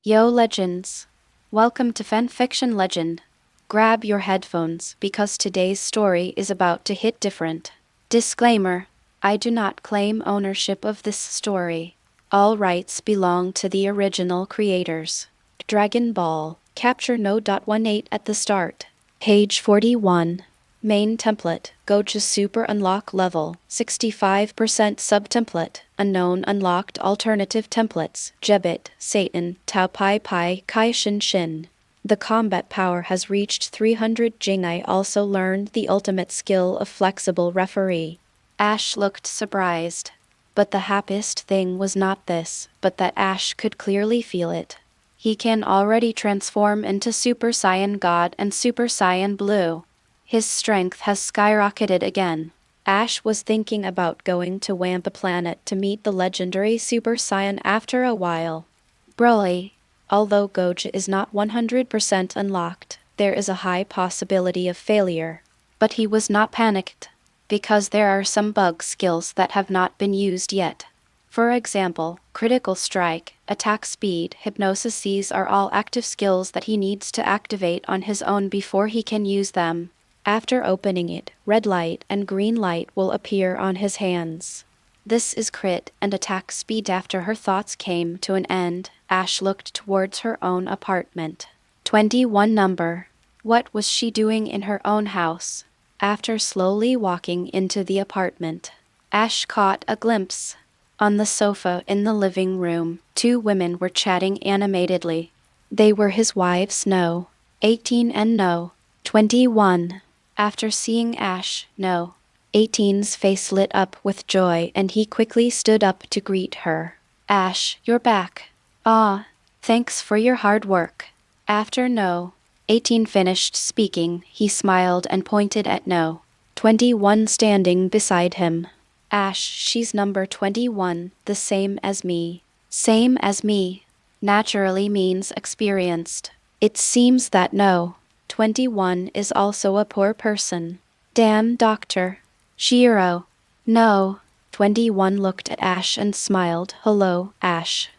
Yo legends! Welcome to Fanfiction Legend. Grab your headphones because today's story is about to hit different. Disclaimer: I do not claim ownership of this story. All rights belong to the original creators. Dragon Ball, capture no.18 at the start. Page 41. Main template, Gogeta Super Unlock Level, 65% Subtemplate, Unknown Unlocked Alternative Templates, Jebit, Satan, Tao Pai Pai, Kai Shin Shin. The combat power has reached 300 Jing. I also learned the ultimate skill of Flexible Referee. Ash looked surprised. But the happiest thing was not this, but that Ash could clearly feel it. He can already transform into Super Saiyan God and Super Saiyan Blue. His strength has skyrocketed again. Ash was thinking about going to Wampa Planet to meet the legendary Super Saiyan after a while. Broly, although Gogeta is not 100% unlocked, there is a high possibility of failure. But he was not panicked, because there are some bug skills that have not been used yet. For example, Critical Strike, Attack Speed, Hypnosis. These are all active skills that he needs to activate on his own before he can use them. After opening it, red light and green light will appear on his hands. This is crit and attack speed. After her thoughts came to an end, Ash looked towards her own apartment. 21 number. What was she doing in her own house? After slowly walking into the apartment, Ash caught a glimpse. On the sofa in the living room, two women were chatting animatedly. They were his wives, No. 18 and No. 21. After seeing Ash, No. 18's face lit up with joy and he quickly stood up to greet her. Ash, you're back. Ah, thanks for your hard work. After No. 18 finished speaking, he smiled and pointed at No. 21 standing beside him. Ash, she's number 21, the same as me. Same as me. Naturally means experienced. It seems that No. 21 is also a poor person. Damn, doctor. Shiro. No. 21 looked at Ash and smiled. Hello, Ash.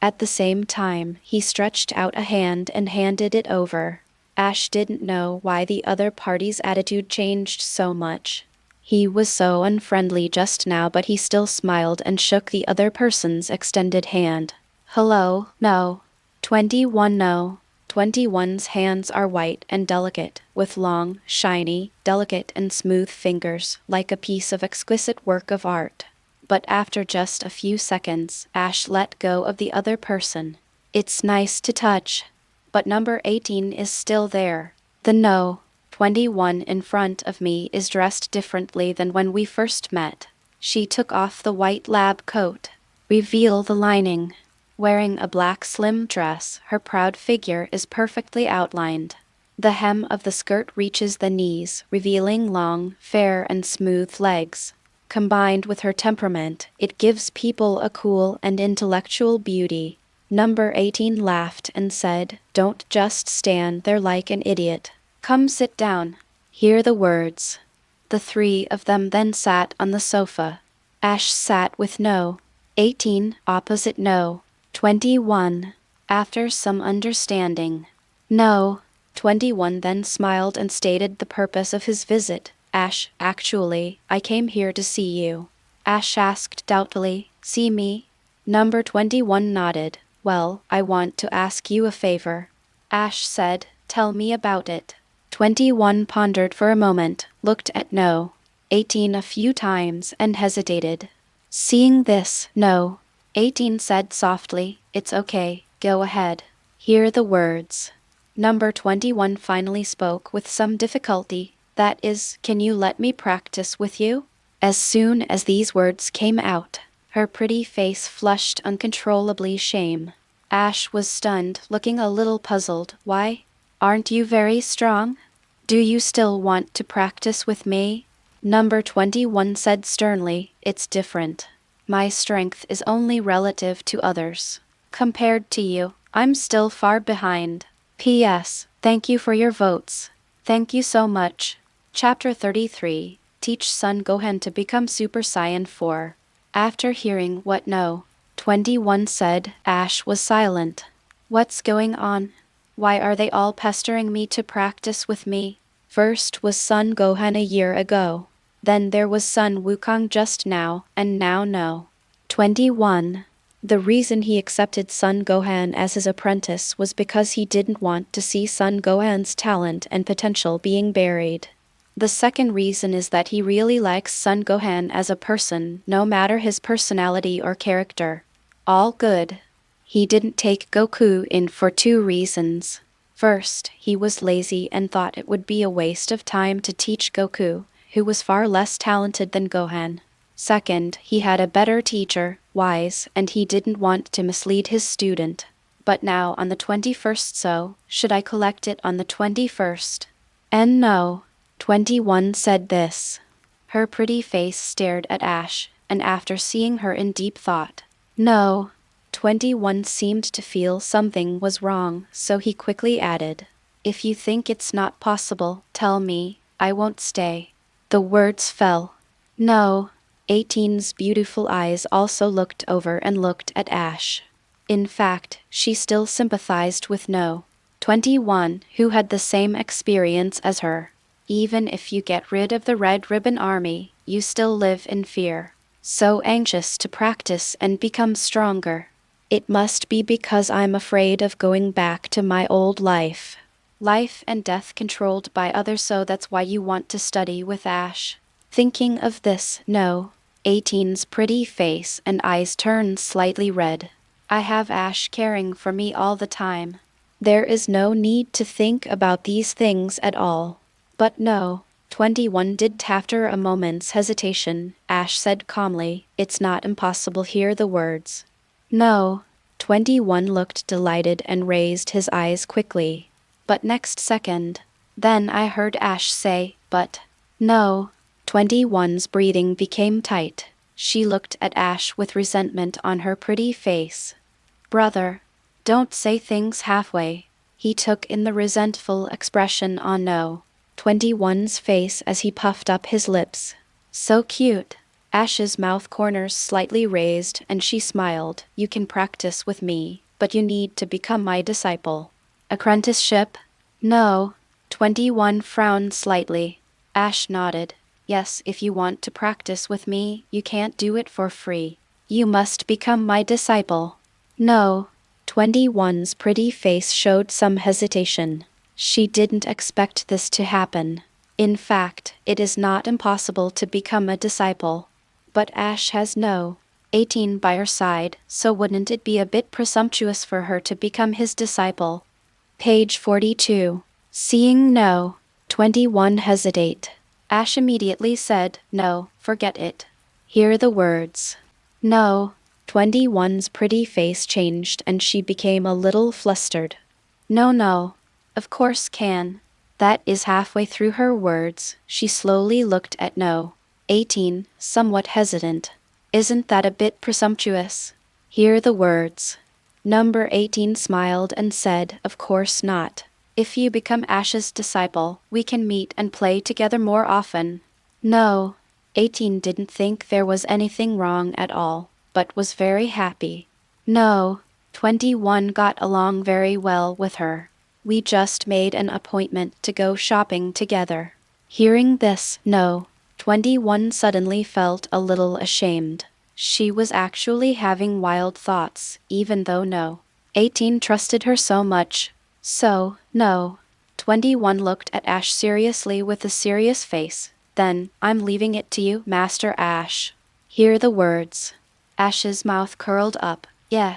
At the same time, he stretched out a hand and handed it over. Ash didn't know why the other party's attitude changed so much. He was so unfriendly just now, but he still smiled and shook the other person's extended hand. Hello, No. 21. No. 21's hands are white and delicate, with long, shiny, delicate and smooth fingers, like a piece of exquisite work of art. But after just a few seconds, Ash let go of the other person. It's nice to touch. But number 18 is still there. The No. 21 in front of me is dressed differently than when we first met. She took off the white lab coat. Reveal the lining. Wearing a black slim dress, her proud figure is perfectly outlined. The hem of the skirt reaches the knees, revealing long, fair and smooth legs. Combined with her temperament, it gives people a cool and intellectual beauty. Number 18 laughed and said, "Don't just stand there like an idiot. Come sit down. Hear the words." The three of them then sat on the sofa. Ash sat with No. 18 opposite No. 21. After some understanding, No. 21 then smiled and stated the purpose of his visit. Ash, actually, I came here to see you. Ash asked doubtfully, see me? Number 21 nodded. Well, I want to ask you a favor. Ash said, tell me about it. 21 pondered for a moment, looked at No. 18 a few times and hesitated. Seeing this, No. 18 said softly, it's okay, go ahead. Hear the words. Number 21 finally spoke with some difficulty. That is, can you let me practice with you? As soon as these words came out, her pretty face flushed uncontrollably shame. Ash was stunned, looking a little puzzled. Why? Aren't you very strong? Do you still want to practice with me? Number 21 said sternly, it's different. My strength is only relative to others. Compared to you, I'm still far behind. P.S. Thank you for your votes. Thank you so much. Chapter 33. Teach Son Gohan to become Super Saiyan 4. After hearing what No. 21 said, Ash was silent. What's going on? Why are they all pestering me to practice with me? First was Sun Gohan a year ago. Then there was Sun Wukong just now, and now no. 21. The reason he accepted Sun Gohan as his apprentice was because he didn't want to see Sun Gohan's talent and potential being buried. The second reason is that he really likes Sun Gohan as a person, no matter his personality or character. All good. He didn't take Goku in for two reasons. First, he was lazy and thought it would be a waste of time to teach Goku, who was far less talented than Gohan. Second, he had a better teacher, Wise, and he didn't want to mislead his student. But now on the 21st, so should I collect it on the 21st? And no. 21 said this. Her pretty face stared at Ash, and after seeing her in deep thought, no. 21 seemed to feel something was wrong, so he quickly added, if you think it's not possible, tell me, I won't stay. The words fell. No. 18's beautiful eyes also looked over and looked at Ash. In fact, she still sympathized with No. 21, who had the same experience as her. Even if you get rid of the Red Ribbon Army, you still live in fear. So anxious to practice and become stronger. It must be because I'm afraid of going back to my old life. Life and death controlled by others, so that's why you want to study with Ash. Thinking of this, No. 18's pretty face and eyes turned slightly red. I have Ash caring for me all the time. There is no need to think about these things at all. But no. 21 did. After a moment's hesitation, Ash said calmly, it's not impossible. Hear the words. No. 21 looked delighted and raised his eyes quickly. But next second, then I heard Ash say, but no. 21's breathing became tight. She looked at Ash with resentment on her pretty face. Brother, don't say things halfway. He took in the resentful expression on No. 21's face as he puffed up his lips. So cute. Ash's mouth corners slightly raised and she smiled. You can practice with me, but you need to become my disciple. Apprenticeship? No. 21 frowned slightly. Ash nodded. Yes, if you want to practice with me, you can't do it for free. You must become my disciple. No. 21's pretty face showed some hesitation. She didn't expect this to happen. In fact, it is not impossible to become a disciple. But Ash has No. 18 by her side, so wouldn't it be a bit presumptuous for her to become his disciple? Page 42. Seeing No. 21 hesitate, Ash immediately said, no, forget it. Hear the words. No. 21's pretty face changed and she became a little flustered. No. Of course can. That is halfway through her words. She slowly looked at No. 18, somewhat hesitant. Isn't that a bit presumptuous? Hear the words. Number 18 smiled and said, of course not. If you become Ash's disciple, we can meet and play together more often. No. 18 didn't think there was anything wrong at all, but was very happy. No. 21 got along very well with her. We just made an appointment to go shopping together. Hearing this, No. 21 suddenly felt a little ashamed. She was actually having wild thoughts, even though No. 18 trusted her so much. So, No. 21 looked at Ash seriously with a serious face. Then, I'm leaving it to you, Master Ash. Hear the words. Ash's mouth curled up. Yeah.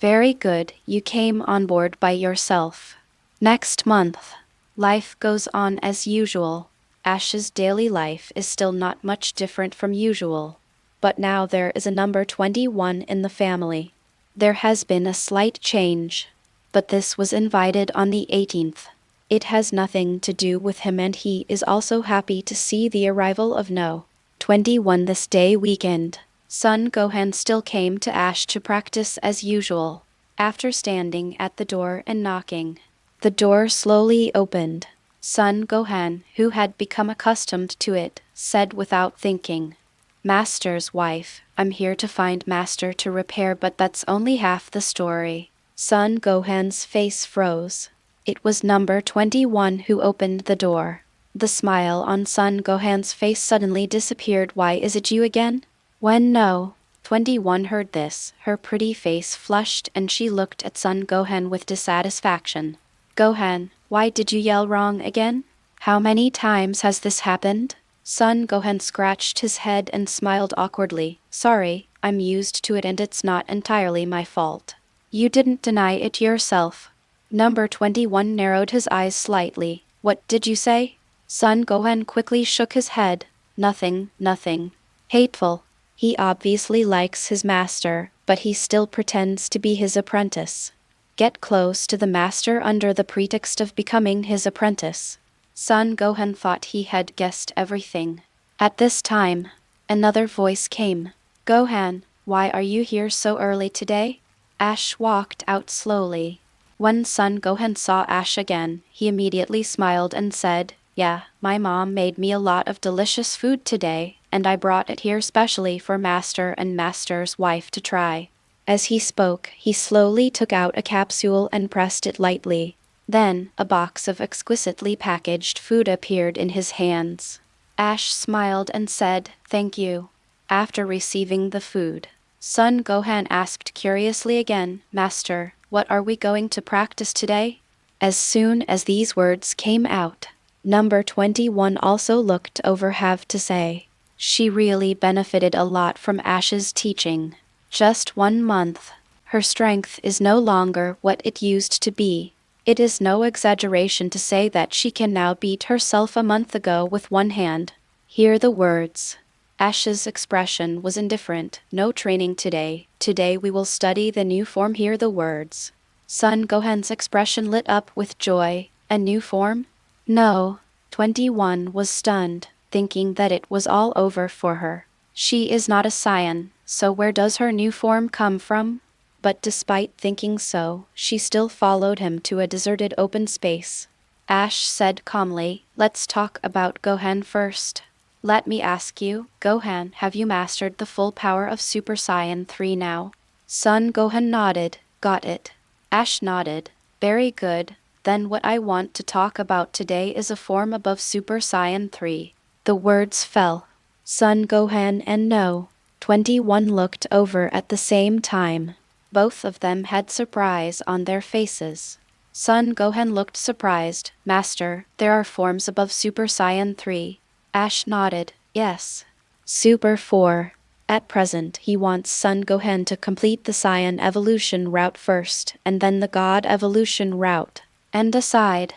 Very good, you came on board by yourself. Next month. Life goes on as usual. Ash's daily life is still not much different from usual. But now there is a number 21 in the family. There has been a slight change. But this was invited on the 18th. It has nothing to do with him and he is also happy to see the arrival of No. 21 this day weekend. Son Gohan still came to Ash to practice as usual. After standing at the door and knocking, the door slowly opened. Son Gohan, who had become accustomed to it, said without thinking, Master's wife, I'm here to find Master to repair, but that's only half the story. Son Gohan's face froze. It was number 21 who opened the door. The smile on Son Gohan's face suddenly disappeared. Why is it you again? When no. 21 heard this, her pretty face flushed and she looked at Son Gohan with dissatisfaction. Gohan, why did you yell wrong again? How many times has this happened? Son Gohan scratched his head and smiled awkwardly. Sorry, I'm used to it and it's not entirely my fault. You didn't deny it yourself. Number 21 narrowed his eyes slightly. What did you say? Son Gohan quickly shook his head. Nothing, nothing. Hateful. He obviously likes his master, but he still pretends to be his apprentice. Get close to the master under the pretext of becoming his apprentice. Son Gohan thought he had guessed everything. At this time, another voice came. Gohan, why are you here so early today? Ash walked out slowly. When Son Gohan saw Ash again, he immediately smiled and said, Yeah, my mom made me a lot of delicious food today, and I brought it here specially for Master and Master's wife to try. As he spoke, he slowly took out a capsule and pressed it lightly. Then, a box of exquisitely packaged food appeared in his hands. Ash smiled and said, Thank you. After receiving the food, Son Gohan asked curiously again, Master, what are we going to practice today? As soon as these words came out, number 21 also looked over have to say. She really benefited a lot from Ash's teaching. Just 1 month. Her strength is no longer what it used to be. It is no exaggeration to say that she can now beat herself a month ago with one hand. Hear the words. Ash's expression was indifferent. No training today. Today we will study the new form. Hear the words. Son Gohan's expression lit up with joy. A new form? No. 21 was stunned, thinking that it was all over for her. She is not a Saiyan, so where does her new form come from? But despite thinking so, she still followed him to a deserted open space. Ash said calmly, Let's talk about Gohan first. Let me ask you, Gohan, have you mastered the full power of Super Saiyan 3 now? Son Gohan nodded. Got it. Ash nodded. Very good. Then what I want to talk about today is a form above Super Saiyan 3. The words fell. Son Gohan and No. 21 looked over at the same time. Both of them had surprise on their faces. Son Gohan looked surprised. Master, there are forms above Super Saiyan 3. Ash nodded. Yes. Super 4. At present, he wants Son Gohan to complete the Saiyan evolution route first, and then the God evolution route. And decide.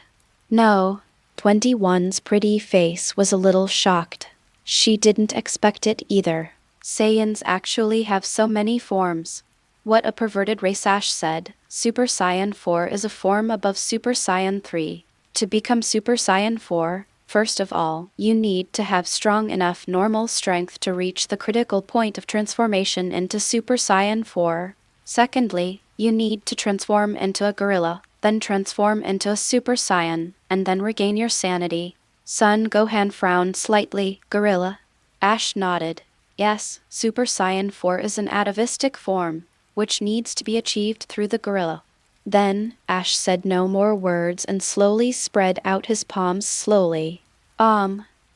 No. 21's pretty face was a little shocked. She didn't expect it either. Saiyans actually have so many forms. What a perverted race, Ash said. Super Saiyan 4 is a form above Super Saiyan 3. To become Super Saiyan 4, first of all, you need to have strong enough normal strength to reach the critical point of transformation into Super Saiyan 4. Secondly, you need to transform into a gorilla, then transform into a Super Saiyan, and then regain your sanity. Son Gohan frowned slightly. Gorilla? Ash nodded. Yes, Super Saiyan 4 is an atavistic form, which needs to be achieved through the gorilla. Then, Ash said no more words and slowly spread out his palms slowly.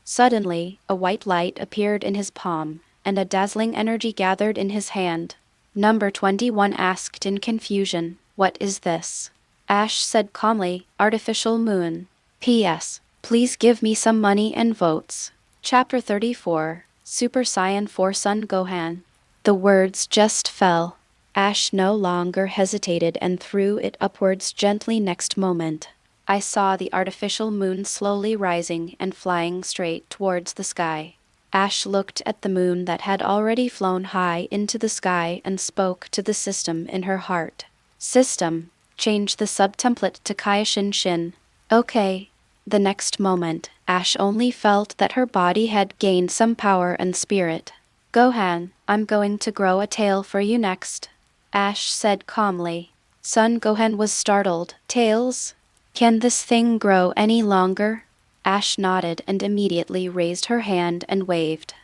Suddenly, a white light appeared in his palm, and a dazzling energy gathered in his hand. Number 21 asked in confusion, What is this? Ash said calmly, Artificial moon. P.S. Please give me some money and votes. Chapter 34, Super Saiyan 4 Son Gohan. The words just fell. Ash no longer hesitated and threw it upwards gently next moment. I saw the artificial moon slowly rising and flying straight towards the sky. Ash looked at the moon that had already flown high into the sky and spoke to the system in her heart. System, change the subtemplate to Kaioshin Shin. Okay. The next moment, Ash only felt that her body had gained some power and spirit. Gohan, I'm going to grow a tail for you next. Ash said calmly. Son Gohan was startled. Tails? Can this thing grow any longer? Ash nodded and immediately raised her hand and waved.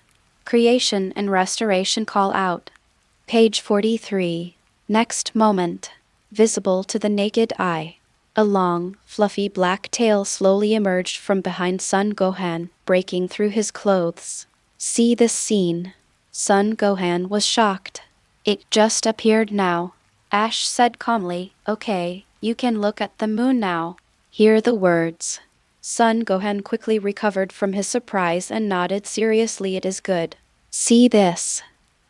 Creation and restoration call out. Page 43. Next moment. visible to the naked eye. A long, fluffy black tail slowly emerged from behind Son Gohan, breaking through his clothes. See this scene. Son Gohan was shocked. It just appeared now. Ash said calmly, "Okay, you can look at the moon now." Hear the words. Son Gohan quickly recovered from his surprise and nodded seriously. It is good. See this.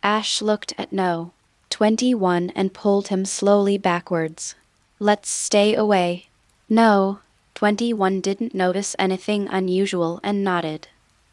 Ash looked at No. 21 and pulled him slowly backwards. Let's stay away. No. 21 didn't notice anything unusual and nodded.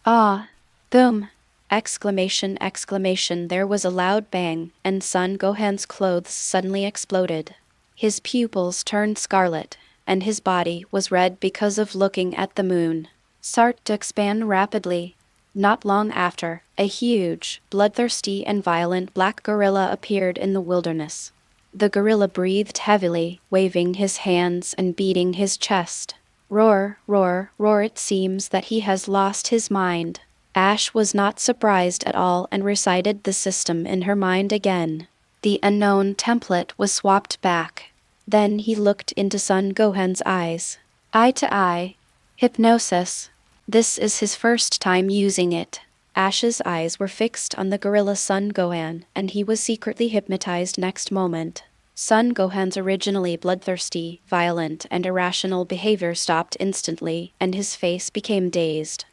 Ah. Boom. Exclamation, exclamation. There was a loud bang, and Son Gohan's clothes suddenly exploded. His pupils turned scarlet, and his body was red because of looking at the moon. Started to expand rapidly. Not long after, a huge, bloodthirsty and violent black gorilla appeared in the wilderness. The gorilla breathed heavily, waving his hands and beating his chest. Roar, roar, roar. It seems that he has lost his mind. Ash was not surprised at all and recited the system in her mind again. The unknown template was swapped back. Then he looked into Son Gohan's eyes. Eye to eye. Hypnosis. This is his first time using it. Ash's eyes were fixed on the gorilla Son Gohan, and he was secretly hypnotized next moment. Son Gohan's originally bloodthirsty, violent, and irrational behavior stopped instantly, and his face became dazed.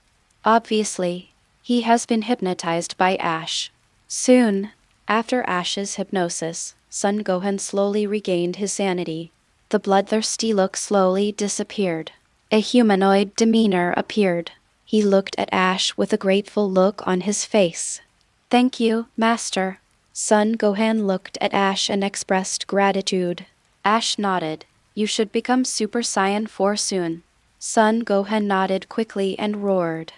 Obviously, he has been hypnotized by Ash. Soon after Ash's hypnosis, Son Gohan slowly regained his sanity. The bloodthirsty look slowly disappeared. A humanoid demeanor appeared. He looked at Ash with a grateful look on his face. Thank you, Master. Son Gohan looked at Ash and expressed gratitude. Ash nodded. You should become Super Saiyan 4 soon. Son Gohan nodded quickly and roared.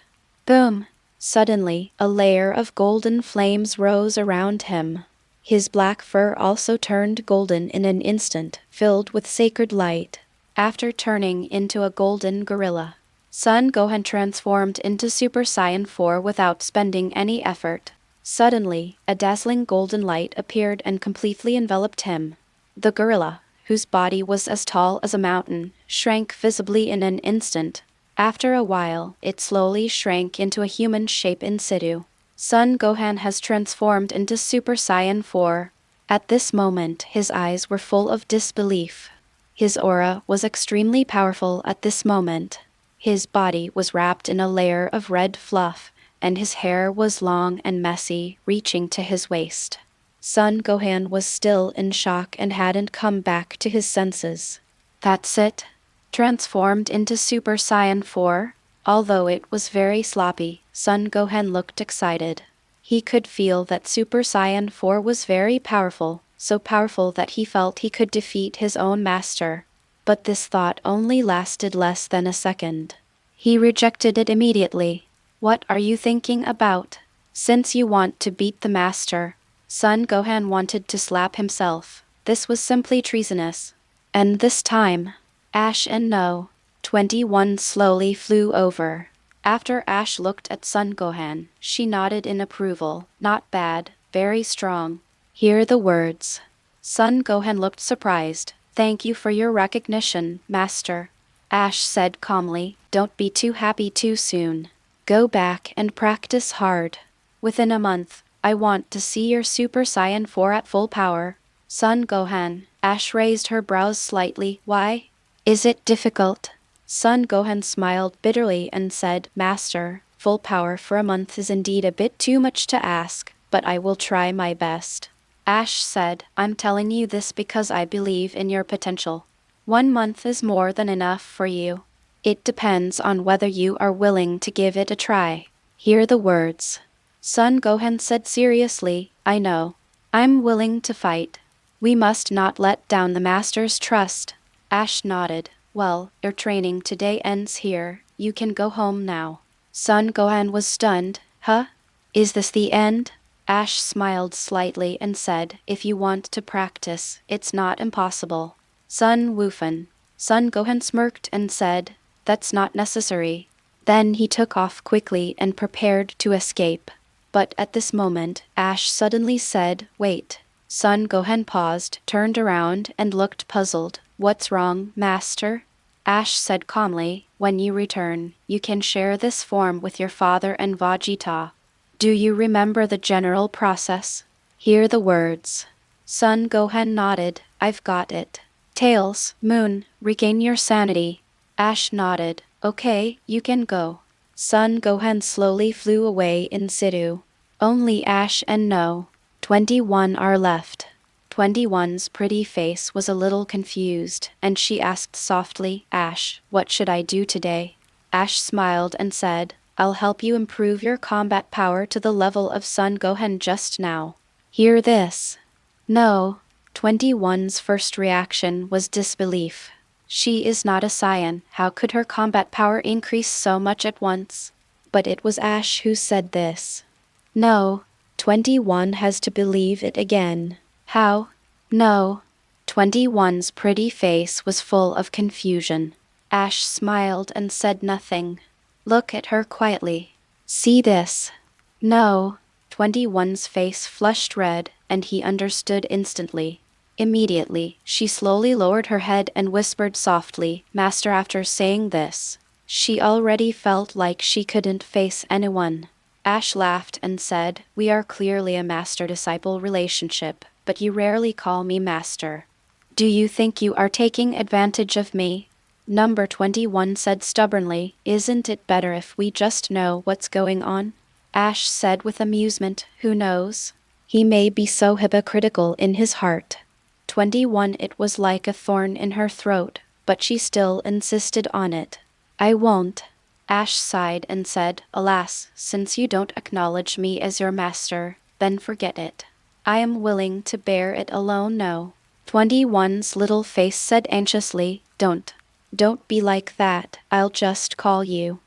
Boom! Suddenly, a layer of golden flames rose around him. His black fur also turned golden in an instant, filled with sacred light. After turning into a golden gorilla, Son Gohan transformed into Super Saiyan 4 without spending any effort. Suddenly, a dazzling golden light appeared and completely enveloped him. The gorilla, whose body was as tall as a mountain, shrank visibly in an instant. After a while, it slowly shrank into a human shape in situ. Son Gohan has transformed into Super Saiyan 4. At this moment, his eyes were full of disbelief. His aura was extremely powerful at this moment. His body was wrapped in a layer of red fluff, and his hair was long and messy, reaching to his waist. Son Gohan was still in shock and hadn't come back to his senses. That's it? Transformed into Super Saiyan 4? Although it was very sloppy, Son Gohan looked excited. He could feel that Super Saiyan 4 was very powerful, so powerful that he felt he could defeat his own master. But this thought only lasted less than a second. He rejected it immediately. What are you thinking about? Since you want to beat the master. Son Gohan wanted to slap himself. This was simply treasonous. And this time, Ash and No. 21 slowly flew over. After Ash looked at Son Gohan, she nodded in approval. Not bad, very strong. Hear the words. Son Gohan looked surprised. Thank you for your recognition, Master. Ash said calmly, don't be too happy too soon. Go back and practice hard. Within a month, I want to see your Super Saiyan 4 at full power. Son Gohan. Ash raised her brows slightly. Why? Is it difficult? Son Gohan smiled bitterly and said, Master, full power for a month is indeed a bit too much to ask, but I will try my best. Ash said, I'm telling you this because I believe in your potential. 1 month is more than enough for you. It depends on whether you are willing to give it a try. Hear the words. Son Gohan said seriously, I know. I'm willing to fight. We must not let down the Master's trust. Ash nodded. Well, your training today ends here. You can go home now. Son Gohan was stunned. Huh? Is this the end? Ash smiled slightly and said, if you want to practice, it's not impossible. Son Wufan. Son Gohan smirked and said, that's not necessary. Then he took off quickly and prepared to escape. But at this moment, Ash suddenly said, wait. Son Gohan paused, turned around, and looked puzzled. What's wrong, Master? Ash said calmly, when you return, you can share this form with your father and Vegeta. Do you remember the general process? Hear the words. Son Gohan nodded. I've got it. Tails, Moon, regain your sanity. Ash nodded. Okay, you can go. Son Gohan slowly flew away in situ. Only Ash and No. 21 are left. 21's pretty face was a little confused, and she asked softly, Ash, what should I do today? Ash smiled and said, I'll help you improve your combat power to the level of Son Gohan just now. Hear this. No. 21's first reaction was disbelief. She is not a Saiyan, how could her combat power increase so much at once? But it was Ash who said this. No. 21 has to believe it again. How? No. 21's pretty face was full of confusion. Ash smiled and said nothing. Look at her quietly. See this. No. 21's face flushed red, and he understood instantly. Immediately, she slowly lowered her head and whispered softly, Master. After saying this, she already felt like she couldn't face anyone. Ash laughed and said, We are clearly a master-disciple relationship, but you rarely call me master. Do you think you are taking advantage of me? Number 21 said stubbornly, Isn't it better if we just know what's going on? Ash said with amusement, Who knows? He may be so hypocritical in his heart. 21 It was like a thorn in her throat, but she still insisted on it. I won't. Ash sighed and said, Alas, since you don't acknowledge me as your master, then forget it. I am willing to bear it alone. No. 21's little face said anxiously, Don't be like that, I'll just call you.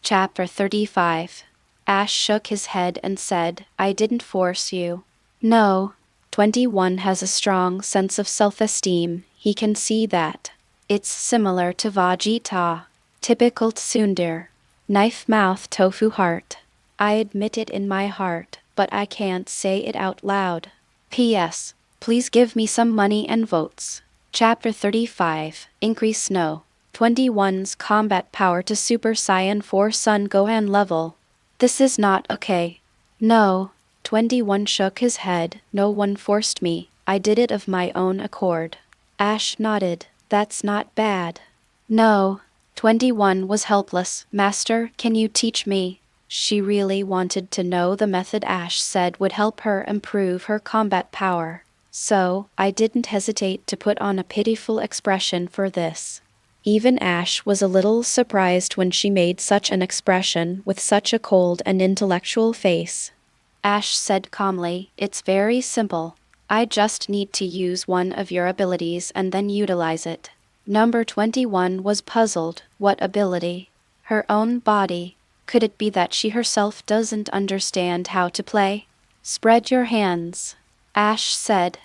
Chapter 35. Ash shook his head and said, I didn't force you. No. 21 has a strong sense of self-esteem, he can see that. It's similar to Vegeta. Typical tsundere. Knife mouth tofu heart. I admit it in my heart, but I can't say it out loud. P.S. Please give me some money and votes. Chapter 35. Increase No. 21's combat power to Super Saiyan 4 Son Gohan level. This is not okay. No. 21 shook his head. No one forced me. I did it of my own accord. Ash nodded. That's not bad. No. 21 was helpless. Master, can you teach me? She really wanted to know the method Ash said would help her improve her combat power. So, I didn't hesitate to put on a pitiful expression for this. Even Ash was a little surprised when she made such an expression with such a cold and intellectual face. Ash said calmly, It's very simple. I just need to use one of your abilities and then utilize it. Number 21 was puzzled. What ability? Her own body. Could it be that she herself doesn't understand how to play? Spread your hands. Ash said.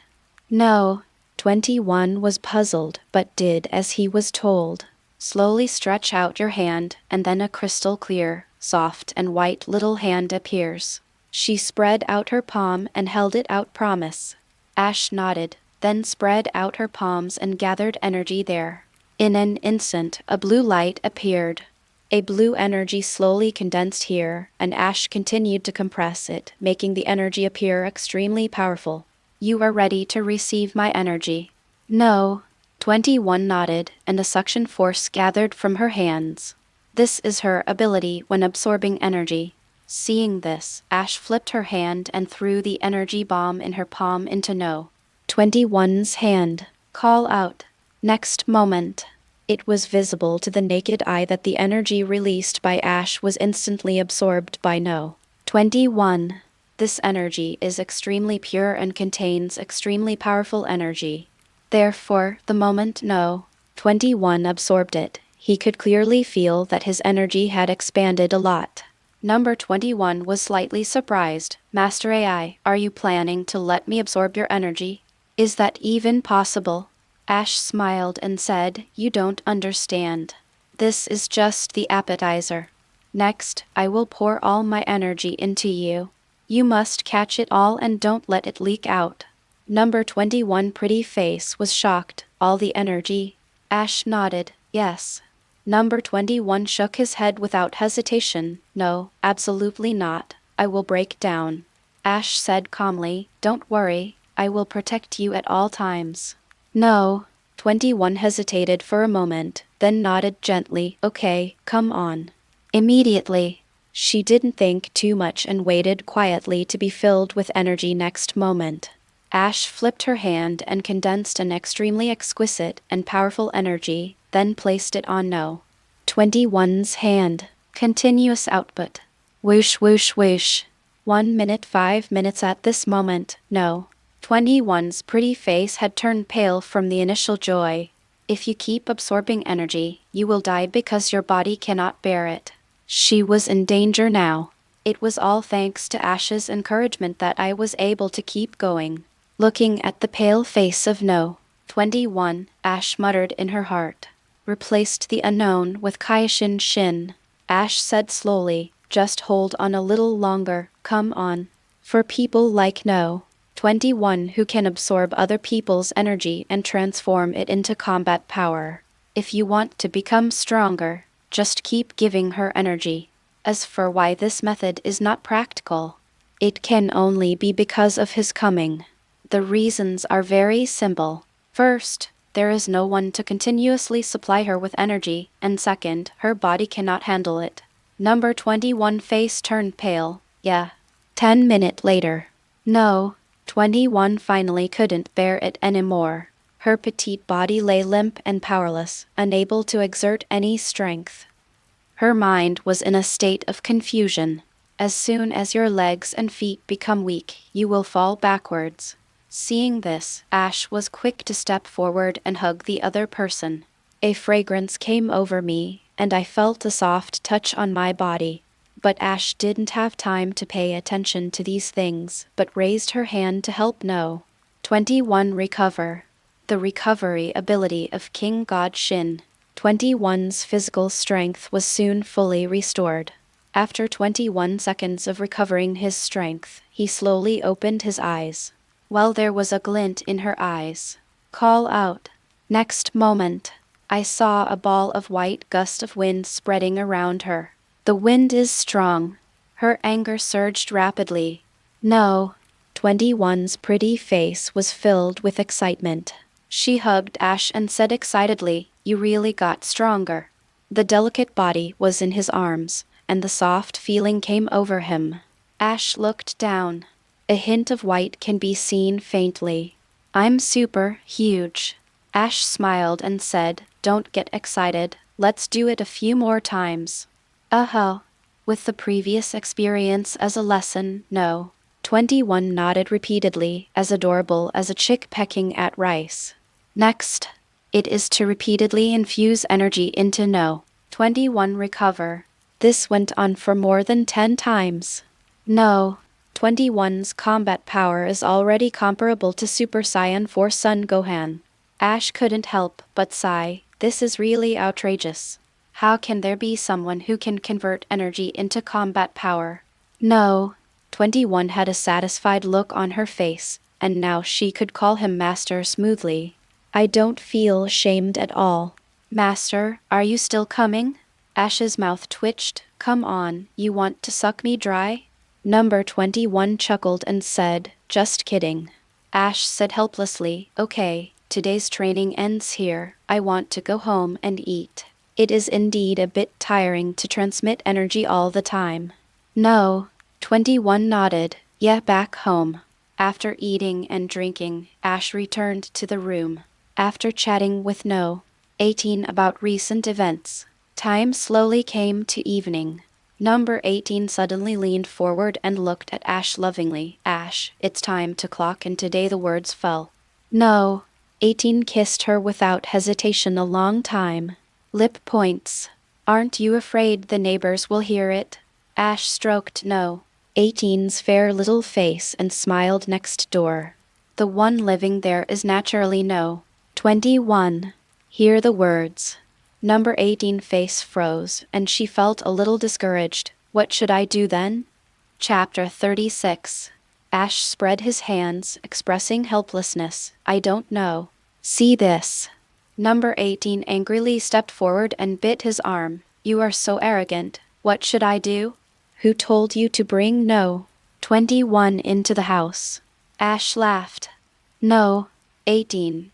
No. 21 was puzzled, but did as he was told. Slowly stretch out your hand, and then a crystal clear, soft and white little hand appears. She spread out her palm and held it out. Promise. Ash nodded, then spread out her palms and gathered energy there. In an instant, a blue light appeared. A blue energy slowly condensed here, and Ash continued to compress it, making the energy appear extremely powerful. You are ready to receive my energy. No. 21 nodded, and a suction force gathered from her hands. This is her ability when absorbing energy. Seeing this, Ash flipped her hand and threw the energy bomb in her palm into No. 21's hand. Call out. Next moment, it was visible to the naked eye that the energy released by Ash was instantly absorbed by No. 21. This energy is extremely pure and contains extremely powerful energy. Therefore, the moment No. 21 absorbed it, he could clearly feel that his energy had expanded a lot. Number 21 was slightly surprised. Master AI, are you planning to let me absorb your energy? Is that even possible? Ash smiled and said, You don't understand. This is just the appetizer. Next, I will pour all my energy into you. You must catch it all and don't let it leak out. Number 21 pretty face was shocked. All the energy? Ash nodded, yes. Number 21 shook his head without hesitation. No, absolutely not. I will break down. Ash said calmly, don't worry, I will protect you at all times. No. 21 hesitated for a moment, then nodded gently, okay, come on. Immediately. She didn't think too much and waited quietly to be filled with energy next moment. Ash flipped her hand and condensed an extremely exquisite and powerful energy, then placed it on No. 21's hand. Continuous output. Whoosh whoosh whoosh. 1 minute 5 minutes at this moment, No. 21's pretty face had turned pale from the initial joy. If you keep absorbing energy, you will die because your body cannot bear it. She was in danger now. It was all thanks to Ash's encouragement that I was able to keep going. Looking at the pale face of No. 21, Ash muttered in her heart. Replaced the unknown with Kaishin Shin. Ash said slowly, just hold on a little longer, come on. For people like No. 21 who can absorb other people's energy and transform it into combat power. If you want to become stronger, just keep giving her energy. As for why this method is not practical, it can only be because of his coming. The reasons are very simple. First, there is no one to continuously supply her with energy, and second, her body cannot handle it. Number 21 face turned pale. Yeah. 10 minutes later. No. 21 finally couldn't bear it anymore. Her petite body lay limp and powerless, unable to exert any strength. Her mind was in a state of confusion. As soon as your legs and feet become weak, you will fall backwards. Seeing this, Ash was quick to step forward and hug the other person. A fragrance came over me, and I felt a soft touch on my body. But Ash didn't have time to pay attention to these things, but raised her hand to help No. 21 recover. The recovery ability of King God Shin. 21's physical strength was soon fully restored. After 21 seconds of recovering his strength, he slowly opened his eyes. While there was a glint in her eyes. Call out. Next moment, I saw a ball of white gust of wind spreading around her. The wind is strong. Her anger surged rapidly. No. 21's pretty face was filled with excitement. She hugged Ash and said excitedly, you really got stronger. The delicate body was in his arms, and the soft feeling came over him. Ash looked down. A hint of white can be seen faintly. I'm super huge. Ash smiled and said, don't get excited, let's do it a few more times. Uh-huh. With the previous experience as a lesson, No. 21 nodded repeatedly, as adorable as a chick pecking at rice. Next, it is to repeatedly infuse energy into No. 21 recover. This went on for more than 10 times. No. 21's combat power is already comparable to Super Saiyan 4 Son Gohan. Ash couldn't help but sigh, this is really outrageous. How can there be someone who can convert energy into combat power? No. 21 had a satisfied look on her face, and now she could call him Master smoothly. I don't feel ashamed at all. Master, are you still coming? Ash's mouth twitched. Come on, you want to suck me dry? Number 21 chuckled and said, just kidding. Ash said helplessly, okay, today's training ends here. I want to go home and eat. It is indeed a bit tiring to transmit energy all the time. No. 21 nodded. Yeah, back home. After eating and drinking, Ash returned to the room. After chatting with No. 18 about recent events, time slowly came to evening. Number 18 suddenly leaned forward and looked at Ash lovingly. Ash, it's time to clock, and today the words fell. No. 18 kissed her without hesitation a long time. Lip points. Aren't you afraid the neighbors will hear it? Ash stroked No. 18's fair little face and smiled next door. The one living there is naturally No. 21. Hear the words. Number 18 face froze, and she felt a little discouraged. What should I do then? Chapter 36. Ash spread his hands, expressing helplessness. I don't know. See this. Number 18 angrily stepped forward and bit his arm. You are so arrogant. What should I do? Who told you to bring No. 21 into the house? Ash laughed. No. 18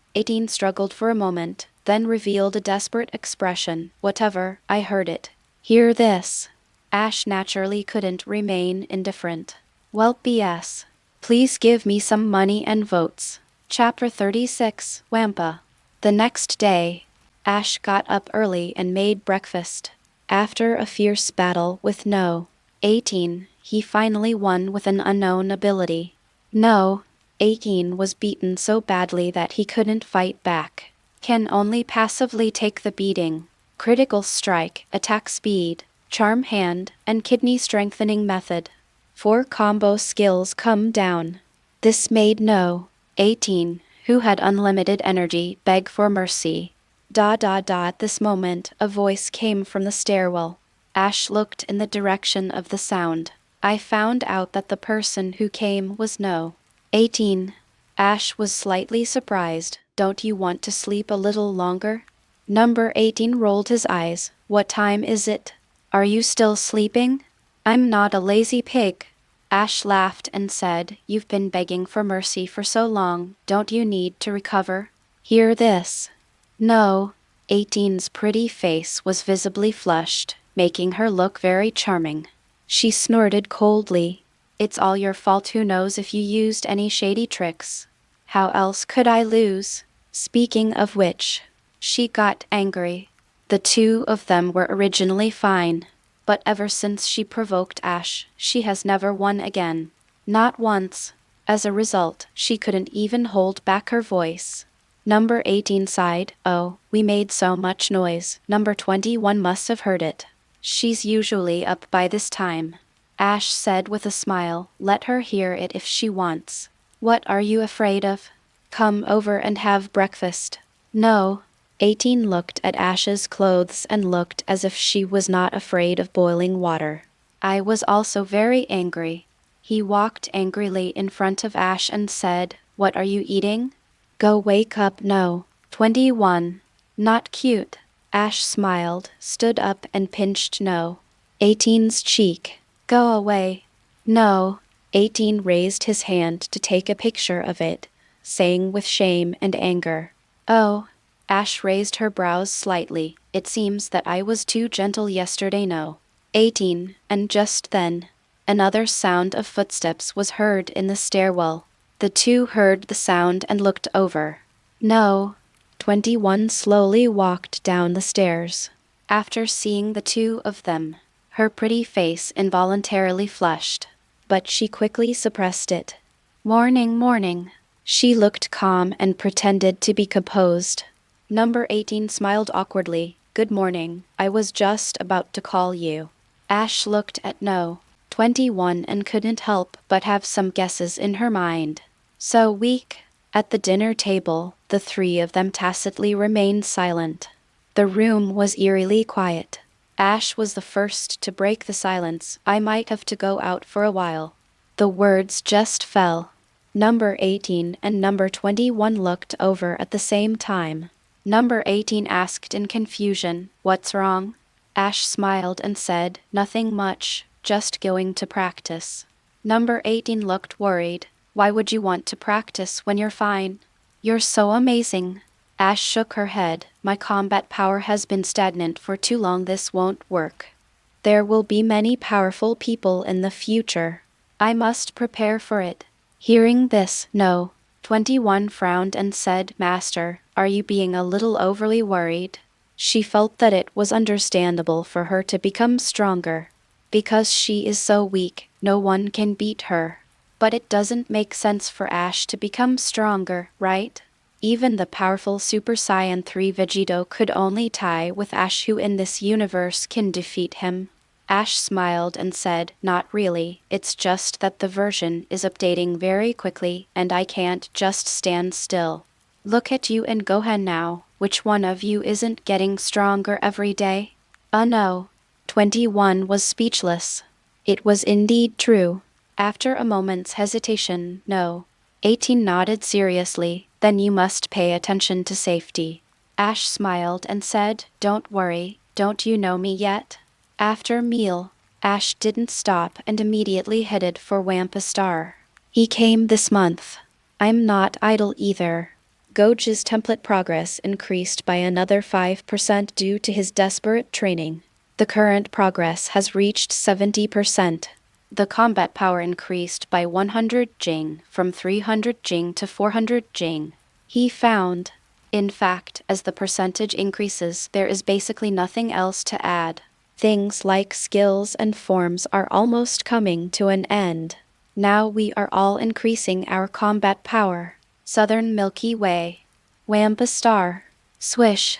struggled for a moment, then revealed a desperate expression. Whatever, I heard it. Hear this. Ash naturally couldn't remain indifferent. Well, BS. Please give me some money and votes. Chapter 36, Wampa. The next day, Ash got up early and made breakfast. After a fierce battle with No. 18, he finally won with an unknown ability. No. 18 was beaten so badly that he couldn't fight back. Can only passively take the beating. Critical strike, attack speed, charm hand, and kidney strengthening method. 4 combo skills come down. This made No. 18, who had unlimited energy, beg for mercy. At this moment, a voice came from the stairwell. Ash looked in the direction of the sound. I found out that the person who came was No. 18. Ash was slightly surprised. Don't you want to sleep a little longer? Number 18 rolled his eyes. What time is it? Are you still sleeping? I'm not a lazy pig. Ash laughed and said, You've been begging for mercy for so long, don't you need to recover? Hear this. No. 18's pretty face was visibly flushed, making her look very charming. She snorted coldly. It's all your fault. Who knows if you used any shady tricks? How else could I lose? Speaking of which, she got angry. The two of them were originally fine, but ever since she provoked Ash, she has never won again. Not once. As a result, she couldn't even hold back her voice. Number 18 sighed. Oh, we made so much noise. Number 21 must have heard it. She's usually up by this time. Ash said with a smile, let her hear it if she wants. What are you afraid of? Come over and have breakfast. No. 18 looked at Ash's clothes and looked as if she was not afraid of boiling water. I was also very angry. He walked angrily in front of Ash and said, What are you eating? Go wake up. No. 21. Not cute. Ash smiled, stood up and pinched No. 18's cheek. Go away. No. 18 raised his hand to take a picture of it, saying with shame and anger. Oh. Ash raised her brows slightly. It seems that I was too gentle yesterday. No. 18. And just then, another sound of footsteps was heard in the stairwell. The two heard the sound and looked over. No. 21 slowly walked down the stairs. After seeing the two of them, her pretty face involuntarily flushed, but she quickly suppressed it. Morning, morning. She looked calm and pretended to be composed. Number 18 smiled awkwardly. Good morning. I was just about to call you. Ash looked at No. 21 and couldn't help but have some guesses in her mind. So weak. At the dinner table, the three of them tacitly remained silent. The room was eerily quiet. Ash was the first to break the silence. I might have to go out for a while. The words just fell. Number 18 and number 21 looked over at the same time. Number 18 asked in confusion, What's wrong? Ash smiled and said, Nothing much, just going to practice. Number 18 looked worried. Why would you want to practice when you're fine? You're so amazing. Ash shook her head. My combat power has been stagnant for too long. This won't work. There will be many powerful people in the future. I must prepare for it. Hearing this, No. 21 frowned and said, Master, are you being a little overly worried? She felt that it was understandable for her to become stronger. Because she is so weak, no one can beat her. But it doesn't make sense for Ash to become stronger, right? Even the powerful Super Saiyan 3 Vegito could only tie with Ash, who in this universe can defeat him. Ash smiled and said, Not really, it's just that the version is updating very quickly and I can't just stand still. Look at you and Gohan now. Which one of you isn't getting stronger every day? No. 21 was speechless. It was indeed true. After a moment's hesitation, no. 18 nodded seriously. Then you must pay attention to safety. Ash smiled and said, don't worry, don't you know me yet? After meal, Ash didn't stop and immediately headed for Wampa Star. He came this month. I'm not idle either. Goge's template progress increased by another 5% due to his desperate training. The current progress has reached 70%. The combat power increased by 100 Jing, from 300 Jing to 400 Jing. He found, in fact, as the percentage increases, there is basically nothing else to add. Things like skills and forms are almost coming to an end. Now we are all increasing our combat power. Southern Milky Way. Wampa Star. Swish.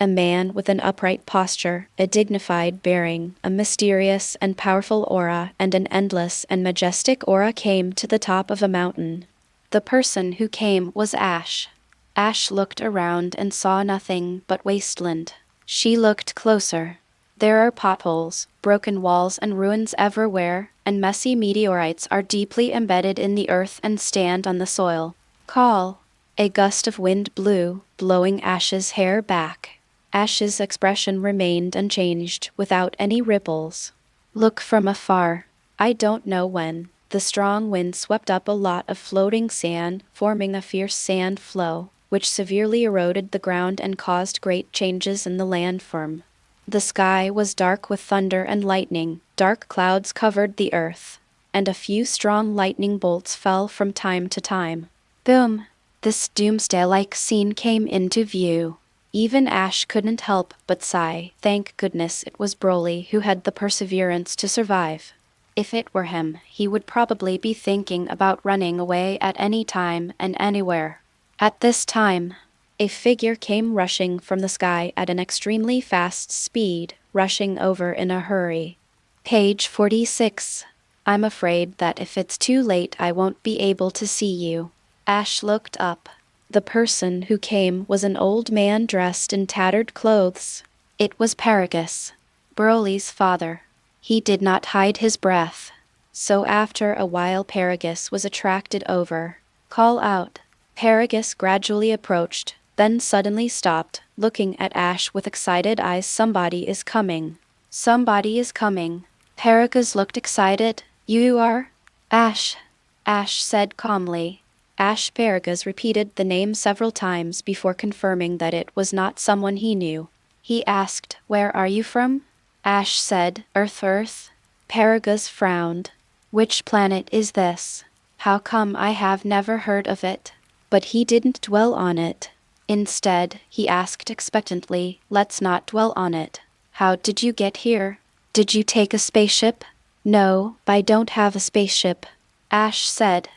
A man with an upright posture, a dignified bearing, a mysterious and powerful aura, and an endless and majestic aura came to the top of a mountain. The person who came was Ash. Ash looked around and saw nothing but wasteland. She looked closer. There are potholes, broken walls and ruins everywhere, and messy meteorites are deeply embedded in the earth and stand on the soil. Call. A gust of wind blew, blowing Ash's hair back. Ash's expression remained unchanged, without any ripples. Look from afar. I don't know when. The strong wind swept up a lot of floating sand, forming a fierce sand flow, which severely eroded the ground and caused great changes in the landform. The sky was dark with thunder and lightning, dark clouds covered the earth, and a few strong lightning bolts fell from time to time. Boom! This doomsday-like scene came into view. Even Ash couldn't help but sigh. Thank goodness it was Broly who had the perseverance to survive. If it were him, he would probably be thinking about running away at any time and anywhere. At this time, a figure came rushing from the sky at an extremely fast speed, rushing over in a hurry. Page 46. I'm afraid that if it's too late I won't be able to see you. Ash looked up. The person who came was an old man dressed in tattered clothes. It was Paragus, Broly's father. He did not hide his breath. So after a while Paragus was attracted over. Call out. Paragus gradually approached, then suddenly stopped, looking at Ash with excited eyes. Somebody is coming. Somebody is coming. Paragus looked excited. You are? Ash. Ash said calmly. Ash Paragus repeated the name several times before confirming that it was not someone he knew. He asked, where are you from? Ash said, Earth. Paragus frowned. Which planet is this? How come I have never heard of it? But he didn't dwell on it. Instead, he asked expectantly, let's not dwell on it. How did you get here? Did you take a spaceship? No, I don't have a spaceship. Ash said.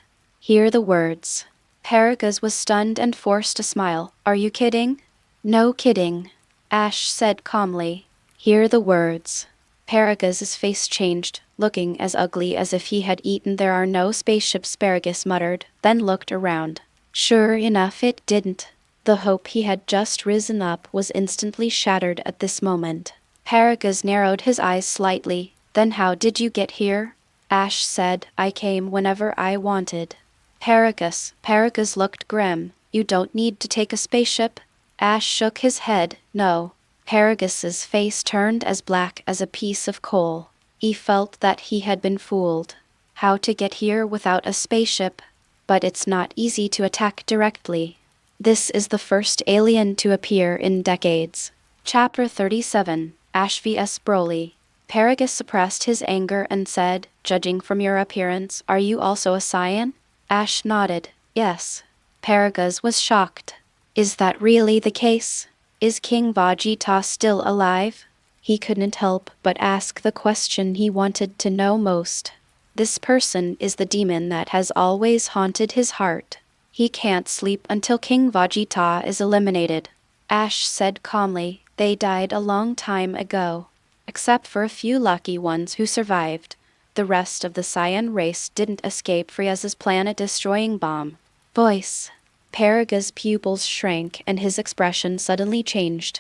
Hear the words. Paragus was stunned and forced a smile. Are you kidding? No kidding. Ash said calmly. Hear the words. Paragus's face changed, looking as ugly as if he had eaten. There are no spaceships, Paragus muttered, then looked around. Sure enough it didn't. The hope he had just risen up was instantly shattered at this moment. Paragus narrowed his eyes slightly. Then how did you get here? Ash said, I came whenever I wanted. Paragus looked grim. You don't need to take a spaceship. Ash shook his head. No. Paragus's face turned as black as a piece of coal. He felt that he had been fooled. How to get here without a spaceship? But it's not easy to attack directly. This is the first alien to appear in decades. Chapter 37. Ash vs Broly. Paragus suppressed his anger and said, judging from your appearance, are you also a Saiyan? Ash nodded. Yes. Paragus was shocked. Is that really the case? Is King Gogeta still alive? He couldn't help but ask the question he wanted to know most. This person is the demon that has always haunted his heart. He can't sleep until King Gogeta is eliminated. Ash said calmly, they died a long time ago. Except for a few lucky ones who survived. The rest of the Saiyan race didn't escape Frieza's planet-destroying bomb. Voice. Paragus' pupils shrank and his expression suddenly changed.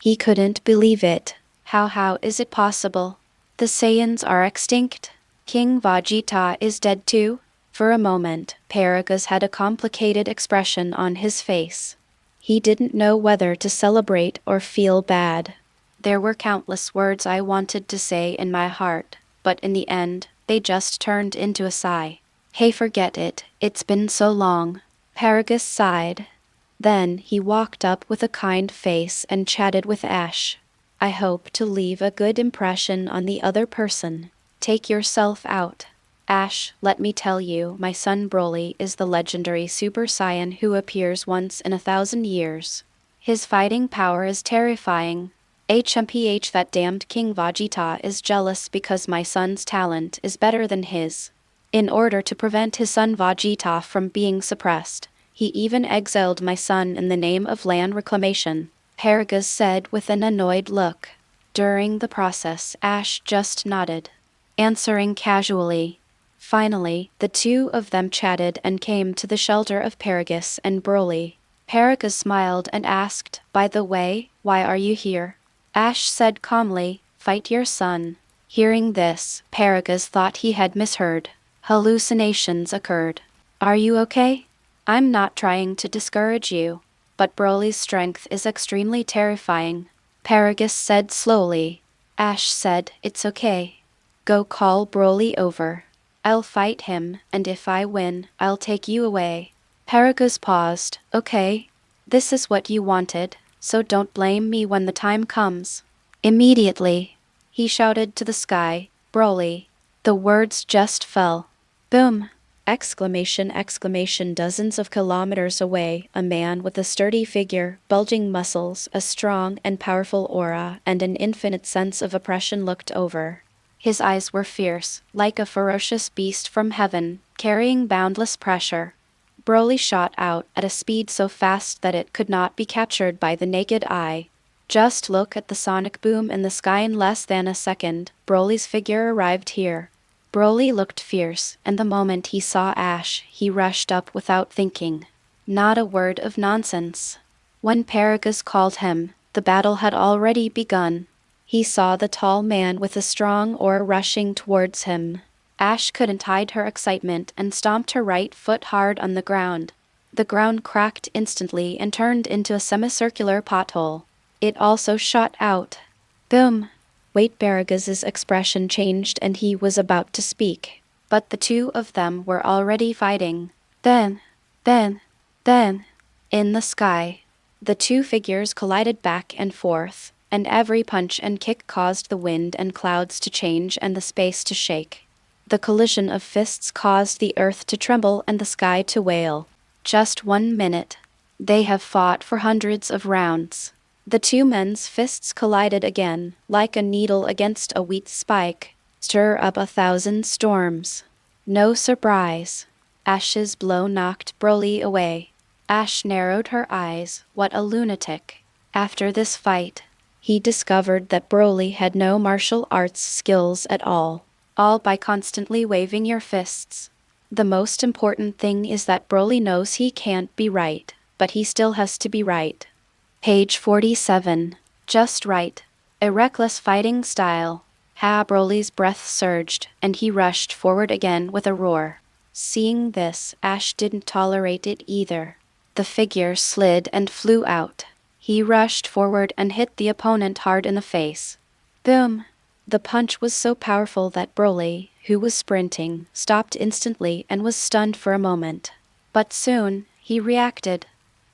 He couldn't believe it. How is it possible? The Saiyans are extinct? King Gogeta is dead too? For a moment, Paragus had a complicated expression on his face. He didn't know whether to celebrate or feel bad. There were countless words I wanted to say in my heart, but in the end, they just turned into a sigh. Hey, forget it, it's been so long. Paragus sighed. Then he walked up with a kind face and chatted with Ash. I hope to leave a good impression on the other person. Take yourself out. Ash, let me tell you, my son Broly is the legendary Super Saiyan who appears once in 1,000 years. His fighting power is terrifying. HMPH, that damned King Vegeta is jealous because my son's talent is better than his. In order to prevent his son Vegeta from being suppressed, he even exiled my son in the name of land reclamation, Paragus said with an annoyed look. During the process, Ash just nodded, answering casually. Finally, the two of them chatted and came to the shelter of Paragus and Broly. Paragus smiled and asked, "By the way, why are you here?" Ash said calmly, "Fight your son." Hearing this, Paragus thought he had misheard. Hallucinations occurred. "Are you okay?" "I'm not trying to discourage you, but Broly's strength is extremely terrifying," Paragus said slowly. Ash said, "It's okay. Go call Broly over. I'll fight him, and if I win, I'll take you away." Paragus paused. "Okay. This is what you wanted, so don't blame me when the time comes." Immediately, he shouted to the sky, "Broly." The words just fell. Boom! Exclamation, exclamation. Dozens of kilometers away, a man with a sturdy figure, bulging muscles, a strong and powerful aura, and an infinite sense of oppression looked over. His eyes were fierce, like a ferocious beast from heaven, carrying boundless pressure. Broly shot out at a speed so fast that it could not be captured by the naked eye. Just look at the sonic boom in the sky. In less than a second, Broly's figure arrived here. Broly looked fierce, and the moment he saw Ash, he rushed up without thinking. Not a word of nonsense. When Paragus called him, the battle had already begun. He saw the tall man with a strong aura rushing towards him. Ash couldn't hide her excitement and stomped her right foot hard on the ground. The ground cracked instantly and turned into a semicircular pothole. It also shot out. Boom! Wait, Paragus's expression changed and he was about to speak. But the two of them were already fighting. Then, in the sky, the two figures collided back and forth, and every punch and kick caused the wind and clouds to change and the space to shake. The collision of fists caused the earth to tremble and the sky to wail. Just 1 minute. They have fought for hundreds of rounds. The two men's fists collided again, like a needle against a wheat spike, stir up 1,000 storms. No surprise. Ash's blow knocked Broly away. Ash narrowed her eyes. What a lunatic. After this fight, he discovered that Broly had no martial arts skills at all by constantly waving your fists. The most important thing is that Broly knows he can't be right, but he still has to be right. Page 47. Just right. A reckless fighting style. Broly's breath surged, and he rushed forward again with a roar. Seeing this, Ash didn't tolerate it either. The figure slid and flew out. He rushed forward and hit the opponent hard in the face. Boom! The punch was so powerful that Broly, who was sprinting, stopped instantly and was stunned for a moment. But soon, he reacted.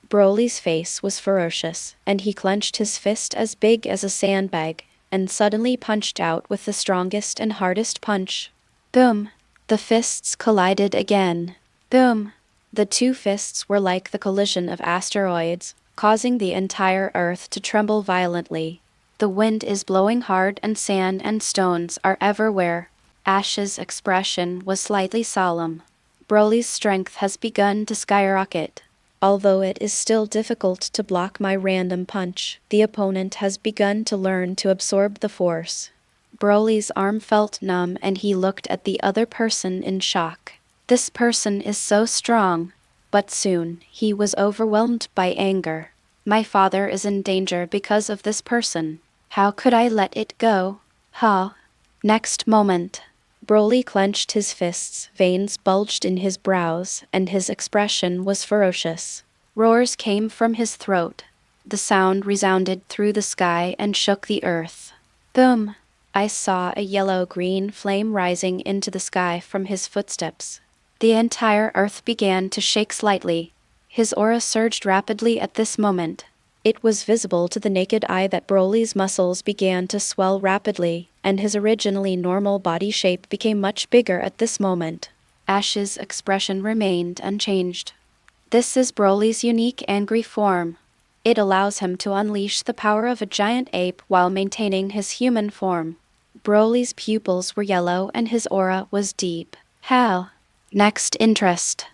Broly's face was ferocious, and he clenched his fist as big as a sandbag, and suddenly punched out with the strongest and hardest punch. Boom! The fists collided again. Boom! The two fists were like the collision of asteroids, causing the entire Earth to tremble violently. The wind is blowing hard and sand and stones are everywhere. Ash's expression was slightly solemn. Broly's strength has begun to skyrocket. Although it is still difficult to block my random punch, the opponent has begun to learn to absorb the force. Broly's arm felt numb and he looked at the other person in shock. This person is so strong. But soon, he was overwhelmed by anger. My father is in danger because of this person. How could I let it go? Next moment, Broly clenched his fists, veins bulged in his brows, and his expression was ferocious. Roars came from his throat. The sound resounded through the sky and shook the earth. Boom! I saw a yellow-green flame rising into the sky from his footsteps. The entire earth began to shake slightly. His aura surged rapidly at this moment. It was visible to the naked eye that Broly's muscles began to swell rapidly, and his originally normal body shape became much bigger at this moment. Ash's expression remained unchanged. This is Broly's unique angry form. It allows him to unleash the power of a giant ape while maintaining his human form. Broly's pupils were yellow and his aura was deep. How? Next interest.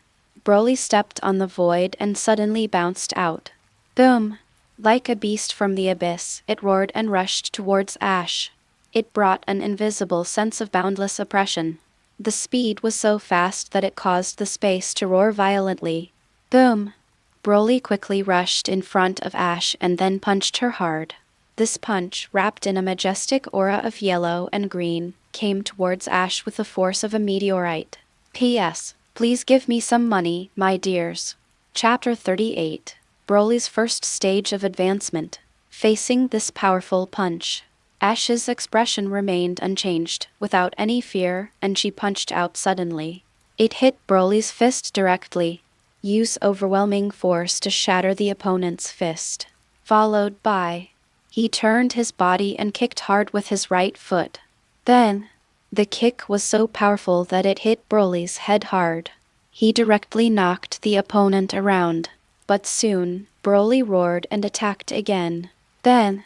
Broly stepped on the void and suddenly bounced out. Boom! Like a beast from the abyss, it roared and rushed towards Ash. It brought an invisible sense of boundless oppression. The speed was so fast that it caused the space to roar violently. Boom! Broly quickly rushed in front of Ash and then punched her hard. This punch, wrapped in a majestic aura of yellow and green, came towards Ash with the force of a meteorite. P.S. Please give me some money, my dears. Chapter 38. Broly's first stage of advancement. Facing this powerful punch, Ash's expression remained unchanged, without any fear, and she punched out suddenly. It hit Broly's fist directly. Use overwhelming force to shatter the opponent's fist. Followed by, he turned his body and kicked hard with his right foot. Then, the kick was so powerful that it hit Broly's head hard. He directly knocked the opponent around. But soon, Broly roared and attacked again. Then,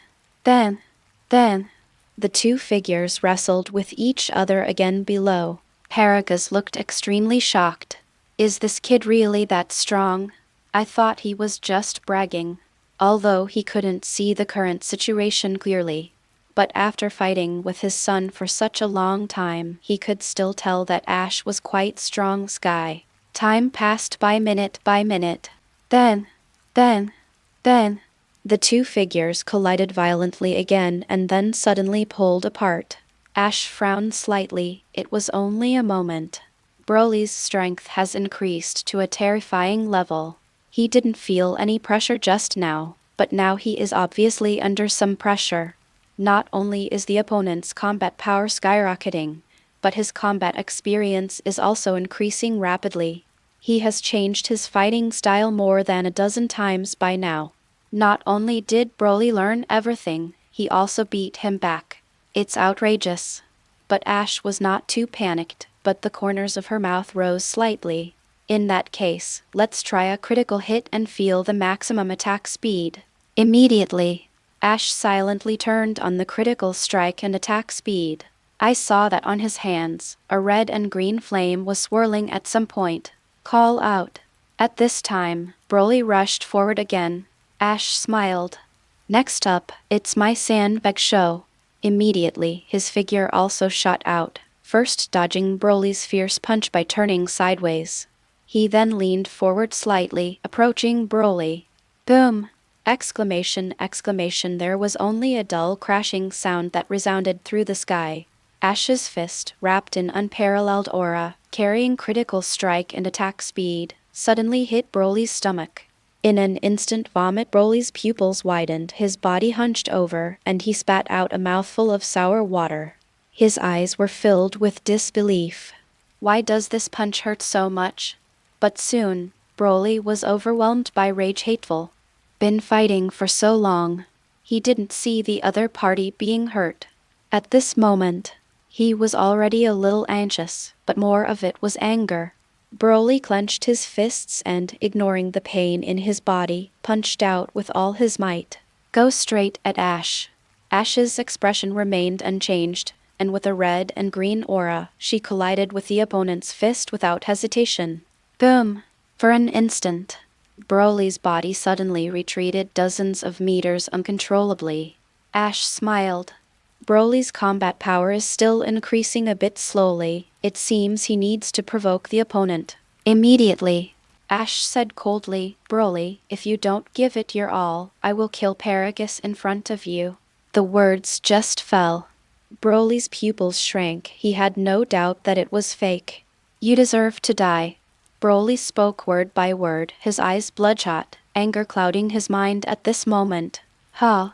the two figures wrestled with each other again below. Paragus looked extremely shocked. Is this kid really that strong? I thought he was just bragging. Although he couldn't see the current situation clearly. But after fighting with his son for such a long time, he could still tell that Ash was quite strong. Time passed by minute. Then, the two figures collided violently again and then suddenly pulled apart. Ash frowned slightly. It was only a moment. Broly's strength has increased to a terrifying level. He didn't feel any pressure just now, but now he is obviously under some pressure. Not only is the opponent's combat power skyrocketing, but his combat experience is also increasing rapidly. He has changed his fighting style more than a dozen times by now. Not only did Broly learn everything, he also beat him back. It's outrageous. But Ash was not too panicked, but the corners of her mouth rose slightly. In that case, let's try a critical hit and feel the maximum attack speed. Immediately, Ash silently turned on the critical strike and attack speed. I saw that on his hands, a red and green flame was swirling at some point. Call out. At this time, Broly rushed forward again. Ash smiled. Next up, it's my Sandbag show. Immediately, his figure also shot out, first dodging Broly's fierce punch by turning sideways. He then leaned forward slightly, approaching Broly. Boom! Exclamation! There was only a dull crashing sound that resounded through the sky. Ash's fist, wrapped in unparalleled aura, carrying critical strike and attack speed, suddenly hit Broly's stomach. In an instant vomit, Broly's pupils widened, his body hunched over, and he spat out a mouthful of sour water. His eyes were filled with disbelief. Why does this punch hurt so much? But soon, Broly was overwhelmed by rage. Hateful. Been fighting for so long. He didn't see the other party being hurt. At this moment, he was already a little anxious, but more of it was anger. Broly clenched his fists and, ignoring the pain in his body, punched out with all his might. Go straight at Ash. Ash's expression remained unchanged, and with a red and green aura, she collided with the opponent's fist without hesitation. Boom! For an instant, Broly's body suddenly retreated dozens of meters uncontrollably. Ash smiled. Broly's combat power is still increasing a bit slowly. It seems he needs to provoke the opponent. Immediately, Ash said coldly, Broly, if you don't give it your all, I will kill Paragus in front of you. The words just fell. Broly's pupils shrank. He had no doubt that it was fake. You deserve to die. Broly spoke word by word, his eyes bloodshot, anger clouding his mind at this moment. Huh.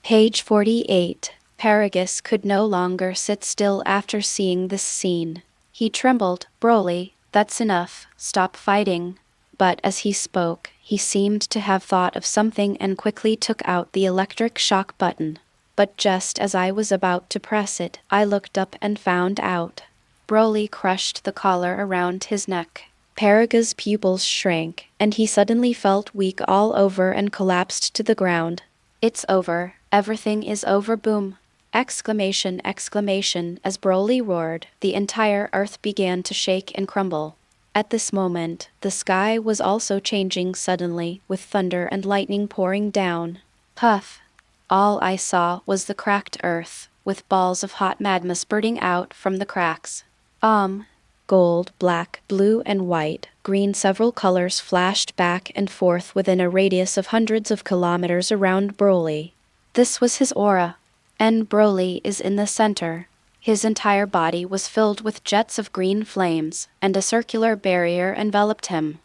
Page 48. Paragus could no longer sit still after seeing this scene. He trembled. Broly, that's enough, stop fighting. But as he spoke, he seemed to have thought of something and quickly took out the electric shock button. But just as I was about to press it, I looked up and found out. Broly crushed the collar around his neck. Paragus' pupils shrank, and he suddenly felt weak all over and collapsed to the ground. It's over. Everything is over. Boom. Exclamation, exclamation, as Broly roared, the entire earth began to shake and crumble. At this moment, the sky was also changing suddenly, with thunder and lightning pouring down. Puff. All I saw was the cracked earth, with balls of hot magma spurting out from the cracks. Gold, black, blue, and white, green, several colors flashed back and forth within a radius of hundreds of kilometers around Broly. This was his aura, and Broly is in the center. His entire body was filled with jets of green flames, and a circular barrier enveloped him.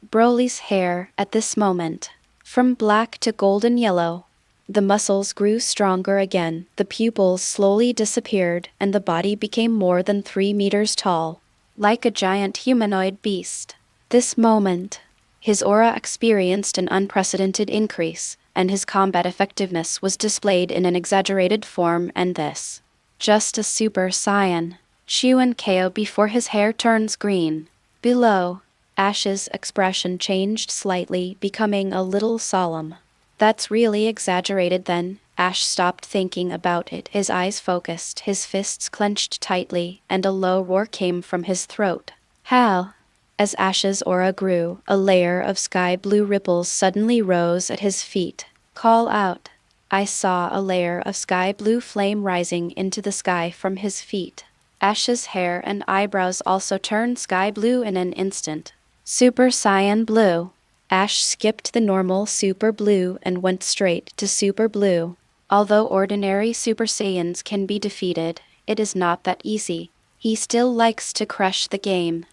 Broly's hair, at this moment, from black to golden yellow. The muscles grew stronger again, the pupils slowly disappeared, and the body became more than 3 meters tall. Like a giant humanoid beast. This moment, his aura experienced an unprecedented increase, and his combat effectiveness was displayed in an exaggerated form, and this. Just a Super Saiyan. Chew and KO before his hair turns green. Below, Ash's expression changed slightly, becoming a little solemn. That's really exaggerated then. Ash stopped thinking about it, his eyes focused, his fists clenched tightly, and a low roar came from his throat. How? As Ash's aura grew, a layer of sky blue ripples suddenly rose at his feet. Call out. I saw a layer of sky blue flame rising into the sky from his feet. Ash's hair and eyebrows also turned sky blue in an instant. Super Saiyan Blue. Ash skipped the normal Super Blue and went straight to Super Blue. Although ordinary Super Saiyans can be defeated, it is not that easy. He still likes to crush the game.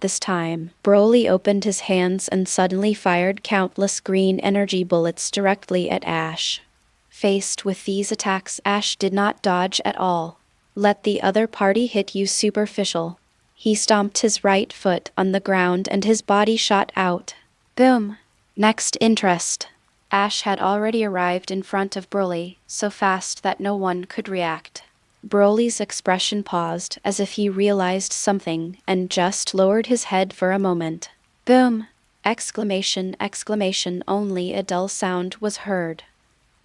This time, Broly opened his hands and suddenly fired countless green energy bullets directly at Ash. Faced with these attacks, Ash did not dodge at all. Let the other party hit you superficial. He stomped his right foot on the ground and his body shot out. Boom. Next interest. Ash had already arrived in front of Broly, so fast that no one could react. Broly's expression paused, as if he realized something, and just lowered his head for a moment. Boom! Exclamation, exclamation, only a dull sound was heard.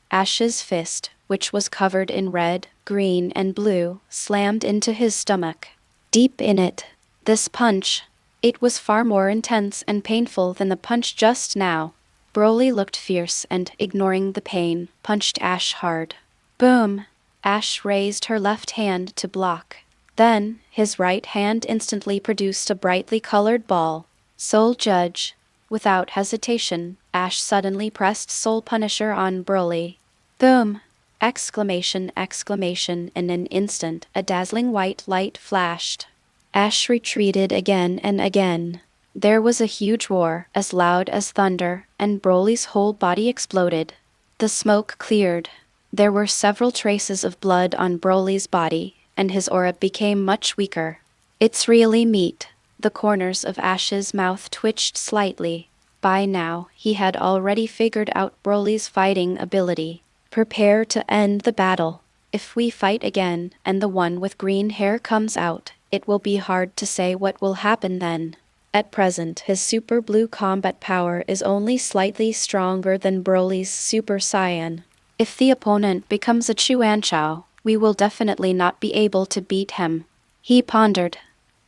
Ash's fist, which was covered in red, green, and blue, slammed into his stomach. Deep in it. This punch. It was far more intense and painful than the punch just now. Broly looked fierce and, ignoring the pain, punched Ash hard. Boom! Ash raised her left hand to block. Then, his right hand instantly produced a brightly colored ball. Soul Judge. Without hesitation, Ash suddenly pressed Soul Punisher on Broly. Boom! Exclamation, exclamation, in an instant, a dazzling white light flashed. Ash retreated again and again. There was a huge roar, as loud as thunder, and Broly's whole body exploded. The smoke cleared. There were several traces of blood on Broly's body, and his aura became much weaker. It's really meat. The corners of Ash's mouth twitched slightly. By now, he had already figured out Broly's fighting ability. Prepare to end the battle. If we fight again, and the one with green hair comes out, it will be hard to say what will happen then. At present, his Super Blue combat power is only slightly stronger than Broly's Super Saiyan. If the opponent becomes a you.Angel, we will definitely not be able to beat him. He pondered.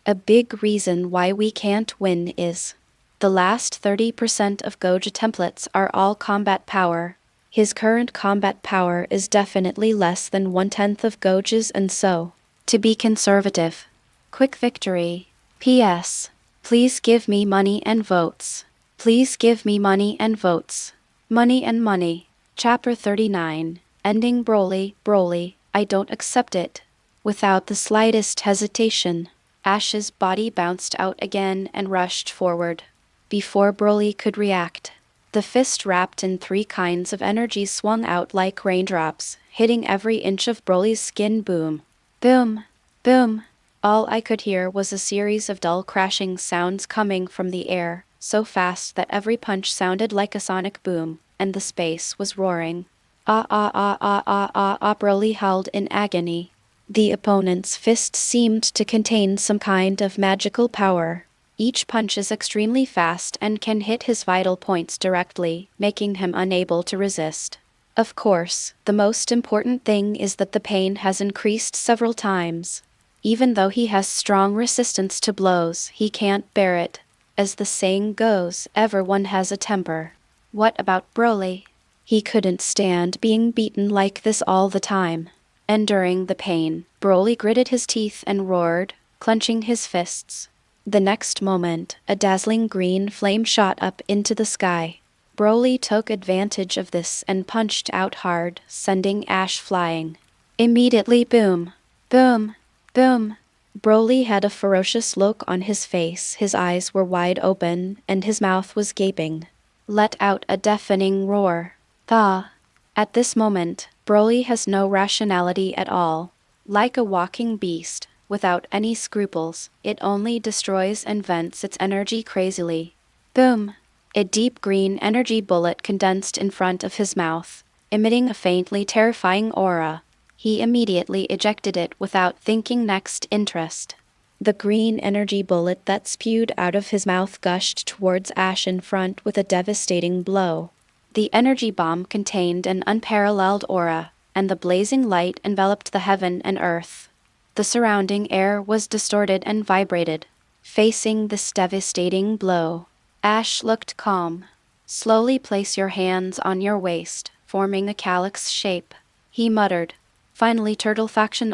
A big reason why we can't win is the last 30% of Gogeta templates are all combat power. His current combat power is definitely less than 1/10 of Gogeta's, and so, to be conservative. Quick victory. P.S. Please give me money and votes. Please give me money and votes. Money and money. Chapter 39. Ending Broly. Broly, I don't accept it. Without the slightest hesitation, Ash's body bounced out again and rushed forward. Before Broly could react, the fist wrapped in three kinds of energy swung out like raindrops, hitting every inch of Broly's skin. Boom. Boom. Boom. All I could hear was a series of dull crashing sounds coming from the air, so fast that every punch sounded like a sonic boom, and the space was roaring. Ah ah ah ah ah ah ah, Broly howled in agony. The opponent's fist seemed to contain some kind of magical power. Each punch is extremely fast and can hit his vital points directly, making him unable to resist. Of course, the most important thing is that the pain has increased several times. Even though he has strong resistance to blows, he can't bear it. As the saying goes, everyone has a temper. What about Broly? He couldn't stand being beaten like this all the time. Enduring the pain, Broly gritted his teeth and roared, clenching his fists. The next moment, a dazzling green flame shot up into the sky. Broly took advantage of this and punched out hard, sending Ash flying. Immediately, boom, boom, boom. Broly had a ferocious look on his face, his eyes were wide open, and his mouth was gaping. Let out a deafening roar. Thaw. At this moment, Broly has no rationality at all. Like a walking beast, without any scruples, it only destroys and vents its energy crazily. Boom! A deep green energy bullet condensed in front of his mouth, emitting a faintly terrifying aura. He immediately ejected it without thinking. Next interest. The green energy bullet that spewed out of his mouth gushed towards Ash in front with a devastating blow. The energy bomb contained an unparalleled aura, and the blazing light enveloped the heaven and earth. The surrounding air was distorted and vibrated. Facing this devastating blow, Ash looked calm. Slowly place your hands on your waist, forming a calyx shape. He muttered. Finally, Turtle Faction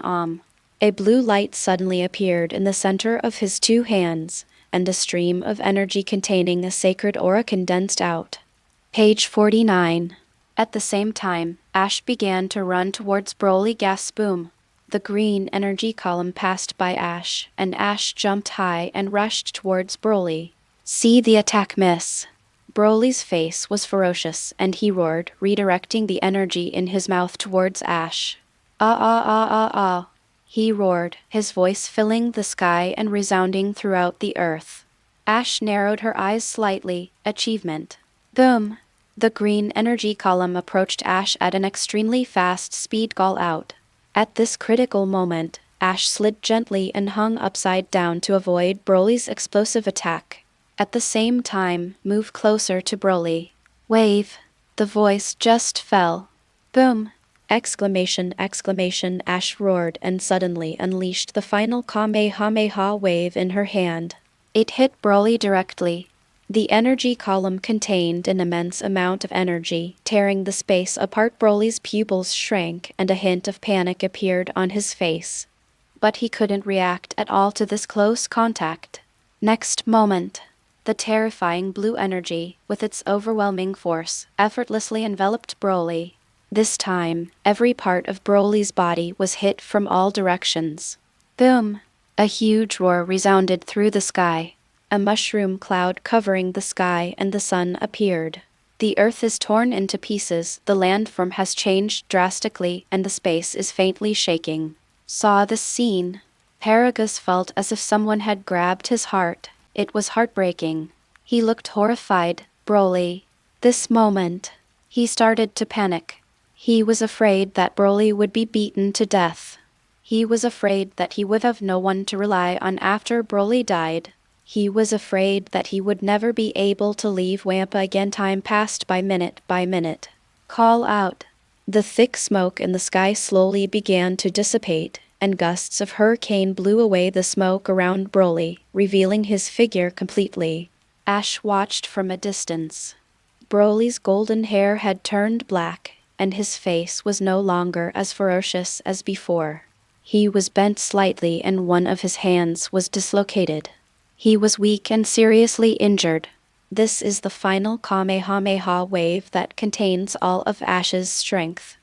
A blue light suddenly appeared in the center of his two hands, and a stream of energy containing a sacred aura condensed out. Page 49. At the same time, Ash began to run towards Broly. Gasp! Boom. The green energy column passed by Ash, and Ash jumped high and rushed towards Broly. See the attack miss. Broly's face was ferocious, and he roared, redirecting the energy in his mouth towards Ash. Ah ah ah ah ah. He roared, his voice filling the sky and resounding throughout the earth. Ash narrowed her eyes slightly. Achievement. Boom. The green energy column approached Ash at an extremely fast speed. Call out. At this critical moment, Ash slid gently and hung upside down to avoid Broly's explosive attack. At the same time, move closer to Broly. Wave. The voice just fell. Boom. Exclamation, exclamation, Ash roared and suddenly unleashed the final Kamehameha wave in her hand. It hit Broly directly. The energy column contained an immense amount of energy, tearing the space apart. Broly's pupils shrank and a hint of panic appeared on his face. But he couldn't react at all to this close contact. Next moment, the terrifying blue energy, with its overwhelming force, effortlessly enveloped Broly. This time, every part of Broly's body was hit from all directions. Boom! A huge roar resounded through the sky. A mushroom cloud covering the sky and the sun appeared. The earth is torn into pieces, the landform has changed drastically, and the space is faintly shaking. Saw this scene. Paragus felt as if someone had grabbed his heart. It was heartbreaking. He looked horrified. Broly. This moment, he started to panic. He was afraid that Broly would be beaten to death. He was afraid that he would have no one to rely on after Broly died. He was afraid that he would never be able to leave Wampa again. Time passed by minute. Call out. The thick smoke in the sky slowly began to dissipate, and gusts of hurricane blew away the smoke around Broly, revealing his figure completely. Ash watched from a distance. Broly's golden hair had turned black, and his face was no longer as ferocious as before. He was bent slightly and one of his hands was dislocated. He was weak and seriously injured. This is the final Kamehameha wave that contains all of Ash's strength.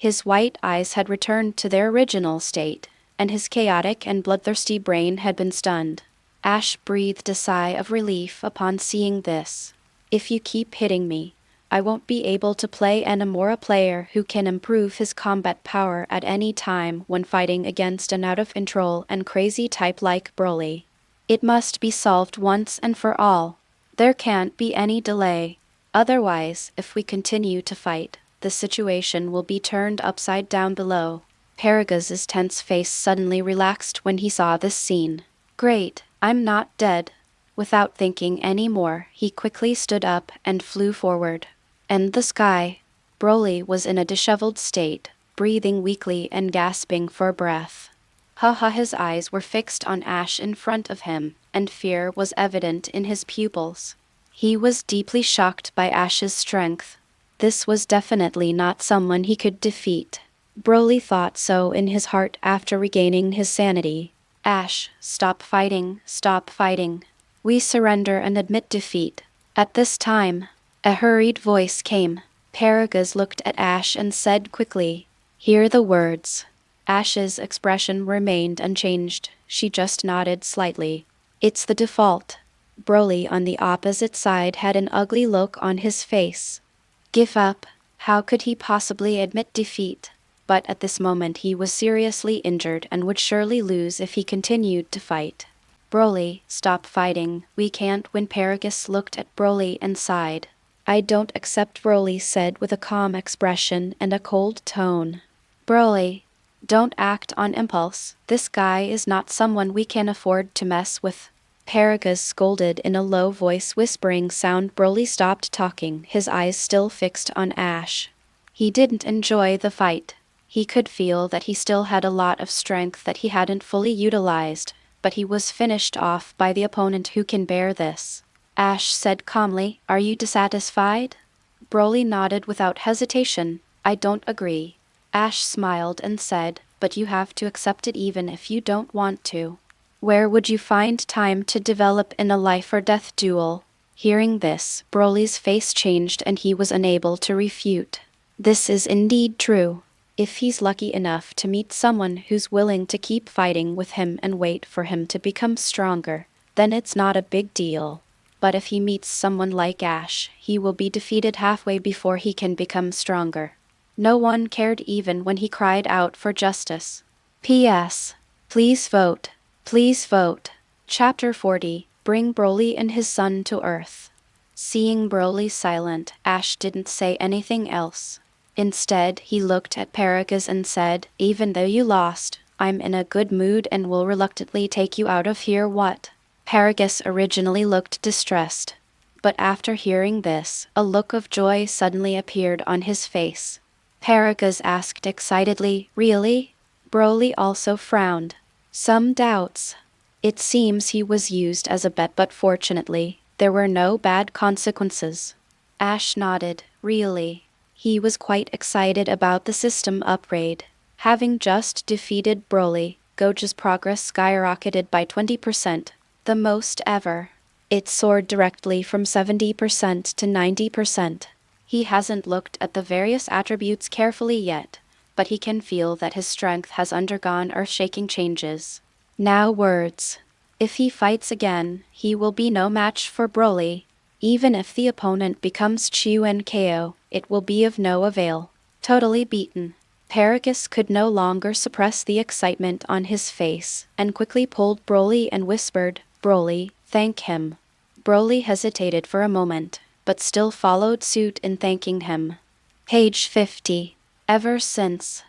His white eyes had returned to their original state, and his chaotic and bloodthirsty brain had been stunned. Ash breathed a sigh of relief upon seeing this. If you keep hitting me, I won't be able to play anymore. A player who can improve his combat power at any time when fighting against an out-of-control and crazy type like Broly. It must be solved once and for all. There can't be any delay. Otherwise, if we continue to fight, the situation will be turned upside down below. Paragus' tense face suddenly relaxed when he saw this scene. Great, I'm not dead. Without thinking any more, he quickly stood up and flew forward. In the sky, Broly was in a disheveled state, breathing weakly and gasping for breath. Haha, his eyes were fixed on Ash in front of him, and fear was evident in his pupils. He was deeply shocked by Ash's strength. This was definitely not someone he could defeat. Broly thought so in his heart after regaining his sanity. Ash, stop fighting, stop fighting. We surrender and admit defeat. At this time, a hurried voice came. Paragus looked at Ash and said quickly, "Hear the words." Ash's expression remained unchanged. She just nodded slightly. It's the default. Broly on the opposite side had an ugly look on his face. Give up. How could he possibly admit defeat? But at this moment he was seriously injured and would surely lose if he continued to fight. Broly, stop fighting. We can't win. Paragus looked at Broly and sighed. I don't accept, Broly said with a calm expression and a cold tone. Broly, don't act on impulse. This guy is not someone we can afford to mess with. Paragus scolded in a low voice, whispering sound. Broly stopped talking, his eyes still fixed on Ash. He didn't enjoy the fight. He could feel that he still had a lot of strength that he hadn't fully utilized, but he was finished off by the opponent who can bear this. Ash said calmly, "Are you dissatisfied?" Broly nodded without hesitation. "I don't agree." Ash smiled and said, "But you have to accept it even if you don't want to. Where would you find time to develop in a life-or-death duel?" Hearing this, Broly's face changed and he was unable to refute. This is indeed true. If he's lucky enough to meet someone who's willing to keep fighting with him and wait for him to become stronger, then it's not a big deal. But if he meets someone like Ash, he will be defeated halfway before he can become stronger. No one cared even when he cried out for justice. P.S. Please vote. Please vote. Chapter 40. Bring Broly and his son to Earth. Seeing Broly silent, Ash didn't say anything else. Instead, he looked at Paragus and said, "Even though you lost, I'm in a good mood and will reluctantly take you out of here. What?" Paragus originally looked distressed, but after hearing this, a look of joy suddenly appeared on his face. Paragus asked excitedly, "Really?" Broly also frowned. Some doubts. It seems he was used as a bet, but fortunately, there were no bad consequences. Ash nodded, "Really?" He was quite excited about the system upgrade. Having just defeated Broly, Gogeta's progress skyrocketed by 20%, the most ever. It soared directly from 70% to 90%. He hasn't looked at the various attributes carefully yet, but he can feel that his strength has undergone earth-shaking changes. Now words. If he fights again, he will be no match for Broly. Even if the opponent becomes Chu and KO, it will be of no avail. Totally beaten. Paragus could no longer suppress the excitement on his face, and quickly pulled Broly and whispered, "Broly, thank him." Broly hesitated for a moment, but still followed suit in thanking him. Page 50. Ever since.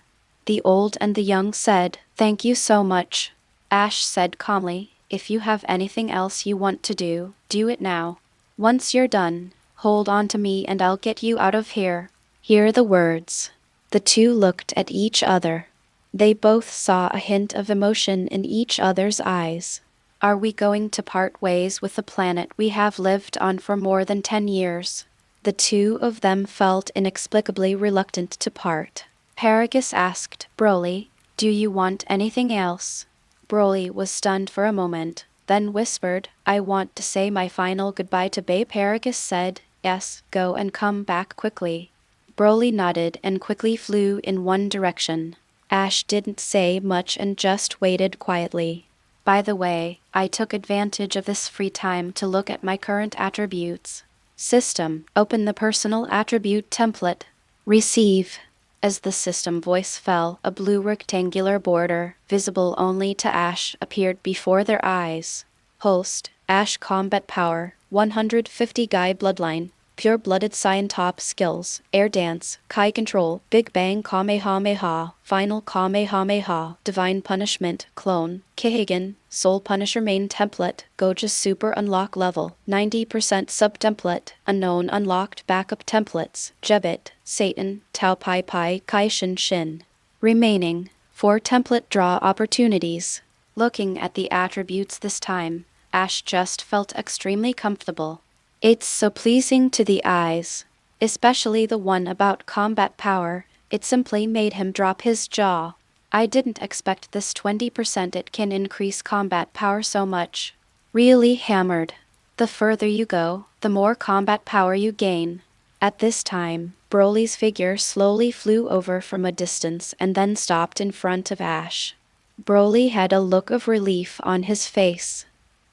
The old and the young said, "Thank you so much." Ash said calmly, "If you have anything else you want to do, do it now. Once you're done, hold on to me and I'll get you out of here." Hear the words. The two looked at each other. They both saw a hint of emotion in each other's eyes. Are we going to part ways with the planet we have lived on for more than 10 years? The two of them felt inexplicably reluctant to part. Paragus asked, "Broly, do you want anything else?" Broly was stunned for a moment, then whispered, "I want to say my final goodbye to Bae." Paragus said, "Yes, go and come back quickly." Broly nodded and quickly flew in one direction. Ash didn't say much and just waited quietly. By the way, I took advantage of this free time to look at my current attributes. System, open the personal attribute template. Receive. As the system voice fell, a blue rectangular border, visible only to Ash, appeared before their eyes. Host, Ash Combat Power, 150 Guy Bloodline, Pure-Blooded Saiyan Top Skills, Air Dance, Kai Control, Big Bang Kamehameha, Final Kamehameha, Divine Punishment, Clone, Kihagan, Soul Punisher Main Template, Goja Super Unlock Level, 90% Sub-Template, Unknown Unlocked Backup Templates, Jebit, Satan, Tao Pai Pai, Kai Shin Shin. Remaining 4 template draw opportunities. Looking at the attributes this time, Ash just felt extremely comfortable. It's so pleasing to the eyes, especially the one about combat power. It simply made him drop his jaw. I didn't expect this 20% it can increase combat power so much. Really hammered. The further you go, the more combat power you gain. At this time, Broly's figure slowly flew over from a distance and then stopped in front of Ash. Broly had a look of relief on his face.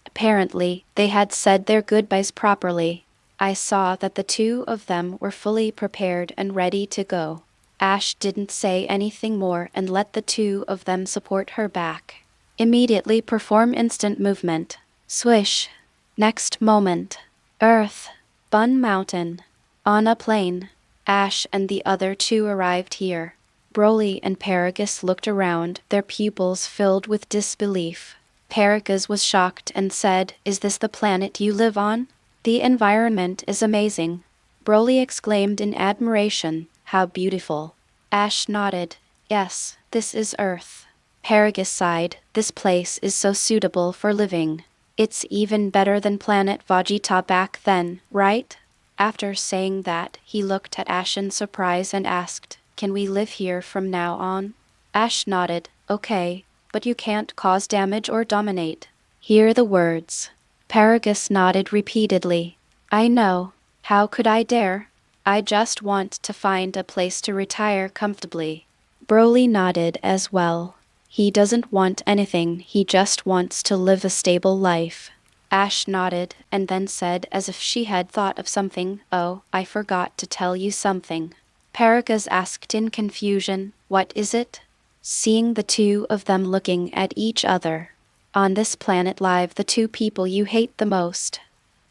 Apparently, they had said their goodbyes properly. I saw that the two of them were fully prepared and ready to go. Ash didn't say anything more and let the two of them support her back. Immediately perform instant movement. Swish. Next moment. Earth. Bun Mountain. On a plane. Ash and the other two arrived here. Broly and Paragus looked around, their pupils filled with disbelief. Paragus was shocked and said, "Is this the planet you live on? The environment is amazing." Broly exclaimed in admiration, "How beautiful." Ash nodded, "Yes, this is Earth." Paragus sighed, "This place is so suitable for living. It's even better than planet Vegeta back then, right?" After saying that, he looked at Ash in surprise and asked, "Can we live here from now on?" Ash nodded, "Okay. But you can't cause damage or dominate." Hear the words. Paragus nodded repeatedly. "I know. How could I dare? I just want to find a place to retire comfortably." Broly nodded as well. He doesn't want anything, he just wants to live a stable life. Ash nodded and then said as if she had thought of something, "Oh, I forgot to tell you something." Paragus asked in confusion, "What is it?" Seeing the two of them looking at each other. "On this planet live the two people you hate the most."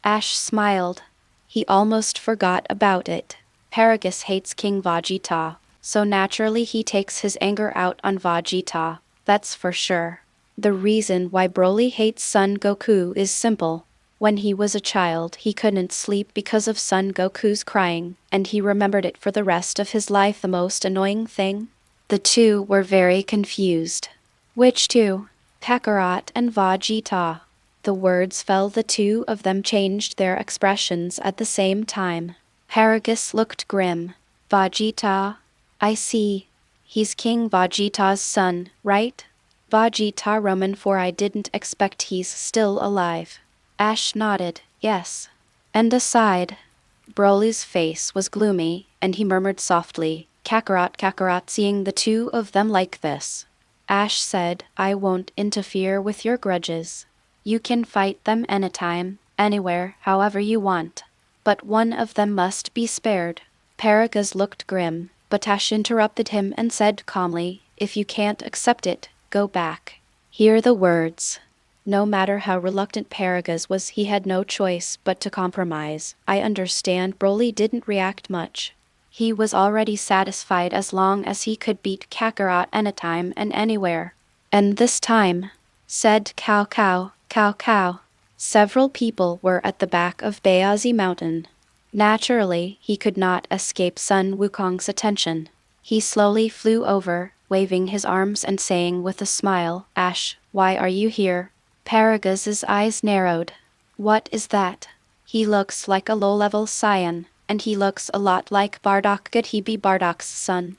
Ash smiled. He almost forgot about it. Paragus hates King Vegeta, so naturally he takes his anger out on Vegeta, that's for sure. The reason why Broly hates Son Goku is simple. When he was a child, he couldn't sleep because of Son Goku's crying, and he remembered it for the rest of his life. The most annoying thing? The two were very confused. Which two? Kakarot and Vegeta. The words fell. The two of them changed their expressions at the same time. Paragus looked grim. Vegeta? I see. He's King Vegeta's son, right? Vegeta Roman 4. I didn't expect he's still alive. Ash nodded, yes. And aside. Broly's face was gloomy, and he murmured softly, "Kakarot, Kakarot." Seeing the two of them like this, Ash said, "I won't interfere with your grudges. You can fight them anytime, anywhere, however you want. But one of them must be spared." Paragus looked grim, but Ash interrupted him and said calmly, "If you can't accept it, go back." Hear the words. No matter how reluctant Paragus was, he had no choice but to compromise. I understand. Broly didn't react much. He was already satisfied as long as he could beat Kakarot anytime and anywhere. "And this time," said Cao Cao, Cao Cao. Several people were at the back of Baozi Mountain. Naturally, he could not escape Sun Wukong's attention. He slowly flew over, waving his arms and saying with a smile, "Ash, why are you here?" Paragus's eyes narrowed. "What is that? He looks like a low-level Saiyan, and he looks a lot like Bardock. Could he be Bardock's son?"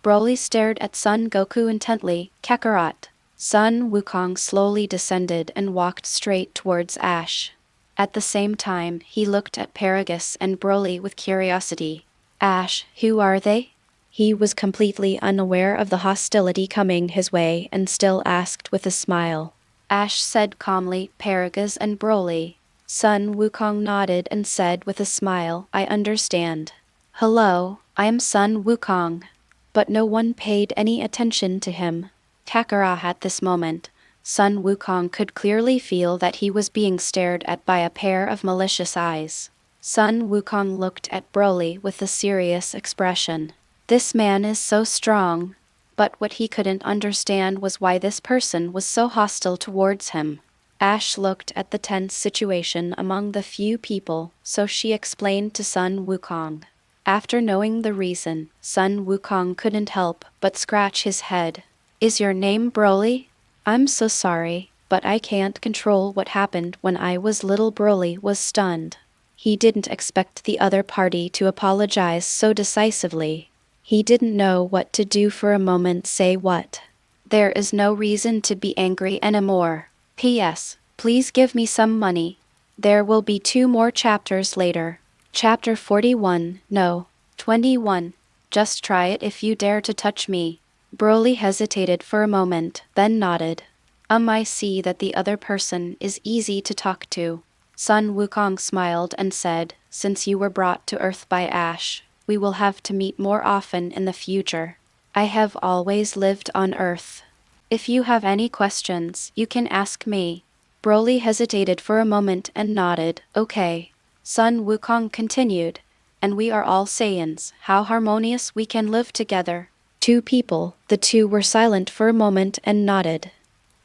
Broly stared at Son Goku intently. "Kakarot." Sun Wukong slowly descended and walked straight towards Ash. At the same time, he looked at Paragus and Broly with curiosity. Ash, who are they? He was completely unaware of the hostility coming his way and still asked with a smile. Ash said calmly, Paragus and Broly. Sun Wukong nodded and said with a smile, I understand. Hello, I am Sun Wukong. But no one paid any attention to him. Kakarot at this moment. Sun Wukong could clearly feel that he was being stared at by a pair of malicious eyes. Sun Wukong looked at Broly with a serious expression. This man is so strong. But what he couldn't understand was why this person was so hostile towards him. Ash looked at the tense situation among the few people, so she explained to Sun Wukong. After knowing the reason, Sun Wukong couldn't help but scratch his head. Is your name Broly? I'm so sorry, but I can't control what happened when I was little. Broly was stunned. He didn't expect the other party to apologize so decisively. He didn't know what to do for a moment. Say what? There is no reason to be angry anymore. P.S. Please give me some money. There will be 2 more chapters later. Chapter 41, no. 21. Just try it if you dare to touch me. Broly hesitated for a moment, then nodded. I see that the other person is easy to talk to. Sun Wukong smiled and said, since you were brought to Earth by Ash, we will have to meet more often in the future. I have always lived on Earth. If you have any questions, you can ask me. Broly hesitated for a moment and nodded, okay. Sun Wukong continued, and we are all Saiyans, how harmonious we can live together. 2 people, the 2 were silent for a moment and nodded.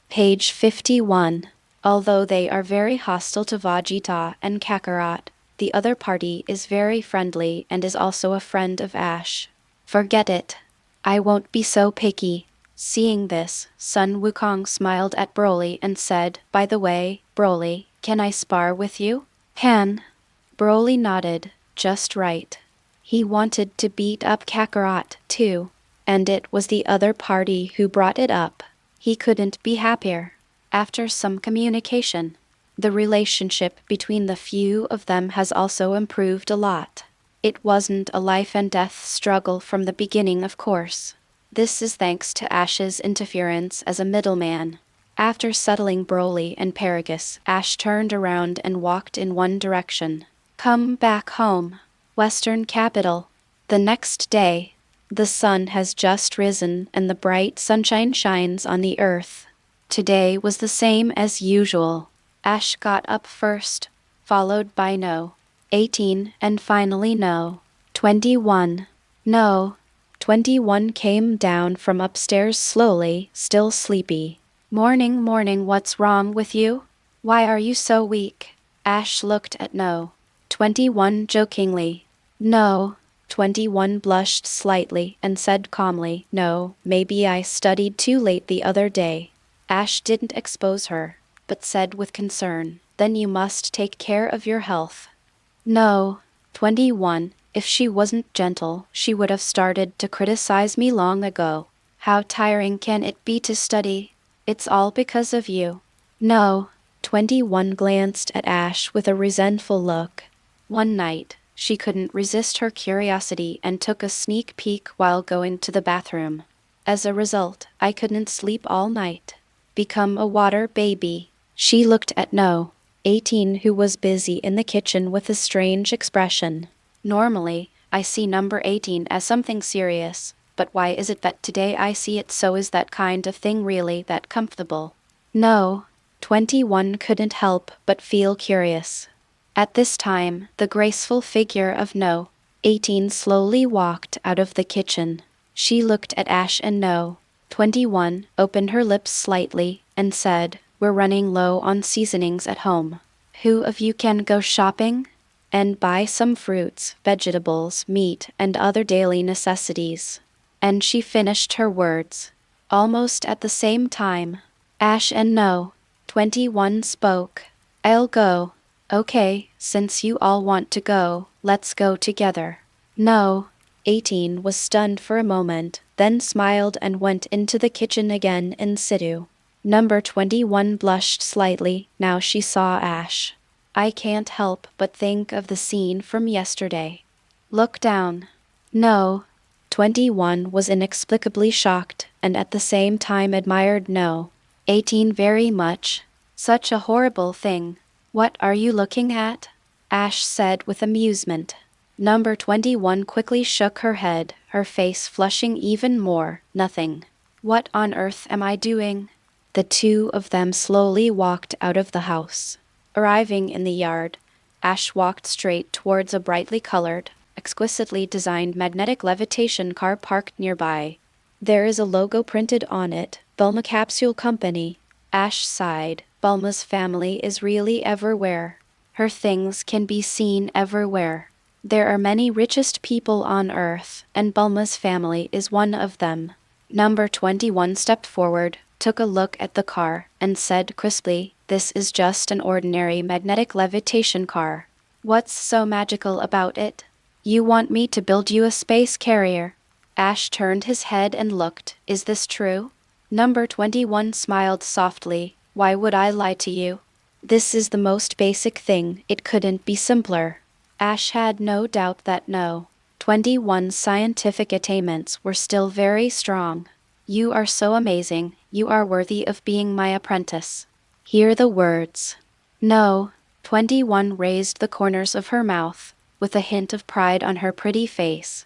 Page 51. Although they are very hostile to Gogeta and Kakarot, the other party is very friendly and is also a friend of Ash. Forget it. I won't be so picky. Seeing this, Sun Wukong smiled at Broly and said, by the way, Broly, can I spar with you? Can. Broly nodded, just right. He wanted to beat up Kakarot, too. And it was the other party who brought it up. He couldn't be happier. After some communication, the relationship between the few of them has also improved a lot. It wasn't a life and death struggle from the beginning, of course. This is thanks to Ash's interference as a middleman. After settling Broly and Paragus, Ash turned around and walked in one direction. Come back home. Western capital. The next day, the sun has just risen and the bright sunshine shines on the earth. Today was the same as usual. Ash got up first, followed by No. 18 and finally No. 21. No. 21 came down from upstairs slowly, still sleepy. Morning, morning, what's wrong with you? Why are you so weak? Ash looked at No. 21 jokingly. No. 21 blushed slightly and said calmly, no, maybe I studied too late the other day. Ash didn't expose her, but said with concern, then you must take care of your health. No. 21, if she wasn't gentle, she would have started to criticize me long ago. How tiring can it be to study? It's all because of you. No. 21 glanced at Ash with a resentful look. One night, she couldn't resist her curiosity and took a sneak peek while going to the bathroom. As a result, I couldn't sleep all night. Become a water baby. She looked at No. 18, who was busy in the kitchen with a strange expression. Normally, I see number 18 as something serious, but why is it that today I see it so? Is that kind of thing really that comfortable? No. 21 couldn't help but feel curious. At this time, the graceful figure of No. 18 slowly walked out of the kitchen. She looked at Ash and No. 21 opened her lips slightly and said, we're running low on seasonings at home. Who of you can go shopping? And buy some fruits, vegetables, meat, and other daily necessities. And she finished her words. Almost at the same time, Ash and No. 21 spoke. I'll go. Okay, since you all want to go, let's go together. No. 18 was stunned for a moment, then smiled and went into the kitchen again in situ. Number 21 blushed slightly, now she saw Ash. I can't help but think of the scene from yesterday. Look down. No. 21 was inexplicably shocked and at the same time admired. No. 18 very much. Such a horrible thing. What are you looking at? Ash said with amusement. Number 21 quickly shook her head, her face flushing even more. Nothing. What on earth am I doing? The two of them slowly walked out of the house. Arriving in the yard, Ash walked straight towards a brightly colored, exquisitely designed magnetic levitation car parked nearby. There is a logo printed on it, Bulma Capsule Company. Ash sighed. Bulma's family is really everywhere. Her things can be seen everywhere. There are many richest people on Earth, and Bulma's family is one of them. Number 21 stepped forward, took a look at the car, and said crisply, "This is just an ordinary magnetic levitation car. What's so magical about it? You want me to build you a space carrier?" Ash turned his head and looked. "Is this true?" Number 21 smiled softly. "Why would I lie to you? This is the most basic thing, it couldn't be simpler." Ash had no doubt that no. 21's scientific attainments were still very strong. "You are so amazing, you are worthy of being my apprentice." Hear the words. No. 21 raised the corners of her mouth, with a hint of pride on her pretty face.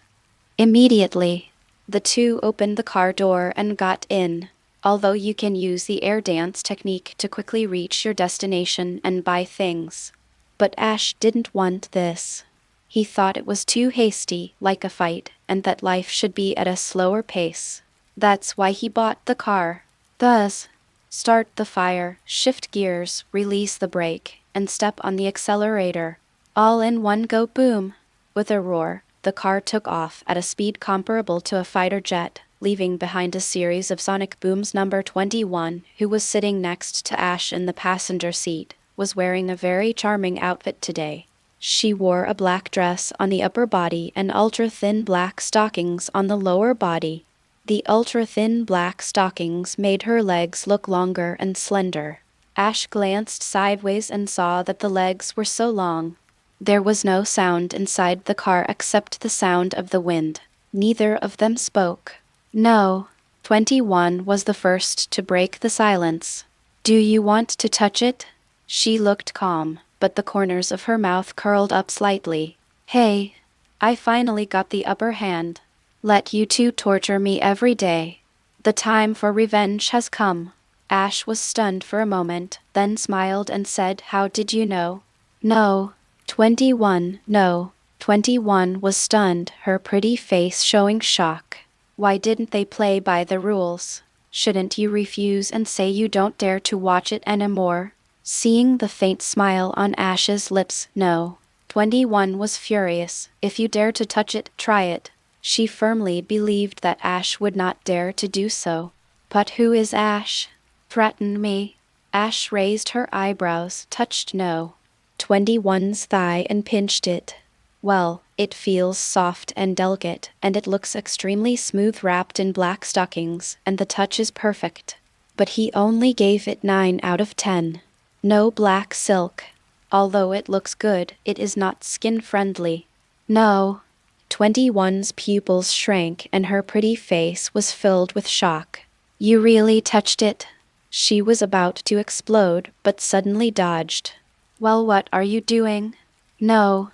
Immediately, the two opened the car door and got in. Although you can use the air dance technique to quickly reach your destination and buy things. But Ash didn't want this. He thought it was too hasty, like a fight, and that life should be at a slower pace. That's why he bought the car. Thus, start the fire, shift gears, release the brake, and step on the accelerator. All in one go. Boom! With a roar, the car took off at a speed comparable to a fighter jet, leaving behind a series of sonic booms. Number 21, who was sitting next to Ash in the passenger seat, was wearing a very charming outfit today. She wore a black dress on the upper body and ultra-thin black stockings on the lower body. The ultra-thin black stockings made her legs look longer and slender. Ash glanced sideways and saw that the legs were so long. There was no sound inside the car except the sound of the wind. Neither of them spoke. No. 21 was the first to break the silence. "Do you want to touch it?" She looked calm, but the corners of her mouth curled up slightly. "Hey, I finally got the upper hand. Let you two torture me every day. The time for revenge has come." Ash was stunned for a moment, then smiled and said, "How did you know?" No. 21, no. 21 was stunned, her pretty face showing shock. "Why didn't they play by the rules? Shouldn't you refuse and say you don't dare to watch it anymore?" Seeing the faint smile on Ash's lips, no. 21 was furious. "If you dare to touch it, try it." She firmly believed that Ash would not dare to do so. But who is Ash? Threaten me? Ash raised her eyebrows, touched no. 21's thigh and pinched it. "Well, it feels soft and delicate, and it looks extremely smooth wrapped in black stockings, and the touch is perfect." But he only gave it 9 out of 10. No black silk. Although it looks good, it is not skin-friendly. No. 21's pupils shrank and her pretty face was filled with shock. "You really touched it?" She was about to explode, but suddenly dodged. "Well, what are you doing?" No.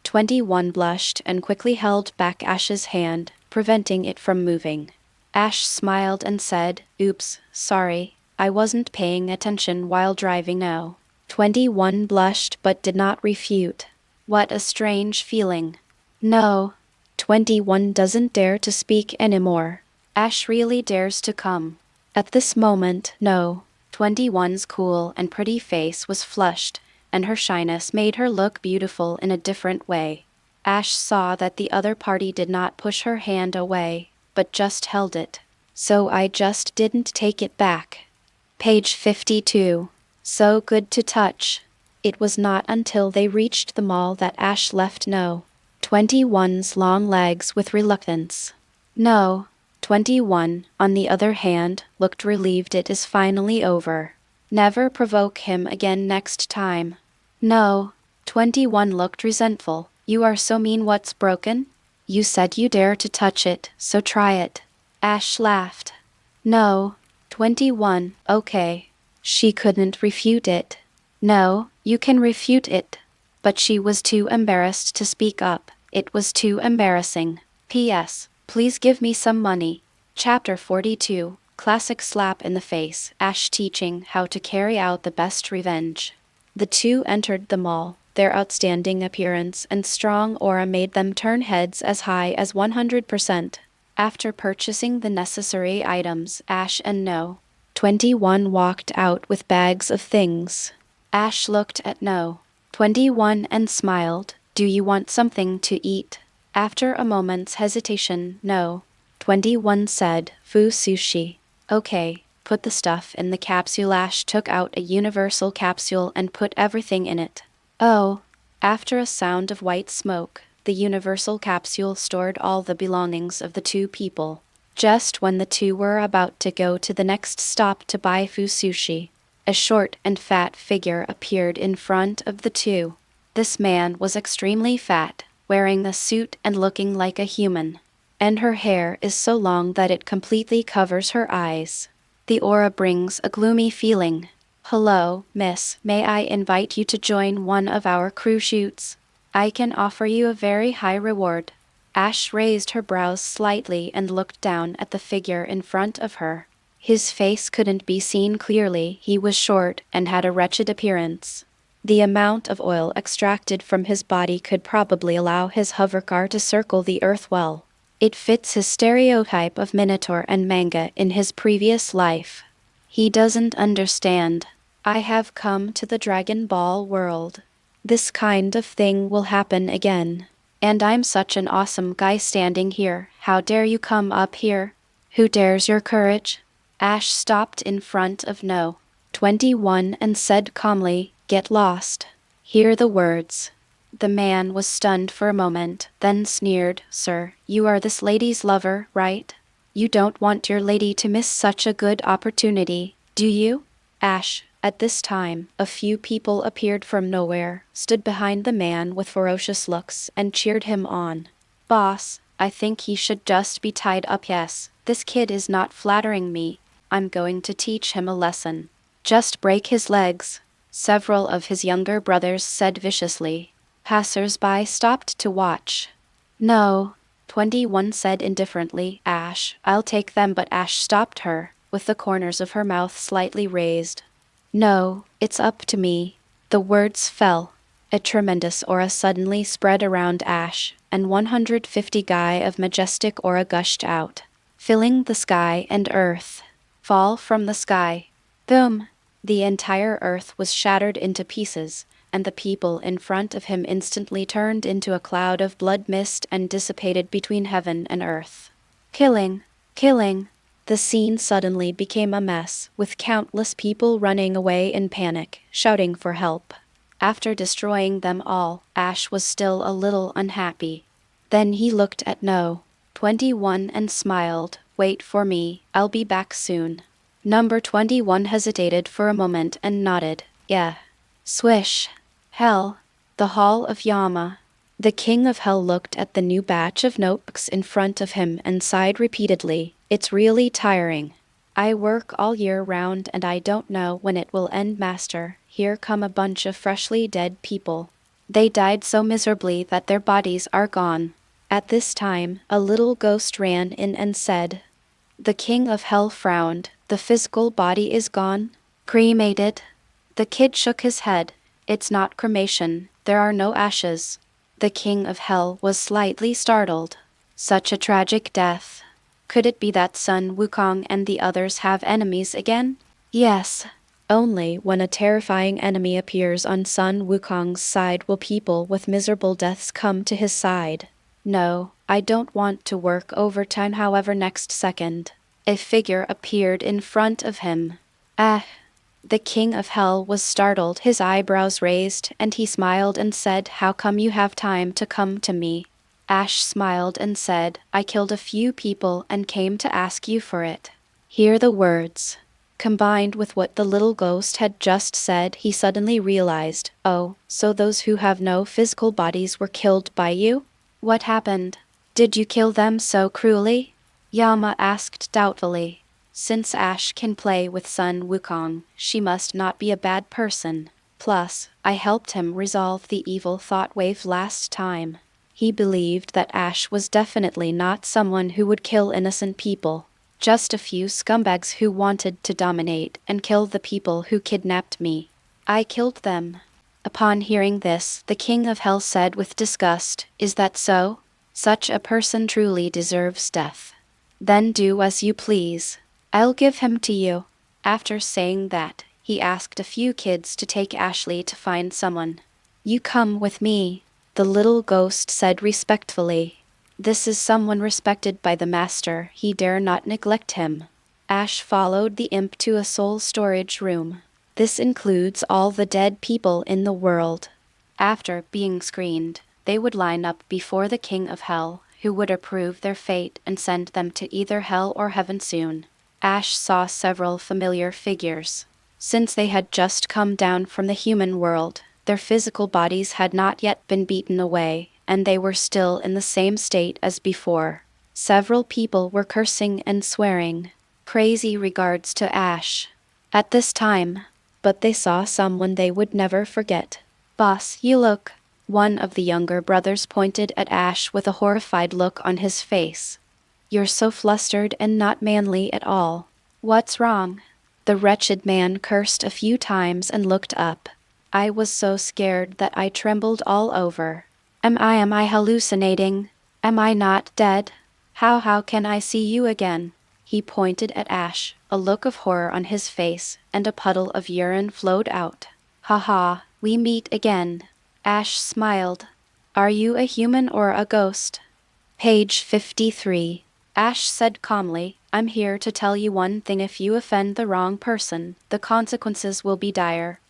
21 blushed and quickly held back Ash's hand, preventing it from moving. Ash smiled and said, "Oops, sorry. I wasn't paying attention while driving." No. 21 blushed but did not refute. What a strange feeling. No. 21 doesn't dare to speak anymore. Ash really dares to come. At this moment, no. 21's cool and pretty face was flushed, and her shyness made her look beautiful in a different way. Ash saw that the other party did not push her hand away, but just held it. "So I just didn't take it back." Page 52. So good to touch. It was not until they reached the mall that Ash left no. 21's long legs with reluctance. No. 21, on the other hand, looked relieved. It is finally over. Never provoke him again next time. No. 21 looked resentful. "You are so mean. What's broken?" You said you dare to touch it, so try it. Ash laughed. No. 21, okay. She couldn't refute it. No, you can refute it. But she was too embarrassed to speak up. It was too embarrassing. P.S. Please give me some money. Chapter 42. Classic slap in the face. Ash teaching how to carry out the best revenge. The two entered the mall. Their outstanding appearance and strong aura made them turn heads as high as 100%. After purchasing the necessary items, Ash and No. 21 walked out with bags of things. Ash looked at No. 21 and smiled. Do you want something to eat? After a moment's hesitation, No. 21 said, Fu sushi. Okay, put the stuff in the capsule. Ash took out a universal capsule and put everything in it. Oh. After a sound of white smoke, the universal capsule stored all the belongings of the two people. Just when the two were about to go to the next stop to buy Fu sushi, a short and fat figure appeared in front of the two. This man was extremely fat, wearing a suit and looking like a human. And her hair is so long that it completely covers her eyes. The aura brings a gloomy feeling. Hello, miss, may I invite you to join one of our crew shoots? I can offer you a very high reward. Ash raised her brows slightly and looked down at the figure in front of her. His face couldn't be seen clearly. He was short and had a wretched appearance. The amount of oil extracted from his body could probably allow his hovercar to circle the earth well. It fits his stereotype of Minotaur and manga in his previous life. He doesn't understand. I have come to the Dragon Ball world. This kind of thing will happen again. And I'm such an awesome guy standing here. How dare you come up here? Who dares your courage? Ash stopped in front of No. 21 and said calmly, Get lost. Hear the words. The man was stunned for a moment, then sneered, Sir, you are this lady's lover, right? You don't want your lady to miss such a good opportunity, do you? Ash, at this time, a few people appeared from nowhere, stood behind the man with ferocious looks, and cheered him on. Boss, I think he should just be tied up. Yes, this kid is not flattering me. I'm going to teach him a lesson. Just break his legs. Several of his younger brothers said viciously. Passers-by stopped to watch. No, 21 said indifferently, Ash, I'll take them, but Ash stopped her, with the corners of her mouth slightly raised. No, it's up to me. The words fell. A tremendous aura suddenly spread around Ash, and 150 guy of majestic aura gushed out, filling the sky and earth. Fall from the sky. Boom! The entire earth was shattered into pieces, and the people in front of him instantly turned into a cloud of blood mist and dissipated between heaven and earth. Killing! Killing! The scene suddenly became a mess, with countless people running away in panic, shouting for help. After destroying them all, Ash was still a little unhappy. Then he looked at No. 21 and smiled. Wait for me, I'll be back soon. Number 21 hesitated for a moment and nodded. Yeah. Swish. Hell. The Hall of Yama. The King of Hell looked at the new batch of notebooks in front of him and sighed repeatedly. It's really tiring. I work all year round and I don't know when it will end, Master. Here come a bunch of freshly dead people. They died so miserably that their bodies are gone. At this time, a little ghost ran in and said, The King of Hell frowned. The physical body is gone? Cremated? The kid shook his head. It's not cremation. There are no ashes. The King of Hell was slightly startled. Such a tragic death. Could it be that Sun Wukong and the others have enemies again? Yes. Only when a terrifying enemy appears on Sun Wukong's side will people with miserable deaths come to his side. No, I don't want to work overtime. However, next second, a figure appeared in front of him. The King of Hell was startled, his eyebrows raised, and he smiled and said, How come you have time to come to me? Ash smiled and said, I killed a few people and came to ask you for it. Hear the words. Combined with what the little ghost had just said, he suddenly realized, Oh, so those who have no physical bodies were killed by you? What happened? Did you kill them so cruelly? Yama asked doubtfully. Since Ash can play with Sun Wukong, she must not be a bad person. Plus, I helped him resolve the evil thought wave last time. He believed that Ash was definitely not someone who would kill innocent people. Just a few scumbags who wanted to dominate and kill the people who kidnapped me. I killed them. Upon hearing this, the King of Hell said with disgust, "Is that so? Such a person truly deserves death. Then do as you please. I'll give him to you." After saying that, he asked a few kids to take Ashley to find someone. "You come with me," the little ghost said respectfully. "This is someone respected by the master, he dare not neglect him." Ash followed the imp to a soul storage room. This includes all the dead people in the world. After being screened, they would line up before the King of Hell, who would approve their fate and send them to either hell or heaven soon. Ash saw several familiar figures. Since they had just come down from the human world, their physical bodies had not yet been beaten away, and they were still in the same state as before. Several people were cursing and swearing. Crazy regards to Ash. At this time, but they saw someone they would never forget. "Boss, you look." One of the younger brothers pointed at Ash with a horrified look on his face. "You're so flustered and not manly at all. What's wrong?" The wretched man cursed a few times and looked up. "I was so scared that I trembled all over. Am I hallucinating? Am I not dead? How can I see you again?" He pointed at Ash, a look of horror on his face, and a puddle of urine flowed out. "Ha, we meet again." Ash smiled. "Are you a human or a ghost?" Page 53. Ash said calmly, "I'm here to tell you one thing: if you offend the wrong person, the consequences will be dire."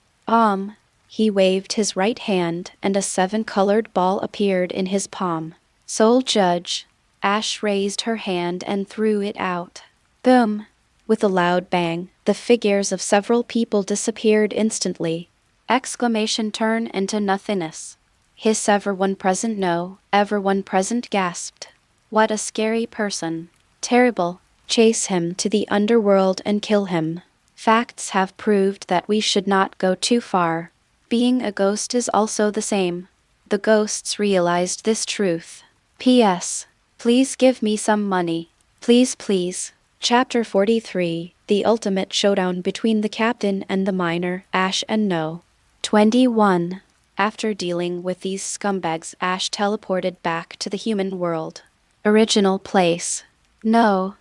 He waved his right hand, and a 7-colored ball appeared in his palm. "Soul Judge." Ash raised her hand and threw it out. Boom! With a loud bang, the figures of several people disappeared instantly. Exclamation turn into nothingness. Hiss everyone present. No, everyone present gasped. What a scary person. Terrible. Chase him to the underworld and kill him. Facts have proved that we should not go too far. Being a ghost is also the same. The ghosts realized this truth. P.S. Please give me some money. Please. Chapter 43. The ultimate showdown between the captain and the miner, Ash and No. 21. After dealing with these scumbags, Ash teleported back to the human world. Original place. No.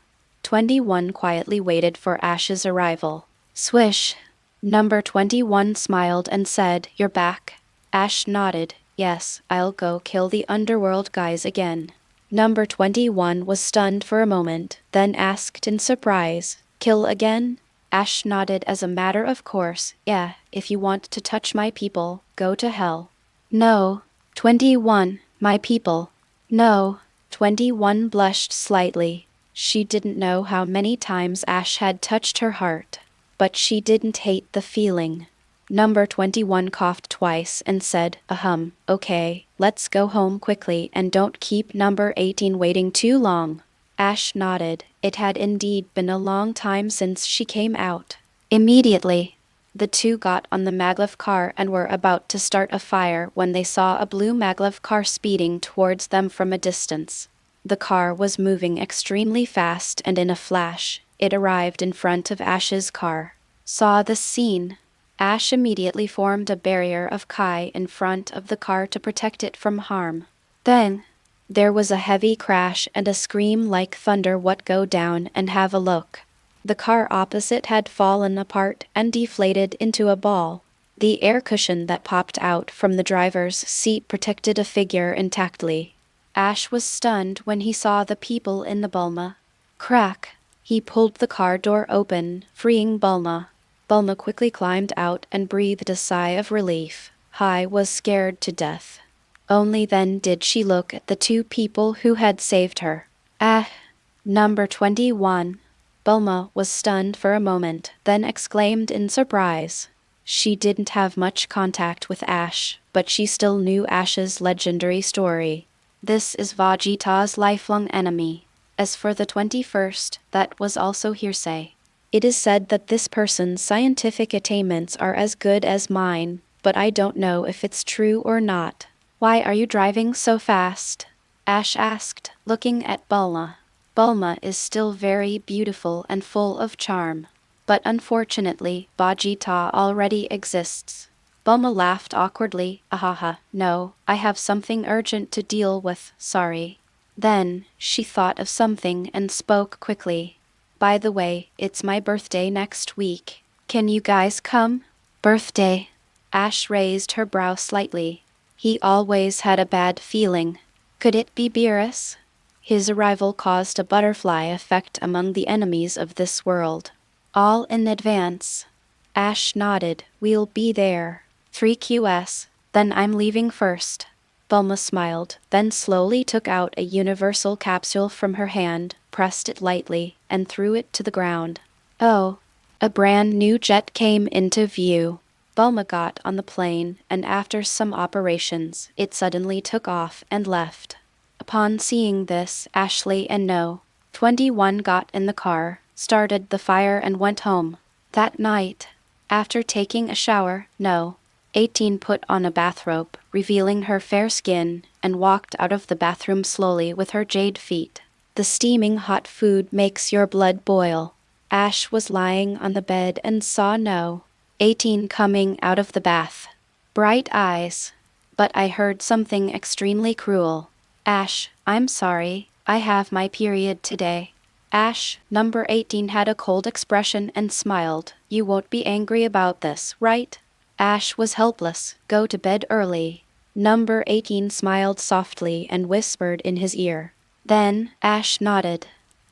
21 quietly waited for Ash's arrival. Swish. Number 21 smiled and said, "You're back?" Ash nodded. "Yes, I'll go kill the underworld guys again." Number 21 was stunned for a moment, then asked in surprise, "Kill again?" Ash nodded as a matter of course. "Yeah, if you want to touch my people, go to hell." No. 21, my people. No. 21 blushed slightly. She didn't know how many times Ash had touched her heart, but she didn't hate the feeling. Number 21 coughed twice and said, "Okay, let's go home quickly and don't keep number 18 waiting too long." Ash nodded. It had indeed been a long time since she came out. Immediately, the two got on the maglev car and were about to start a fire when they saw a blue maglev car speeding towards them from a distance. The car was moving extremely fast, and in a flash, it arrived in front of Ash's car. Saw the scene. Ash immediately formed a barrier of Kai in front of the car to protect it from harm. Then, there was a heavy crash and a scream like thunder. "What? Go down and have a look." The car opposite had fallen apart and deflated into a ball. The air cushion that popped out from the driver's seat protected a figure intactly. Ash was stunned when he saw the people in the Bulma. Crack! He pulled the car door open, freeing Bulma. Bulma quickly climbed out and breathed a sigh of relief. Hai was scared to death. Only then did she look at the two people who had saved her. Number 21. Bulma was stunned for a moment, then exclaimed in surprise. She didn't have much contact with Ash, but she still knew Ash's legendary story. This is Vegeta's lifelong enemy. As for the 21st, that was also hearsay. It is said that this person's scientific attainments are as good as mine, but I don't know if it's true or not. Why are you driving so fast? Ash asked, looking at Bulma. Bulma is still very beautiful and full of charm. But unfortunately, Vegeta already exists. Bulma laughed awkwardly. Ahaha, no, I have something urgent to deal with, sorry. Then, she thought of something and spoke quickly. By the way, it's my birthday next week. Can you guys come? Birthday? Ash raised her brow slightly. He always had a bad feeling. Could it be Beerus? His arrival caused a butterfly effect among the enemies of this world. All in advance. Ash nodded. We'll be there. 3QS. Then I'm leaving first. Bulma smiled, then slowly took out a universal capsule from her hand, pressed it lightly, and threw it to the ground. Oh. A brand new jet came into view. Bulma got on the plane, and after some operations, it suddenly took off and left. Upon seeing this, Ashley and No. 21 got in the car, started the fire and went home. That night, after taking a shower, No. 18 put on a bathrobe, revealing her fair skin, and walked out of the bathroom slowly with her jade feet. The steaming hot food makes your blood boil. Ash was lying on the bed and saw No. 18 coming out of the bath. Bright eyes. But I heard something extremely cruel. Ash, I'm sorry, I have my period today. Ash, number 18 had a cold expression and smiled. You won't be angry about this, right? Ash was helpless. Go to bed early. Number 18 smiled softly and whispered in his ear. Then, Ash nodded.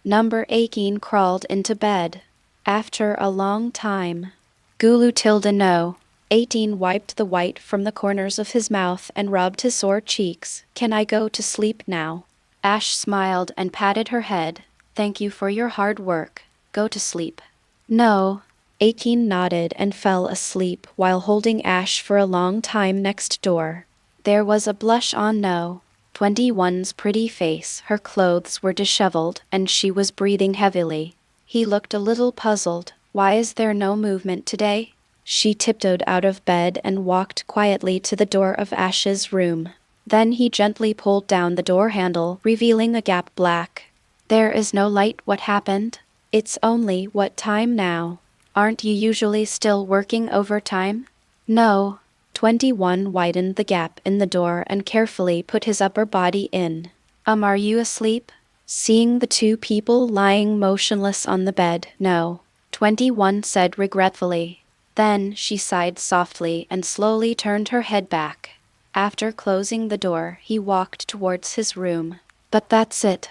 Number 18 crawled into bed. After a long time, Gulu tilde No. 18 wiped the white from the corners of his mouth and rubbed his sore cheeks. Can I go to sleep now? Ash smiled and patted her head. Thank you for your hard work. Go to sleep. No. 18 nodded and fell asleep while holding Ash for a long time next door. There was a blush on No. 21's pretty face. Her clothes were disheveled and she was breathing heavily. He looked a little puzzled. Why is there no movement today? She tiptoed out of bed and walked quietly to the door of Ash's room. Then he gently pulled down the door handle, revealing a gap black. There is no light. What happened? It's only what time now? Aren't you usually still working overtime? No. 21 widened the gap in the door and carefully put his upper body in. Are you asleep? Seeing the two people lying motionless on the bed, No. 21 said regretfully. Then she sighed softly and slowly turned her head back. After closing the door, he walked towards his room. But that's it.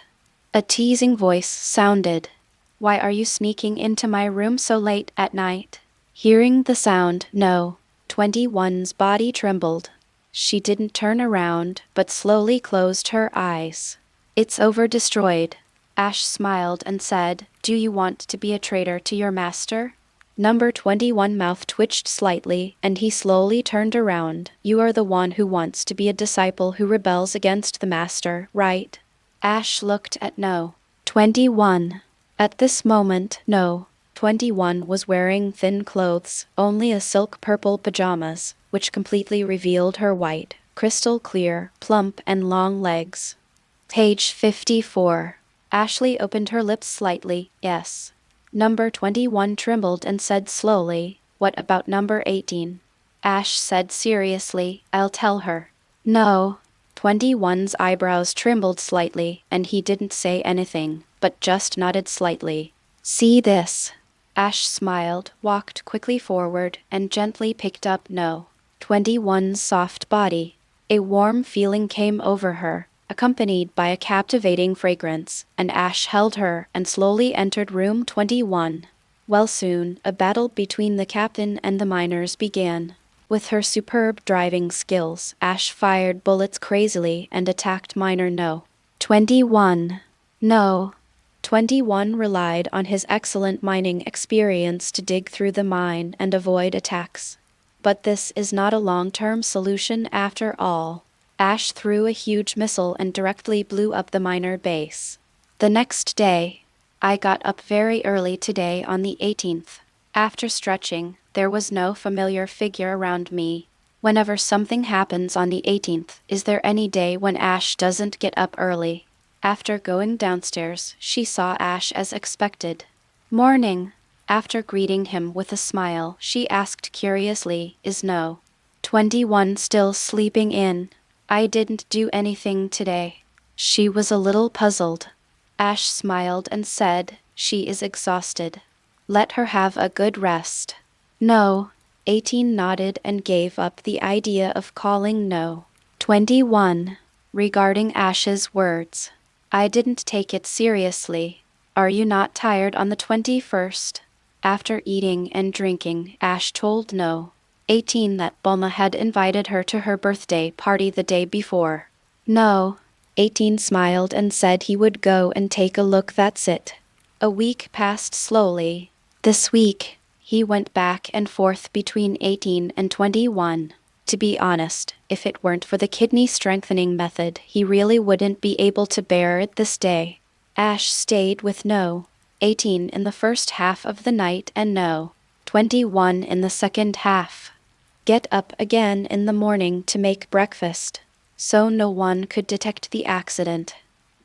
A teasing voice sounded. Why are you sneaking into my room so late at night? Hearing the sound, No. 21's body trembled. She didn't turn around, but slowly closed her eyes. It's over. Destroyed. Ash smiled and said, Do you want to be a traitor to your master? Number 21 mouth twitched slightly, and he slowly turned around. You are the one who wants to be a disciple who rebels against the master, right? Ash looked at No. 21. At this moment, No. 21 was wearing thin clothes, only a silk purple pajamas, which completely revealed her white, crystal clear, plump and long legs. Page 54. Ashley opened her lips slightly. Yes. Number 21 trembled and said slowly, What about number 18? Ash said seriously, I'll tell her. No. 21's eyebrows trembled slightly, and he didn't say anything, but just nodded slightly. See this? Ash smiled, walked quickly forward, and gently picked up No. 21's soft body. A warm feeling came over her, accompanied by a captivating fragrance, and Ash held her and slowly entered room 21. Well, soon, a battle between the captain and the miners began. With her superb driving skills, Ash fired bullets crazily and attacked miner No. 21. No. 21 relied on his excellent mining experience to dig through the mine and avoid attacks. But this is not a long-term solution after all. Ash threw a huge missile and directly blew up the minor base. The next day, I got up very early today on the 18th. After stretching, there was no familiar figure around me. Whenever something happens on the 18th, is there any day when Ash doesn't get up early? After going downstairs, she saw Ash as expected. Morning. After greeting him with a smile, she asked curiously, is no 21 still sleeping in? I didn't do anything today. She was a little puzzled. Ash smiled and said, she is exhausted. Let her have a good rest. No. 18 nodded and gave up the idea of calling no 21. Regarding Ash's words, I didn't take it seriously. Are you not tired on the 21st? After eating and drinking, Ash told no 18 that Bulma had invited her to her birthday party the day before. No. 18 smiled and said he would go and take a look, that's it. A week passed slowly. This week, he went back and forth between 18 and 21. To be honest, if it weren't for the kidney strengthening method, he really wouldn't be able to bear it this day. Ash stayed with no 18 in the first half of the night and no 21 in the second half. Get up again in the morning to make breakfast, so no one could detect the accident.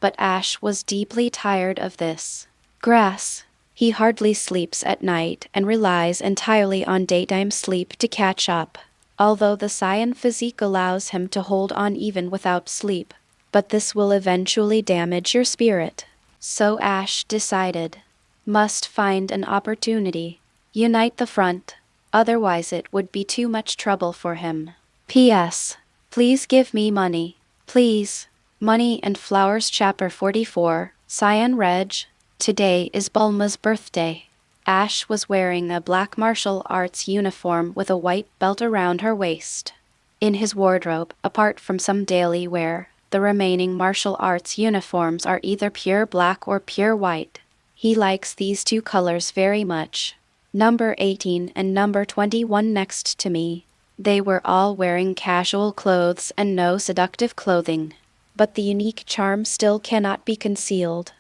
But Ash was deeply tired of this. Grass. He hardly sleeps at night and relies entirely on daytime sleep to catch up, although the Saiyan physique allows him to hold on even without sleep. But this will eventually damage your spirit. So Ash decided. Must find an opportunity. Unite the front. Otherwise it would be too much trouble for him. P.S. Please give me money. Please. Money and Flowers Chapter 44, Cyan Reg. Today is Bulma's birthday. Ash was wearing a black martial arts uniform with a white belt around her waist. In his wardrobe, apart from some daily wear, the remaining martial arts uniforms are either pure black or pure white. He likes these two colors very much. Number 18 and number 21 next to me. They were all wearing casual clothes and no seductive clothing. But the unique charm still cannot be concealed.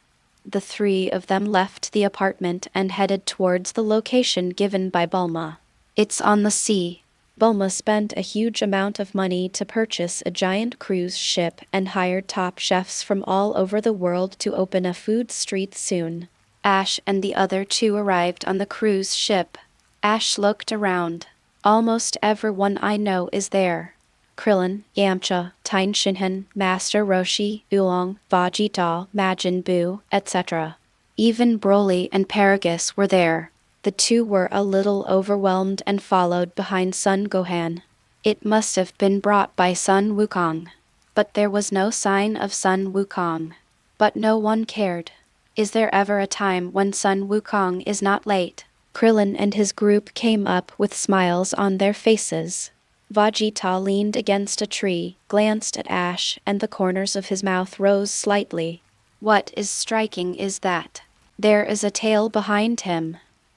The three of them left the apartment and headed towards the location given by Bulma. It's on the sea. Bulma spent a huge amount of money to purchase a giant cruise ship and hired top chefs from all over the world to open a food street soon. Ash and the other two arrived on the cruise ship. Ash looked around. Almost everyone I know is there. Krillin, Yamcha, Tien Shinhan, Master Roshi, Oolong, Vegeta, Majin Buu, etc. Even Broly and Paragus were there. The two were a little overwhelmed and followed behind Son Gohan. It must have been brought by Sun Wukong. But there was no sign of Sun Wukong. But no one cared. Is there ever a time when Sun Wukong is not late? Krillin and his group came up with smiles on their faces. Vegeta leaned against a tree, glanced at Ash, and the corners of his mouth rose slightly. What is striking is that there is a tail behind him.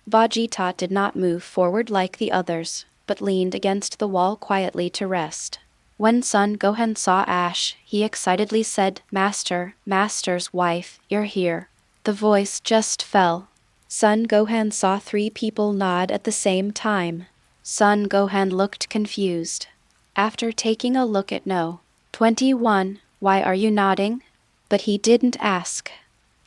Vegeta did not move forward like the others, but leaned against the wall quietly to rest. When Son Gohan saw Ash, he excitedly said, Master's wife, you're here. The voice just fell. Son Gohan saw three people nod at the same time. Son Gohan looked confused. After taking a look at No. 21, why are you nodding? But he didn't ask.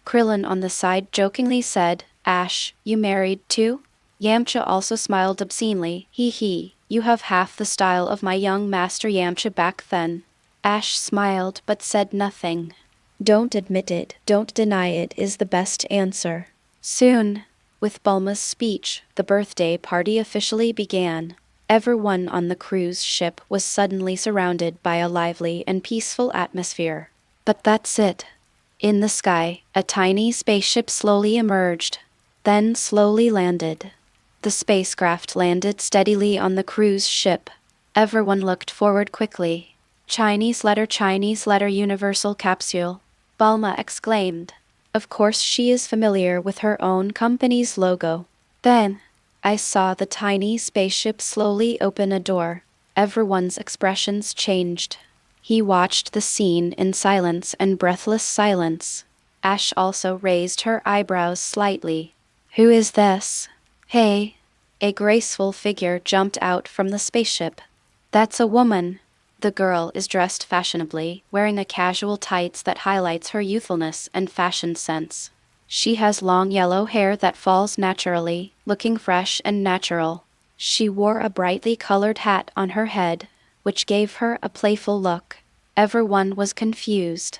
Krillin on the side jokingly said, Ash, you married too? Yamcha also smiled obscenely, hee, you have half the style of my young master Yamcha back then. Ash smiled but said nothing. Don't admit it, don't deny it is the best answer. Soon, with Bulma's speech, the birthday party officially began. Everyone on the cruise ship was suddenly surrounded by a lively and peaceful atmosphere. But that's it. In the sky, a tiny spaceship slowly emerged, then slowly landed. The spacecraft landed steadily on the cruise ship. Everyone looked forward quickly. Chinese letter universal capsule. Bulma exclaimed. Of course she is familiar with her own company's logo. Then, I saw the tiny spaceship slowly open a door. Everyone's expressions changed. He watched the scene in silence and breathless silence. Ash also raised her eyebrows slightly. Who is this? Hey! A graceful figure jumped out from the spaceship. That's a woman. The girl is dressed fashionably, wearing a casual tights that highlights her youthfulness and fashion sense. She has long yellow hair that falls naturally, looking fresh and natural. She wore a brightly colored hat on her head, which gave her a playful look. Everyone was confused.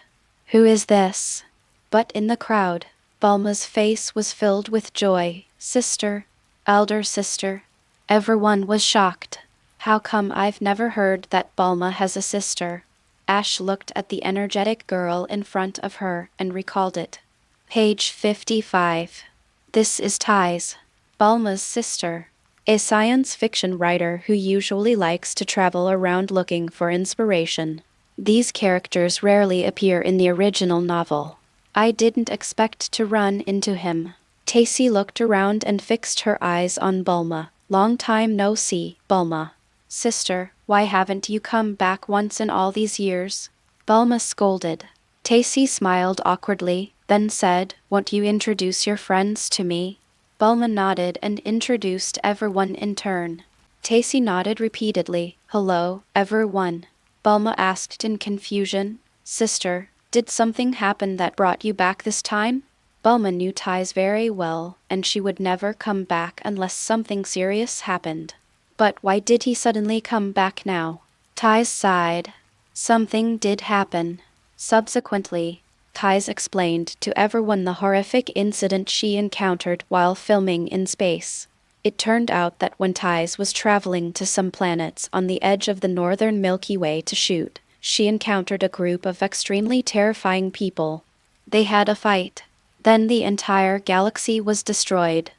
Who is this? But in the crowd, Bulma's face was filled with joy. Sister, elder sister. Everyone was shocked. How come I've never heard that Bulma has a sister? Ash looked at the energetic girl in front of her and recalled it. Page 55. This is Ty's, Bulma's sister, a science fiction writer who usually likes to travel around looking for inspiration. These characters rarely appear in the original novel. I didn't expect to run into him. Tacy looked around and fixed her eyes on Bulma. Long time no see, Bulma. Sister, why haven't you come back once in all these years? Bulma scolded. Tacy smiled awkwardly, then said, won't you introduce your friends to me? Bulma nodded and introduced everyone in turn. Tacy nodded repeatedly. Hello, everyone. Bulma asked in confusion. Sister, did something happen that brought you back this time? Bulma knew Ties very well, and she would never come back unless something serious happened. But why did he suddenly come back now? Ties sighed. Something did happen. Subsequently, Ties explained to everyone the horrific incident she encountered while filming in space. It turned out that when Ties was traveling to some planets on the edge of the northern Milky Way to shoot, she encountered a group of extremely terrifying people. They had a fight. Then the entire galaxy was destroyed.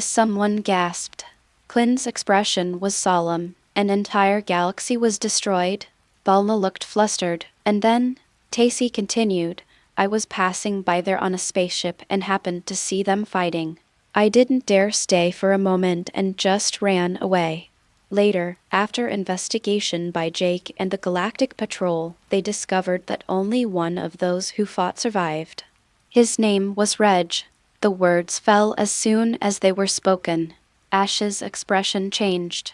Someone gasped. Quinn's expression was solemn. An entire galaxy was destroyed? Bulma looked flustered, and then, Tacy continued, I was passing by there on a spaceship and happened to see them fighting. I didn't dare stay for a moment and just ran away. Later, after investigation by Jake and the Galactic Patrol, they discovered that only one of those who fought survived. His name was Reg. The words fell as soon as they were spoken. Ash's expression changed.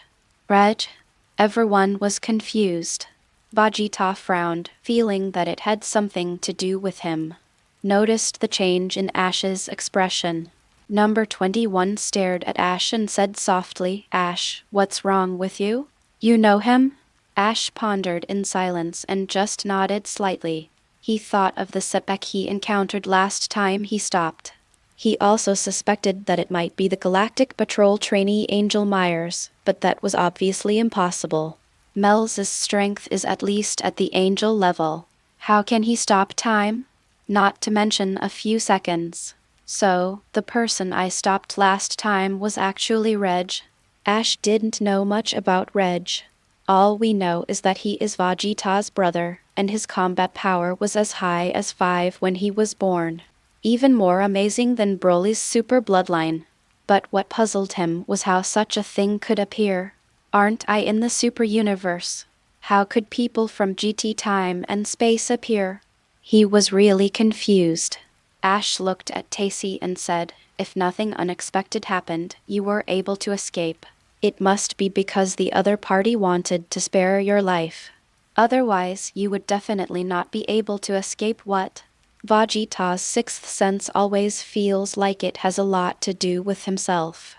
Reg? Everyone was confused. Vegeta frowned, feeling that it had something to do with him. Noticed the change in Ash's expression. Number 21 stared at Ash and said softly, Ash, what's wrong with you? You know him? Ash pondered in silence and just nodded slightly. He thought of the setback he encountered last time he stopped. He also suspected that it might be the Galactic Patrol trainee Angel Myers, but that was obviously impossible. Mel's strength is at least at the Angel level. How can he stop time? Not to mention a few seconds. So, the person I stopped last time was actually Reg. Ash didn't know much about Reg. All we know is that he is Vegeta's brother, and his combat power was as high as 5 when he was born. Even more amazing than Broly's super bloodline. But what puzzled him was how such a thing could appear. Aren't I in the super universe? How could people from GT time and space appear? He was really confused. Ash looked at Tacy and said, if nothing unexpected happened, you were able to escape. It must be because the other party wanted to spare your life. Otherwise, you would definitely not be able to escape. What? Vegeta's sixth sense always feels like it has a lot to do with himself.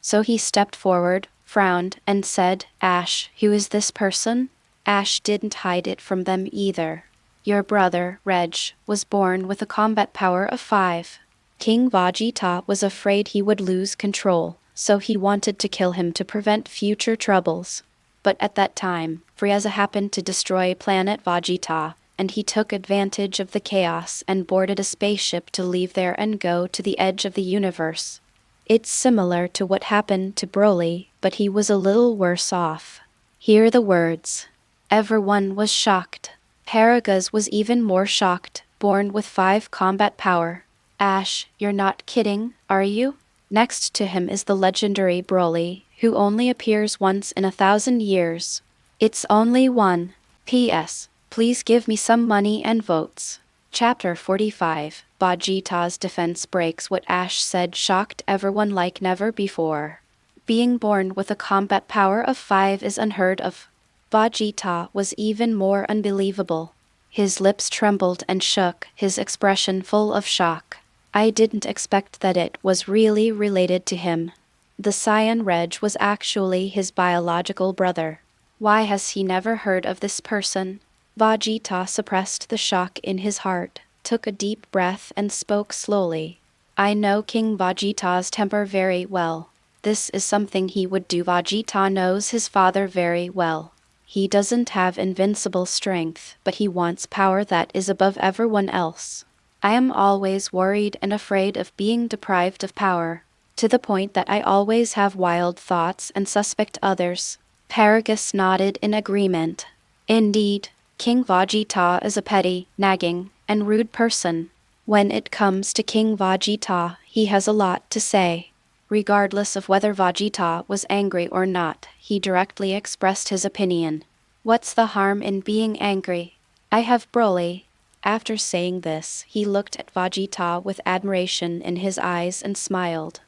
So he stepped forward, frowned, and said, Ash, who is this person? Ash didn't hide it from them either. Your brother, Reg, was born with a combat power of 5. King Gogeta was afraid he would lose control, so he wanted to kill him to prevent future troubles. But at that time, Frieza happened to destroy planet Gogeta, and he took advantage of the chaos and boarded a spaceship to leave there and go to the edge of the universe. It's similar to what happened to Broly, but he was a little worse off. Hear the words. Everyone was shocked. Paragus was even more shocked, born with 5 combat power. Ash, you're not kidding, are you? Next to him is the legendary Broly, who only appears once in 1,000 years. It's only one. P.S. Please give me some money and votes. Chapter 45. Gogeta's defense breaks what Ash said shocked everyone like never before. Being born with a combat power of 5 is unheard of. Gogeta was even more unbelievable. His lips trembled and shook, his expression full of shock. I didn't expect that it was really related to him. The Cyan Reg was actually his biological brother. Why has he never heard of this person? Gogeta suppressed the shock in his heart, took a deep breath and spoke slowly. I know King Gogeta's temper very well. This is something he would do. Gogeta knows his father very well. He doesn't have invincible strength, but he wants power that is above everyone else. I am always worried and afraid of being deprived of power, to the point that I always have wild thoughts and suspect others. Paragus nodded in agreement. Indeed, King Gogeta is a petty, nagging, and rude person. When it comes to King Gogeta, he has a lot to say. Regardless of whether Gogeta was angry or not, he directly expressed his opinion. What's the harm in being angry? I have Broly. After saying this, he looked at Gogeta with admiration in his eyes and smiled.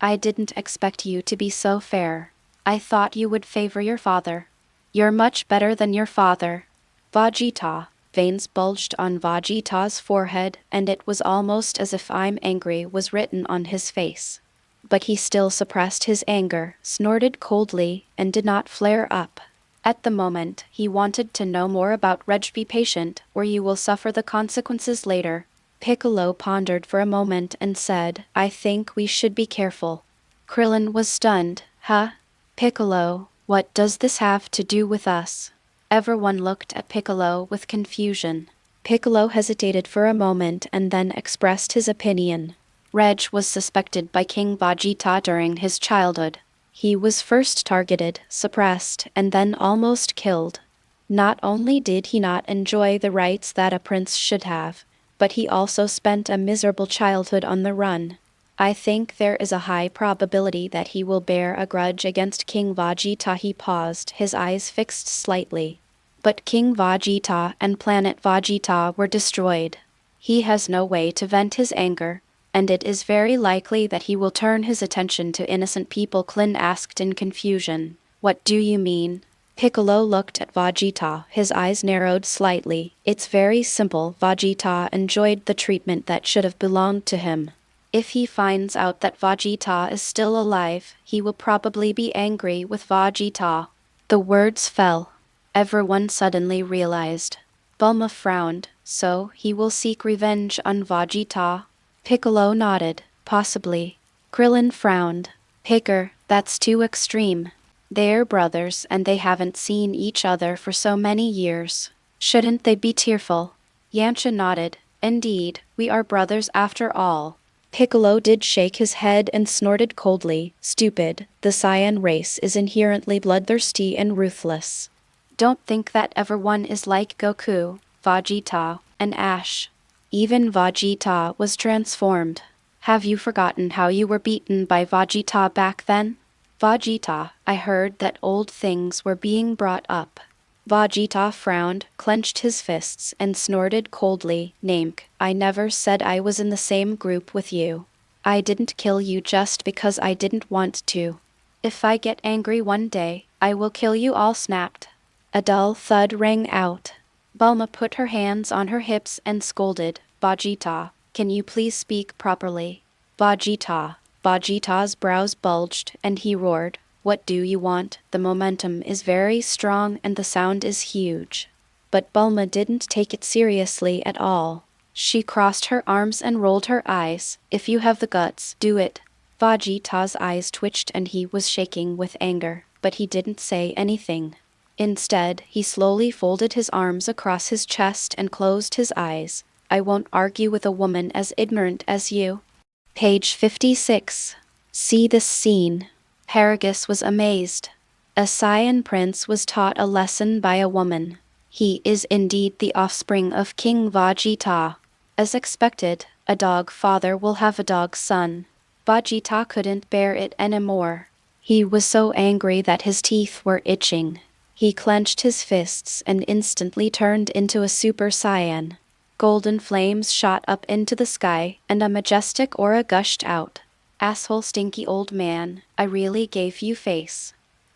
I didn't expect you to be so fair. I thought you would favor your father. You're much better than your father. Gogeta. Veins bulged on Gogeta's forehead, and it was almost as if "I'm angry" was written on his face. But he still suppressed his anger, snorted coldly, and did not flare up. At the moment, he wanted to know more about Reg. Be patient, or you will suffer the consequences later. Piccolo pondered for a moment and said, I think we should be careful. Krillin was stunned. Huh? Piccolo, what does this have to do with us? Everyone looked at Piccolo with confusion. Piccolo hesitated for a moment and then expressed his opinion. Reg was suspected by King Gogeta during his childhood. He was first targeted, suppressed, and then almost killed. Not only did he not enjoy the rights that a prince should have, but he also spent a miserable childhood on the run. I think there is a high probability that he will bear a grudge against King Gogeta. He paused, his eyes fixed slightly. But King Gogeta and Planet Gogeta were destroyed. He has no way to vent his anger, and it is very likely that he will turn his attention to innocent people. Klin asked in confusion. What do you mean? Piccolo looked at Gogeta, his eyes narrowed slightly. It's very simple. Gogeta enjoyed the treatment that should have belonged to him. If he finds out that Gogeta is still alive, he will probably be angry with Gogeta. The words fell. Everyone suddenly realized. Bulma frowned. So, he will seek revenge on Gogeta? Piccolo nodded. Possibly. Krillin frowned. Picker, that's too extreme. They're brothers and they haven't seen each other for so many years. Shouldn't they be tearful? Yamcha nodded. Indeed, we are brothers after all. Piccolo did shake his head and snorted coldly. Stupid, the Saiyan race is inherently bloodthirsty and ruthless. Don't think that everyone is like Goku, Vegeta, and Ash. Even Gogeta was transformed. Have you forgotten how you were beaten by Gogeta back then? Gogeta, I heard that old things were being brought up. Gogeta frowned, clenched his fists, and snorted coldly. Namek, I never said I was in the same group with you. I didn't kill you just because I didn't want to. If I get angry one day, I will kill you all. Snapped. A dull thud rang out. Bulma put her hands on her hips and scolded. Gogeta, can you please speak properly? Gogeta. Gogeta's brows bulged, and he roared. What do you want? The momentum is very strong and the sound is huge. But Bulma didn't take it seriously at all. She crossed her arms and rolled her eyes. If you have the guts, do it. Gogeta's eyes twitched and he was shaking with anger, but he didn't say anything. Instead, he slowly folded his arms across his chest and closed his eyes. I won't argue with a woman as ignorant as you. Page 56. See this scene. Paragus was amazed. A Saiyan prince was taught a lesson by a woman. He is indeed the offspring of King Gogeta. As expected, a dog father will have a dog son. Gogeta couldn't bear it anymore. He was so angry that his teeth were itching. He clenched his fists and instantly turned into a super saiyan. Golden flames shot up into the sky, and a majestic aura gushed out. Asshole stinky old man, I really gave you face.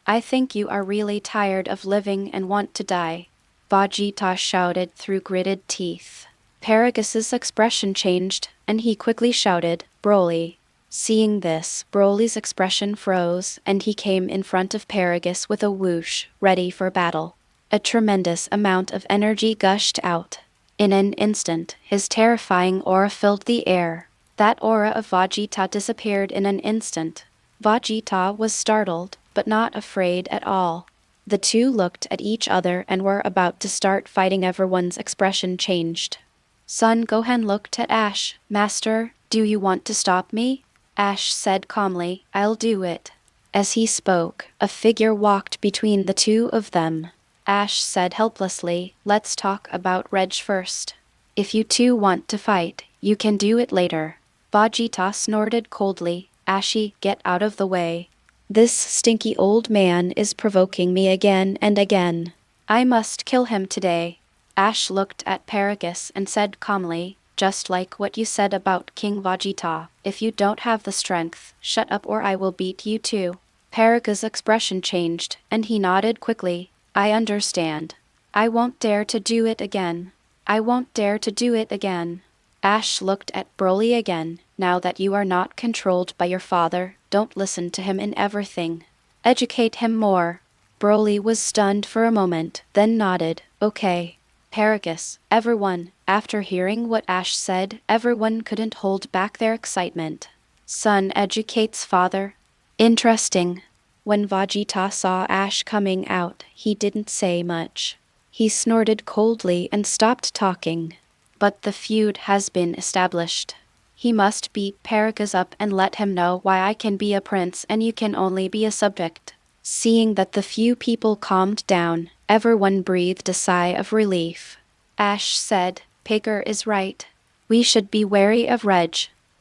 I think you are really tired of living and want to die. Vegeta shouted through gritted teeth. Paragas's expression changed, and he quickly shouted, Broly. Seeing this, Broly's expression froze, and he came in front of Paragus with a whoosh, ready for battle. A tremendous amount of energy gushed out. In an instant, his terrifying aura filled the air. That aura of Vegeta disappeared in an instant. Vegeta was startled, but not afraid at all. The two looked at each other and were about to start fighting. Everyone's expression changed. Son Gohan looked at Ash. Master, do you want to stop me? Ash said calmly, I'll do it. As he spoke, a figure walked between the two of them. Ash said helplessly, let's talk about Reg first. If you two want to fight, you can do it later. Vegeta snorted coldly, Ashy, get out of the way. This stinky old man is provoking me again and again. I must kill him today. Ash looked at Paragus and said calmly, just like what you said about King Vegeta, if you don't have the strength, shut up or I will beat you too. Paragus' expression changed, and he nodded quickly. I understand. I won't dare to do it again. I won't dare to do it again. Ash looked at Broly again. Now that you are not controlled by your father, don't listen to him in everything. Educate him more. Broly was stunned for a moment, then nodded, okay. Paragus, everyone, after hearing what Ash said, everyone couldn't hold back their excitement. Son educates father. Interesting. When Vegeta saw Ash coming out, he didn't say much. He snorted coldly and stopped talking. But the feud has been established. He must beat Paragus up and let him know why I can be a prince and you can only be a subject. Seeing that the few people calmed down, everyone breathed a sigh of relief. Ash said, Pigger is right. We should be wary of Reg.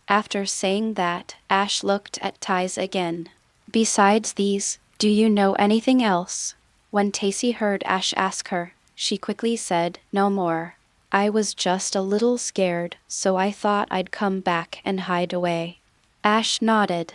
After saying that, Ash looked at Ties again. Besides these, do you know anything else? When Tacy heard Ash ask her, she quickly said, no more. I was just a little scared, so I thought I'd come back and hide away. Ash nodded.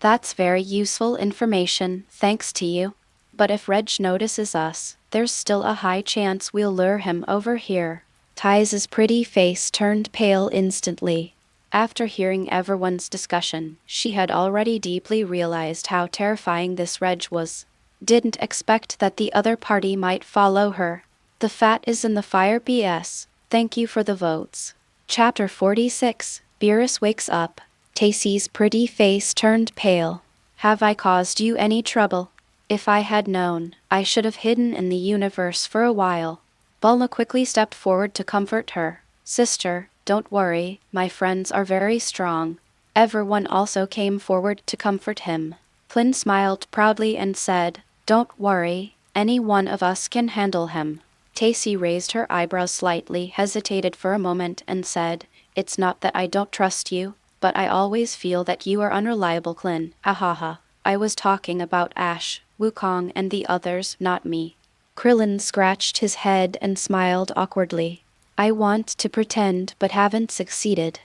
That's very useful information, thanks to you. But if Reg notices us, there's still a high chance we'll lure him over here. Ty's pretty face turned pale instantly. After hearing everyone's discussion, she had already deeply realized how terrifying this Reg was. Didn't expect that the other party might follow her. The fat is in the fire BS. Thank you for the votes. Chapter 46, Beerus wakes up. Tacy's pretty face turned pale. Have I caused you any trouble? If I had known, I should have hidden in the universe for a while. Bulma quickly stepped forward to comfort her. Sister, don't worry, my friends are very strong. Everyone also came forward to comfort him. Flynn smiled proudly and said, don't worry, any one of us can handle him. Tacy raised her eyebrows slightly, hesitated for a moment, and said, it's not that I don't trust you, but I always feel that you are unreliable, Klin. Ahaha. I was talking about Ash, Wukong, and the others, not me. Krillin scratched his head and smiled awkwardly. I want to pretend but haven't succeeded.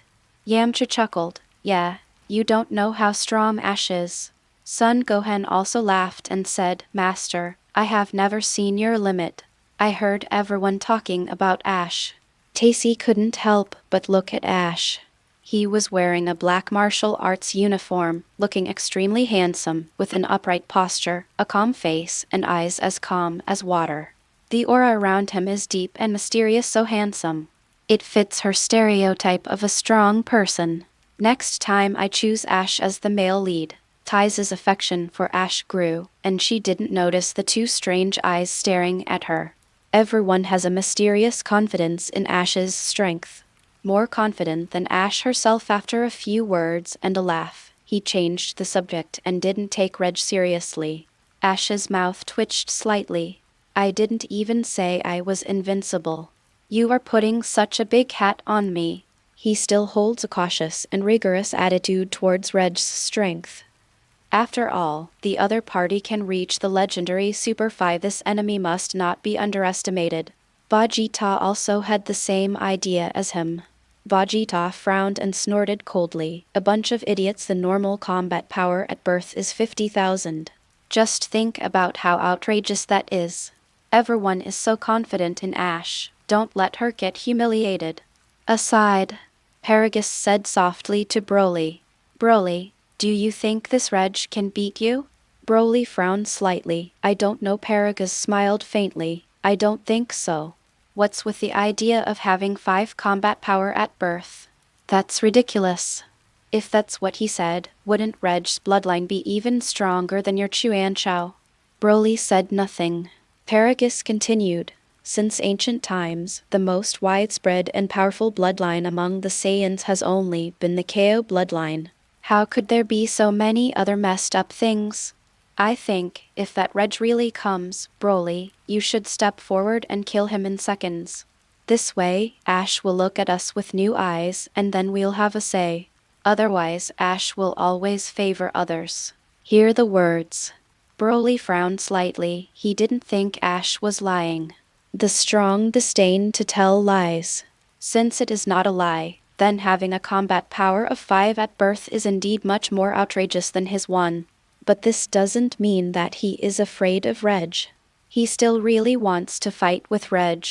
Yamcha chuckled. Yeah, you don't know how strong Ash is. Son Gohan also laughed and said, Master, I have never seen your limit. I heard everyone talking about Ash. Tacy couldn't help but look at Ash. He was wearing a black martial arts uniform, looking extremely handsome, with an upright posture, a calm face, and eyes as calm as water. The aura around him is deep and mysterious, so handsome. It fits her stereotype of a strong person. Next time I choose Ash as the male lead. Ty's affection for Ash grew, and she didn't notice the two strange eyes staring at her. Everyone has a mysterious confidence in Ash's strength. More confident than Ash herself. After a few words and a laugh, he changed the subject and didn't take Reg seriously. Ash's mouth twitched slightly. I didn't even say I was invincible. You are putting such a big hat on me. He still holds a cautious and rigorous attitude towards Reg's strength. After all, the other party can reach the legendary Super 5. This enemy must not be underestimated. Gogeta also had the same idea as him. Gogeta frowned and snorted coldly. A bunch of idiots. The normal combat power at birth is 50,000. Just think about how outrageous that is. Everyone is so confident in Ash. Don't let her get humiliated. Aside, Paragus said softly to Broly. Broly, do you think this Reg can beat you? Broly frowned slightly. I don't know. Paragus smiled faintly. I don't think so. What's with the idea of having 5 combat power at birth? That's ridiculous. If that's what he said, wouldn't Reg's bloodline be even stronger than your you.Angel? Broly said nothing. Paragus continued. Since ancient times, the most widespread and powerful bloodline among the Saiyans has only been the KO bloodline. How could there be so many other messed up things? I think, if that Reg really comes, Broly, you should step forward and kill him in seconds. This way, Ash will look at us with new eyes, and then we'll have a say. Otherwise, Ash will always favor others. Hear the words. Broly frowned slightly. He didn't think Ash was lying. The strong disdain to tell lies. Since it is not a lie, then having a combat power of 5 at birth is indeed much more outrageous than his 1. But this doesn't mean that he is afraid of Reg. He still really wants to fight with Reg.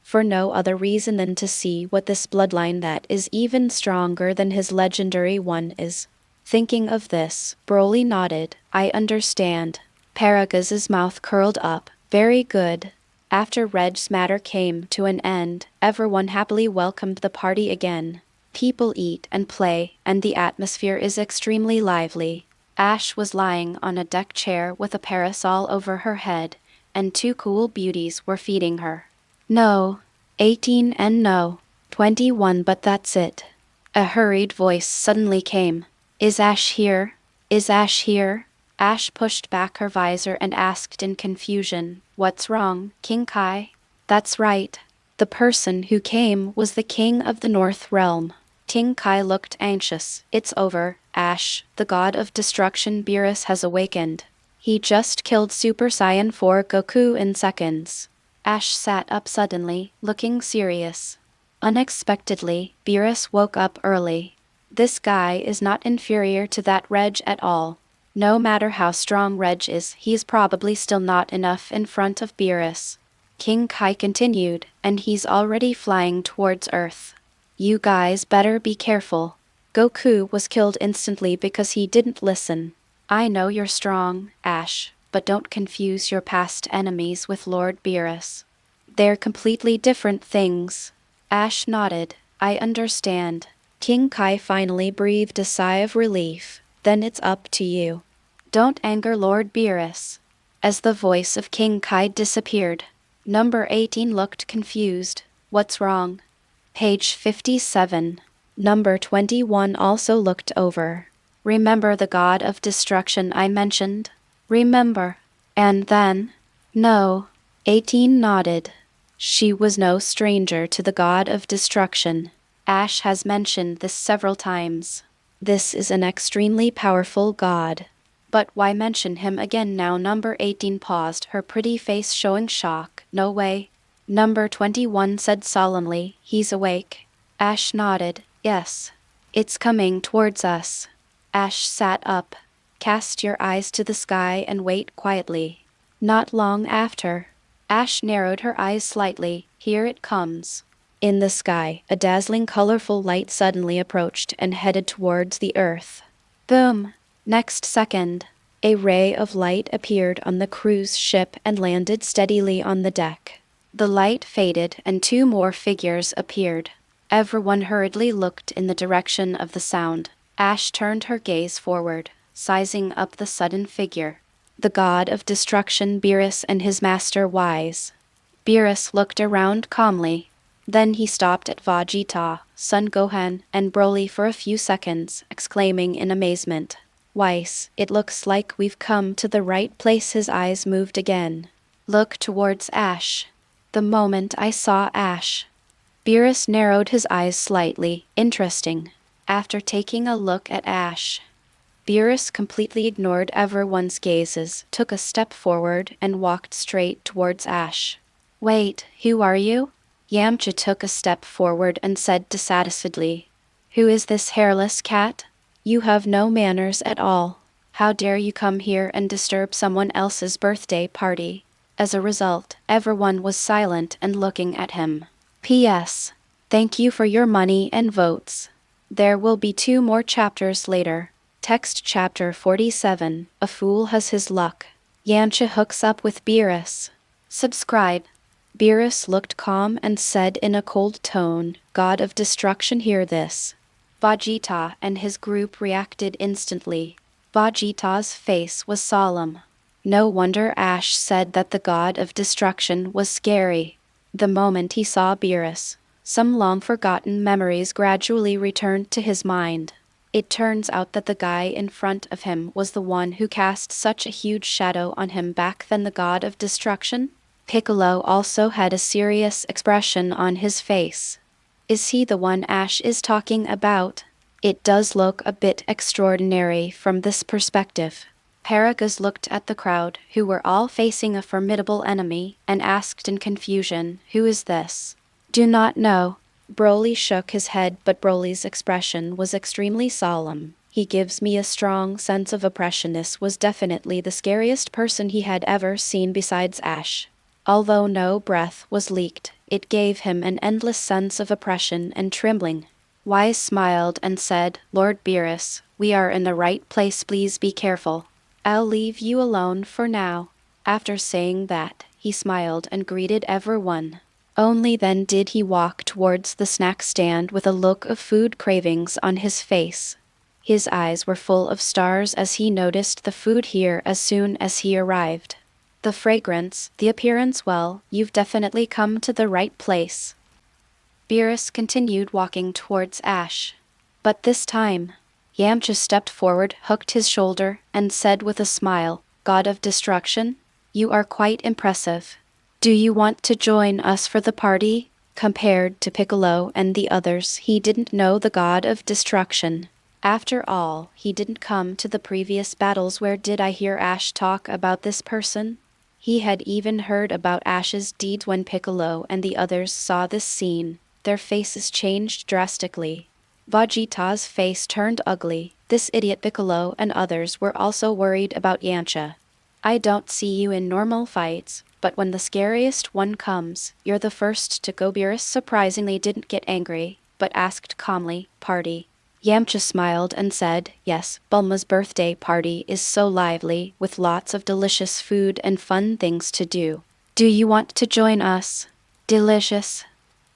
For no other reason than to see what this bloodline that is even stronger than his legendary one is. Thinking of this, Broly nodded. I understand. Paragus's mouth curled up. Very good. After Reg's matter came to an end, everyone happily welcomed the party again. People eat and play, and the atmosphere is extremely lively. Ash was lying on a deck chair with a parasol over her head, and 2 cool beauties were feeding her. No, 18 and no, 21, but that's it. A hurried voice suddenly came. Is Ash here? Is Ash here? Ash pushed back her visor and asked in confusion, What's wrong, King Kai? That's right. The person who came was the king of the North Realm. King Kai looked anxious. It's over, Ash. The god of destruction Beerus has awakened. He just killed Super Saiyan 4 Goku in seconds. Ash sat up suddenly, looking serious. Unexpectedly, Beerus woke up early. This guy is not inferior to that Reg at all. No matter how strong Reg is, he's probably still not enough in front of Beerus. King Kai continued, and he's already flying towards Earth. You guys better be careful. Goku was killed instantly because he didn't listen. I know you're strong, Ash, but don't confuse your past enemies with Lord Beerus. They're completely different things. Ash nodded. I understand. King Kai finally breathed a sigh of relief. Then it's up to you. Don't anger Lord Beerus. As the voice of King Kai disappeared, number 18 looked confused. What's wrong? Page 57. Number 21 also looked over. Remember the god of destruction I mentioned? Remember. And then? No. 18 nodded. She was no stranger to the god of destruction. Ash has mentioned this several times. This is an extremely powerful god. But why mention him again now? Number 18 paused, her pretty face showing shock. No way. Number 21 said solemnly, he's awake. Ash nodded. Yes. It's coming towards us. Ash sat up. Cast your eyes to the sky and wait quietly. Not long after, Ash narrowed her eyes slightly. Here it comes. In the sky, a dazzling colorful light suddenly approached and headed towards the earth. Boom! Next second, a ray of light appeared on the cruise ship and landed steadily on the deck. The light faded and 2 more figures appeared. Everyone hurriedly looked in the direction of the sound. Ash turned her gaze forward, sizing up the sudden figure. The god of destruction Beerus and his master Wise. Beerus looked around calmly. Then he stopped at Vegeta, Son Gohan, and Broly for a few seconds, exclaiming in amazement. Weiss, it looks like we've come to the right place. His eyes moved again. Look towards Ash. The moment I saw Ash. Beerus narrowed his eyes slightly. Interesting. After taking a look at Ash, Beerus completely ignored everyone's gazes, took a step forward, and walked straight towards Ash. Wait, who are you? Yamcha took a step forward and said dissatisfiedly. Who is this hairless cat? You have no manners at all. How dare you come here and disturb someone else's birthday party? As a result, everyone was silent and looking at him. P.S. Thank you for your money and votes. There will be 2 more chapters later. Text chapter 47, A Fool Has His Luck. Yamcha hooks up with Beerus. Subscribe. Beerus looked calm and said in a cold tone, God of Destruction, hear this. Gogeta and his group reacted instantly. Gogeta's face was solemn. No wonder Ash said that the God of Destruction was scary. The moment he saw Beerus, some long-forgotten memories gradually returned to his mind. It turns out that the guy in front of him was the one who cast such a huge shadow on him back then, the God of Destruction. Piccolo also had a serious expression on his face. Is he the one Ash is talking about? It does look a bit extraordinary from this perspective. Paragus looked at the crowd, who were all facing a formidable enemy, and asked in confusion, who is this? Do not know. Broly shook his head, but Broly's expression was extremely solemn. He gives me a strong sense of oppression. This was definitely the scariest person he had ever seen besides Ash. Although no breath was leaked, it gave him an endless sense of oppression and trembling. Wise smiled and said, Lord Beerus, we are in the right place, please be careful. I'll leave you alone for now. After saying that, he smiled and greeted everyone. Only then did he walk towards the snack stand with a look of food cravings on his face. His eyes were full of stars as he noticed the food here as soon as he arrived. The fragrance, the appearance, well, you've definitely come to the right place. Beerus continued walking towards Ash. But this time, Yamcha stepped forward, hooked his shoulder, and said with a smile, God of Destruction, you are quite impressive. Do you want to join us for the party? Compared to Piccolo and the others, he didn't know the God of Destruction. After all, he didn't come to the previous battles. Where did I hear Ash talk about this person? He had even heard about Ash's deeds. When Piccolo and the others saw this scene, their faces changed drastically. Vegeta's face turned ugly. This idiot Piccolo and others were also worried about Yamcha. I don't see you in normal fights, but when the scariest one comes, you're the first to go. Beerus surprisingly didn't get angry, but asked calmly, party. Yamcha smiled and said, yes, Bulma's birthday party is so lively, with lots of delicious food and fun things to do. Do you want to join us? Delicious.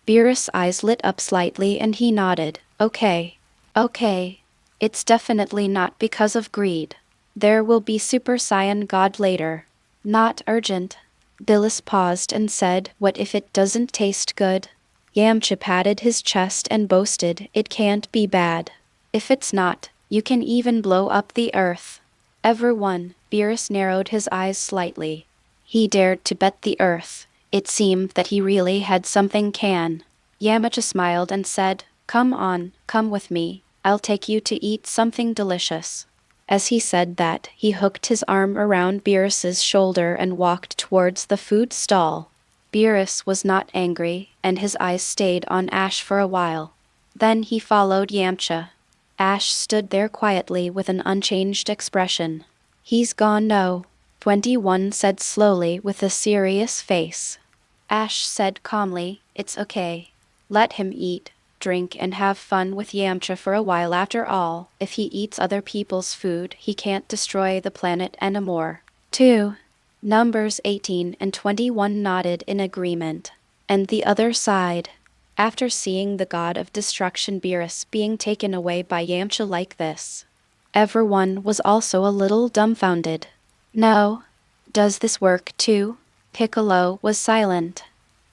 Beerus' eyes lit up slightly and he nodded. Okay. Okay. It's definitely not because of greed. There will be Super Saiyan God later. Not urgent. Beerus paused and said, what if it doesn't taste good? Yamcha patted his chest and boasted, it can't be bad. If it's not, you can even blow up the earth. Everyone, Beerus narrowed his eyes slightly. He dared to bet the earth. It seemed that he really had something can. Yamcha smiled and said, come on, come with me. I'll take you to eat something delicious. As he said that, he hooked his arm around Beerus's shoulder and walked towards the food stall. Beerus was not angry, and his eyes stayed on Ash for a while. Then he followed Yamcha. Ash stood there quietly with an unchanged expression. He's gone no. 21 said slowly with a serious face. Ash said calmly, it's okay. Let him eat, drink and have fun with Yamcha for a while. After all, if he eats other people's food, he can't destroy the planet anymore. 2. Numbers 18 and 21 nodded in agreement. And the other side. After seeing the God of Destruction Beerus being taken away by Yamcha like this, everyone was also a little dumbfounded. No. Does this work too? Piccolo was silent.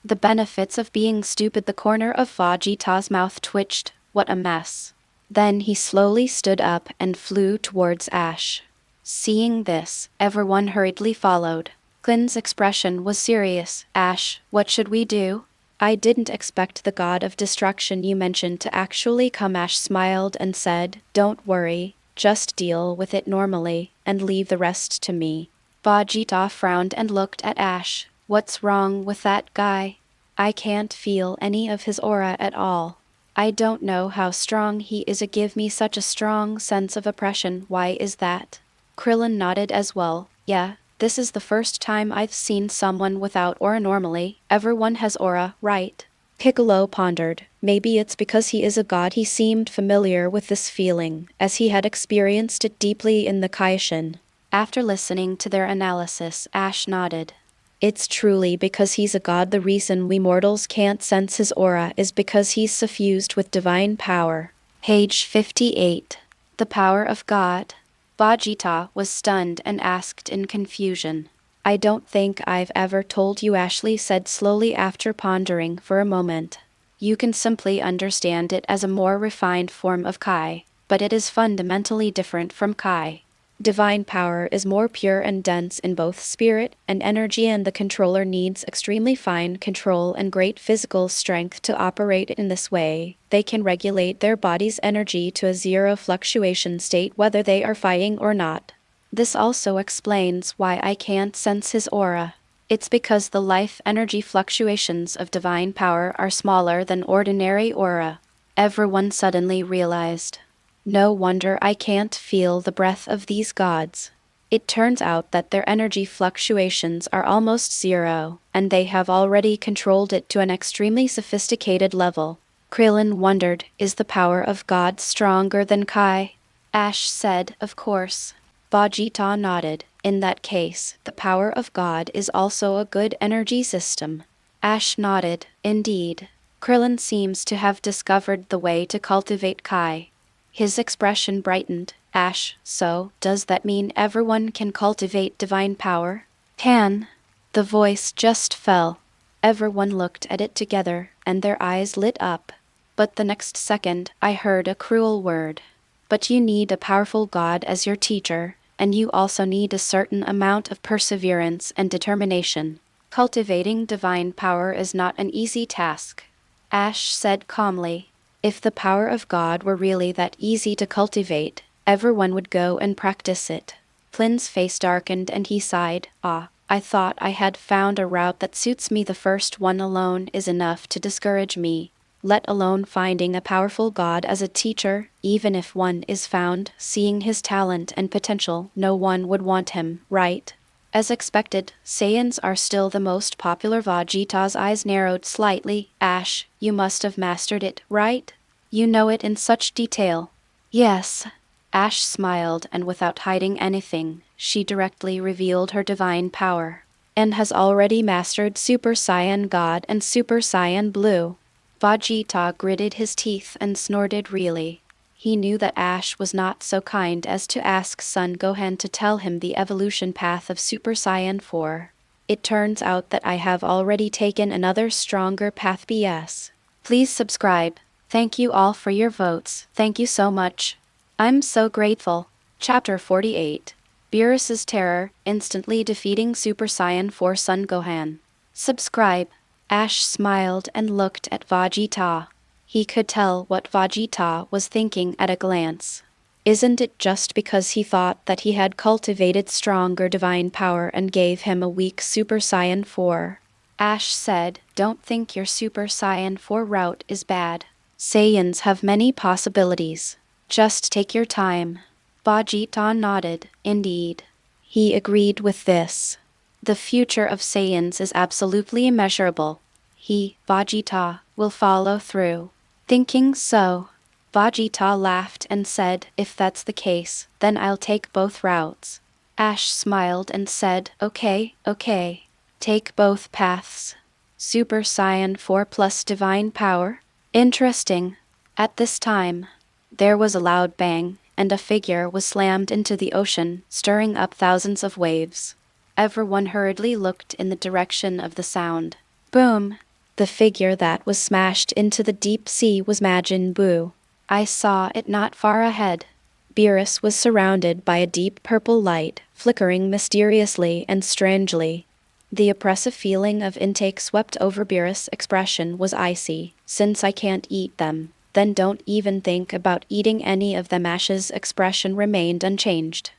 The benefits of being stupid. The corner of Vegeta's mouth twitched. What a mess. Then he slowly stood up and flew towards Ash. Seeing this, everyone hurriedly followed. Klin's expression was serious. Ash, what should we do? I didn't expect the God of Destruction you mentioned to actually come. Ash smiled and said, don't worry. Just deal with it normally, and leave the rest to me. Gogeta frowned and looked at Ash. What's wrong with that guy? I can't feel any of his aura at all. I don't know how strong he is. It give me such a strong sense of oppression. Why is that? Krillin nodded as well. Yeah, this is the first time I've seen someone without aura normally. Everyone has aura, right? Piccolo pondered. Maybe it's because he is a god. He seemed familiar with this feeling, as he had experienced it deeply in the Kaishin. After listening to their analysis, Ash nodded. It's truly because he's a god. The reason we mortals can't sense his aura is because he's suffused with divine power. Page 58. The power of God. Gogeta was stunned and asked in confusion. I don't think I've ever told you, Ashley said slowly after pondering for a moment. You can simply understand it as a more refined form of Kai, but it is fundamentally different from Kai. Divine power is more pure and dense in both spirit and energy, and the controller needs extremely fine control and great physical strength to operate in this way. They can regulate their body's energy to a zero fluctuation state whether they are fighting or not. This also explains why I can't sense his aura. It's because the life energy fluctuations of divine power are smaller than ordinary aura. Everyone suddenly realized. No wonder I can't feel the breath of these gods. It turns out that their energy fluctuations are almost zero, and they have already controlled it to an extremely sophisticated level. Krillin wondered, is the power of God stronger than Kai? Ash said, of course. Gogeta nodded. In that case, the power of God is also a good energy system. Ash nodded. Indeed. Krillin seems to have discovered the way to cultivate Kai. His expression brightened. Ash, so, does that mean everyone can cultivate divine power? Can. The voice just fell. Everyone looked at it together, and their eyes lit up. But the next second, I heard a cruel word. But you need a powerful god as your teacher, and you also need a certain amount of perseverance and determination. Cultivating divine power is not an easy task. Ash said calmly. If the power of God were really that easy to cultivate, everyone would go and practice it. Flynn's face darkened and he sighed. I thought I had found a route that suits me. The first one alone is enough to discourage me, let alone finding a powerful God as a teacher. Even if one is found, seeing his talent and potential, no one would want him, right? As expected, Saiyans are still the most popular. Vegeta's eyes narrowed slightly. Ash, you must have mastered it, right? You know it in such detail. Yes. Ash smiled, and without hiding anything, she directly revealed her divine power. And has already mastered Super Saiyan God and Super Saiyan Blue. Vegeta gritted his teeth and snorted. Really? He knew that Ash was not so kind as to ask Son Gohan to tell him the evolution path of Super Saiyan 4. It turns out that I have already taken another stronger path. BS. Please subscribe. Thank you all for your votes. Thank you so much. I'm so grateful. Chapter 48. Beerus's Terror, instantly defeating Super Saiyan 4 Son Gohan. Subscribe. Ash smiled and looked at Vegeta. He could tell what Vegeta was thinking at a glance. Isn't it just because he thought that he had cultivated stronger divine power and gave him a weak Super Saiyan 4? Ash said, don't think your Super Saiyan 4 route is bad. Saiyans have many possibilities. Just take your time. Vegeta nodded. Indeed. He agreed with this. The future of Saiyans is absolutely immeasurable. He, Vegeta, will follow through. Thinking so. Vegeta laughed and said, if that's the case, then I'll take both routes. Ash smiled and said, okay. Take both paths. Super Saiyan 4 plus divine power? Interesting. At this time, there was a loud bang, and a figure was slammed into the ocean, stirring up thousands of waves. Everyone hurriedly looked in the direction of the sound. Boom! The figure that was smashed into the deep sea was Majin Buu. I saw it not far ahead. Beerus was surrounded by a deep purple light, flickering mysteriously and strangely. The oppressive feeling of intake swept over Beerus' expression was icy. Since I can't eat them, Then don't even think about eating any of them. Ash's expression remained unchanged.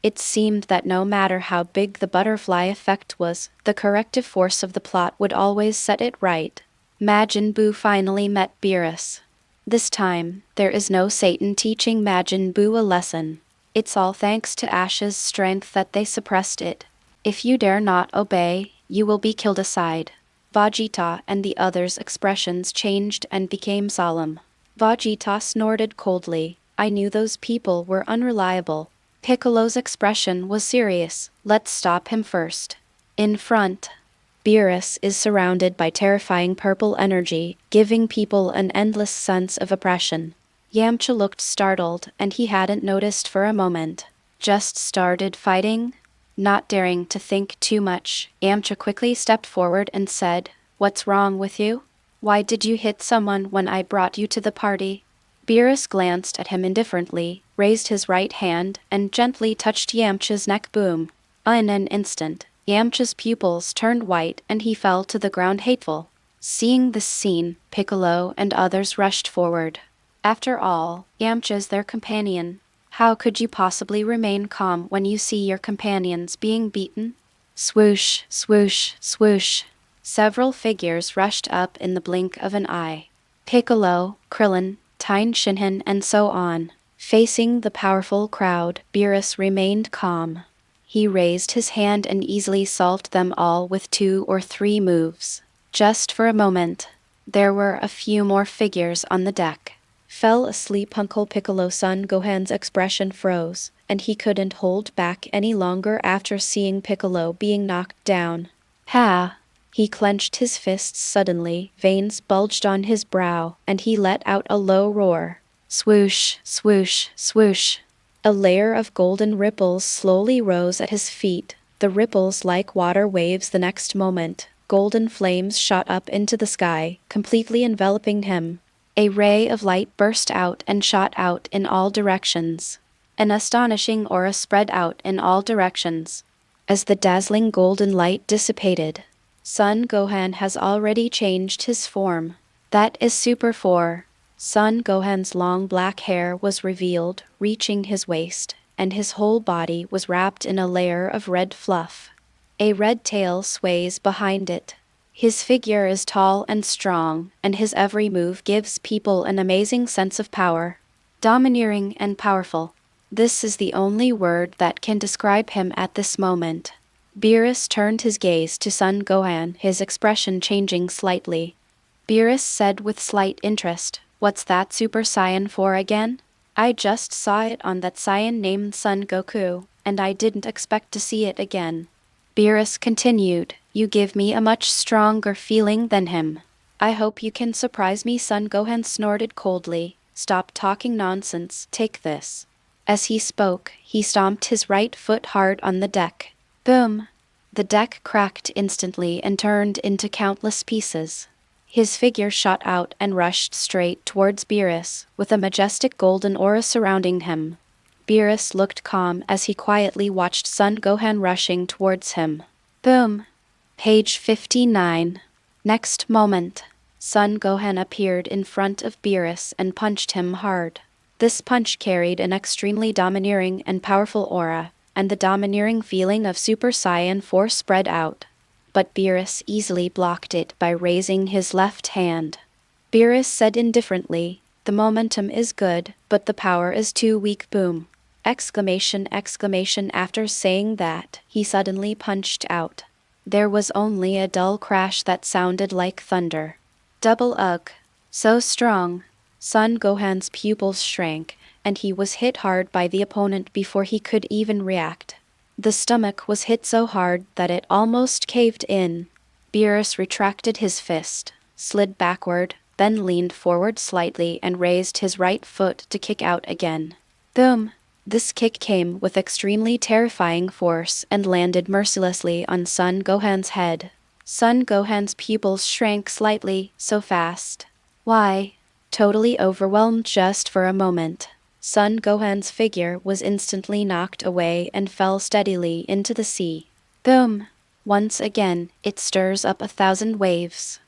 It seemed that no matter how big the butterfly effect was, the corrective force of the plot would always set it right. Majin Buu finally met Beerus. This time, there is no Satan teaching Majin Buu a lesson. It's all thanks to Ash's strength that they suppressed it. If you dare not obey, you will be killed. Aside. Vegeta and the others' expressions changed and became solemn. Vegeta snorted coldly. I knew those people were unreliable. Piccolo's expression was serious. Let's stop him first. In front, Beerus is surrounded by terrifying purple energy, giving people an endless sense of oppression. Yamcha looked startled, and he hadn't noticed for a moment. Just started fighting? Not daring to think too much, Yamcha quickly stepped forward and said, "What's wrong with you? Why did you hit someone when I brought you to the party?" Beerus glanced at him indifferently, raised his right hand, and gently touched Yamcha's neck. Boom. In an instant, Yamcha's pupils turned white and he fell to the ground hateful. Seeing this scene, Piccolo and others rushed forward. After all, Yamcha's their companion. How could you possibly remain calm when you see your companions being beaten? Swoosh, swoosh, swoosh. Several figures rushed up in the blink of an eye. Piccolo, Krillin, Tien Shinhan, and so on. Facing the powerful crowd, Beerus remained calm. He raised his hand and easily solved them all with 2 or 3 moves. Just for a moment. There were a few more figures on the deck. Fell asleep. Uncle Piccolo's son Gohan's expression froze, and he couldn't hold back any longer after seeing Piccolo being knocked down. Ha! He clenched his fists suddenly, veins bulged on his brow, and he let out a low roar. Swoosh, swoosh, swoosh. A layer of golden ripples slowly rose at his feet, the ripples like water waves. The next moment, golden flames shot up into the sky, completely enveloping him. A ray of light burst out and shot out in all directions. An astonishing aura spread out in all directions. As the dazzling golden light dissipated, Son Gohan has already changed his form. That is Super 4. Son Gohan's long black hair was revealed, reaching his waist, and his whole body was wrapped in a layer of red fluff. A red tail sways behind it. His figure is tall and strong, and his every move gives people an amazing sense of power. Domineering and powerful. This is the only word that can describe him at this moment. Beerus turned his gaze to Son Gohan, his expression changing slightly. Beerus said with slight interest, "What's that Super Saiyan for again? I just saw it on that Saiyan named Son Goku, and I didn't expect to see it again." Beerus continued, "You give me a much stronger feeling than him. I hope you can surprise me." Son Gohan snorted coldly. "Stop talking nonsense, take this." As he spoke, he stomped his right foot hard on the deck. Boom! The deck cracked instantly and turned into countless pieces. His figure shot out and rushed straight towards Beerus, with a majestic golden aura surrounding him. Beerus looked calm as he quietly watched Son Gohan rushing towards him. Boom! Page 59. Next moment, Son Gohan appeared in front of Beerus and punched him hard. This punch carried an extremely domineering and powerful aura, and the domineering feeling of Super Saiyan 4 spread out. But Beerus easily blocked it by raising his left hand. Beerus said indifferently, "The momentum is good, but the power is too weak." Boom! Exclamation, exclamation. After saying that, he suddenly punched out. There was only a dull crash that sounded like thunder. Double ugh! So strong! Son Gohan's pupils shrank, and he was hit hard by the opponent before he could even react. The stomach was hit so hard that it almost caved in. Beerus retracted his fist, slid backward, then leaned forward slightly and raised his right foot to kick out again. Boom! This kick came with extremely terrifying force and landed mercilessly on Son Gohan's head. Son Gohan's pupils shrank slightly, so fast. Why? Totally overwhelmed just for a moment. Son Gohan's figure was instantly knocked away and fell steadily into the sea. Boom! Once again, it stirs up 1,000 waves.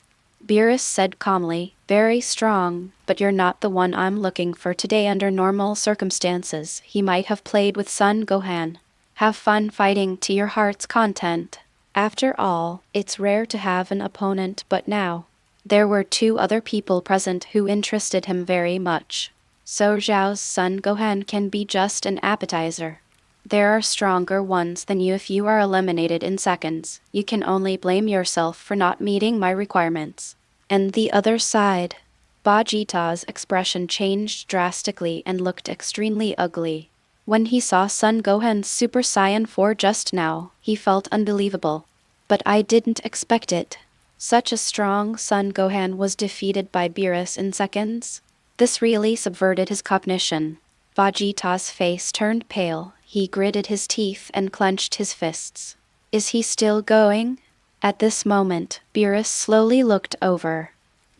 Beerus said calmly, very strong, but you're not the one I'm looking for today. Under normal circumstances, he might have played with Son Gohan. Have fun fighting to your heart's content. After all, it's rare to have an opponent, but now there were two other people present who interested him very much. So Zhao's Son Gohan can be just an appetizer. There are stronger ones than you. If you are eliminated in seconds, you can only blame yourself for not meeting my requirements. And the other side. Vegeta's expression changed drastically and looked extremely ugly. When he saw Son Gohan's Super Saiyan 4 just now, he felt unbelievable. But I didn't expect it. Such a strong Son Gohan was defeated by Beerus in seconds? This really subverted his cognition. Vegeta's face turned pale, he gritted his teeth and clenched his fists. Is he still going? At this moment, Beerus slowly looked over.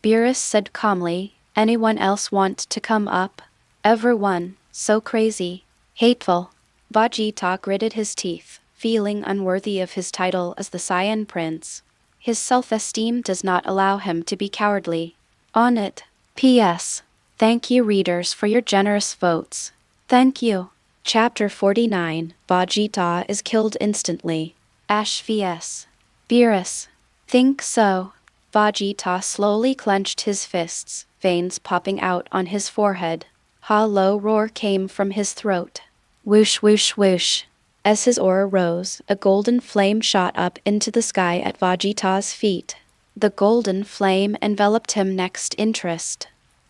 Beerus said calmly, anyone else want to come up? Everyone, so crazy. Hateful. Vegeta gritted his teeth, feeling unworthy of his title as the Saiyan Prince. His self-esteem does not allow him to be cowardly. On it. P.S. Thank you readers for your generous votes. Thank you. Chapter 49, Vegeta is killed instantly. Ash vs. Beerus. Think so. Vegeta slowly clenched his fists, veins popping out on his forehead. Hollow roar came from his throat. Whoosh whoosh whoosh. As his aura rose, a golden flame shot up into the sky at Vegeta's feet. The golden flame enveloped him next interest.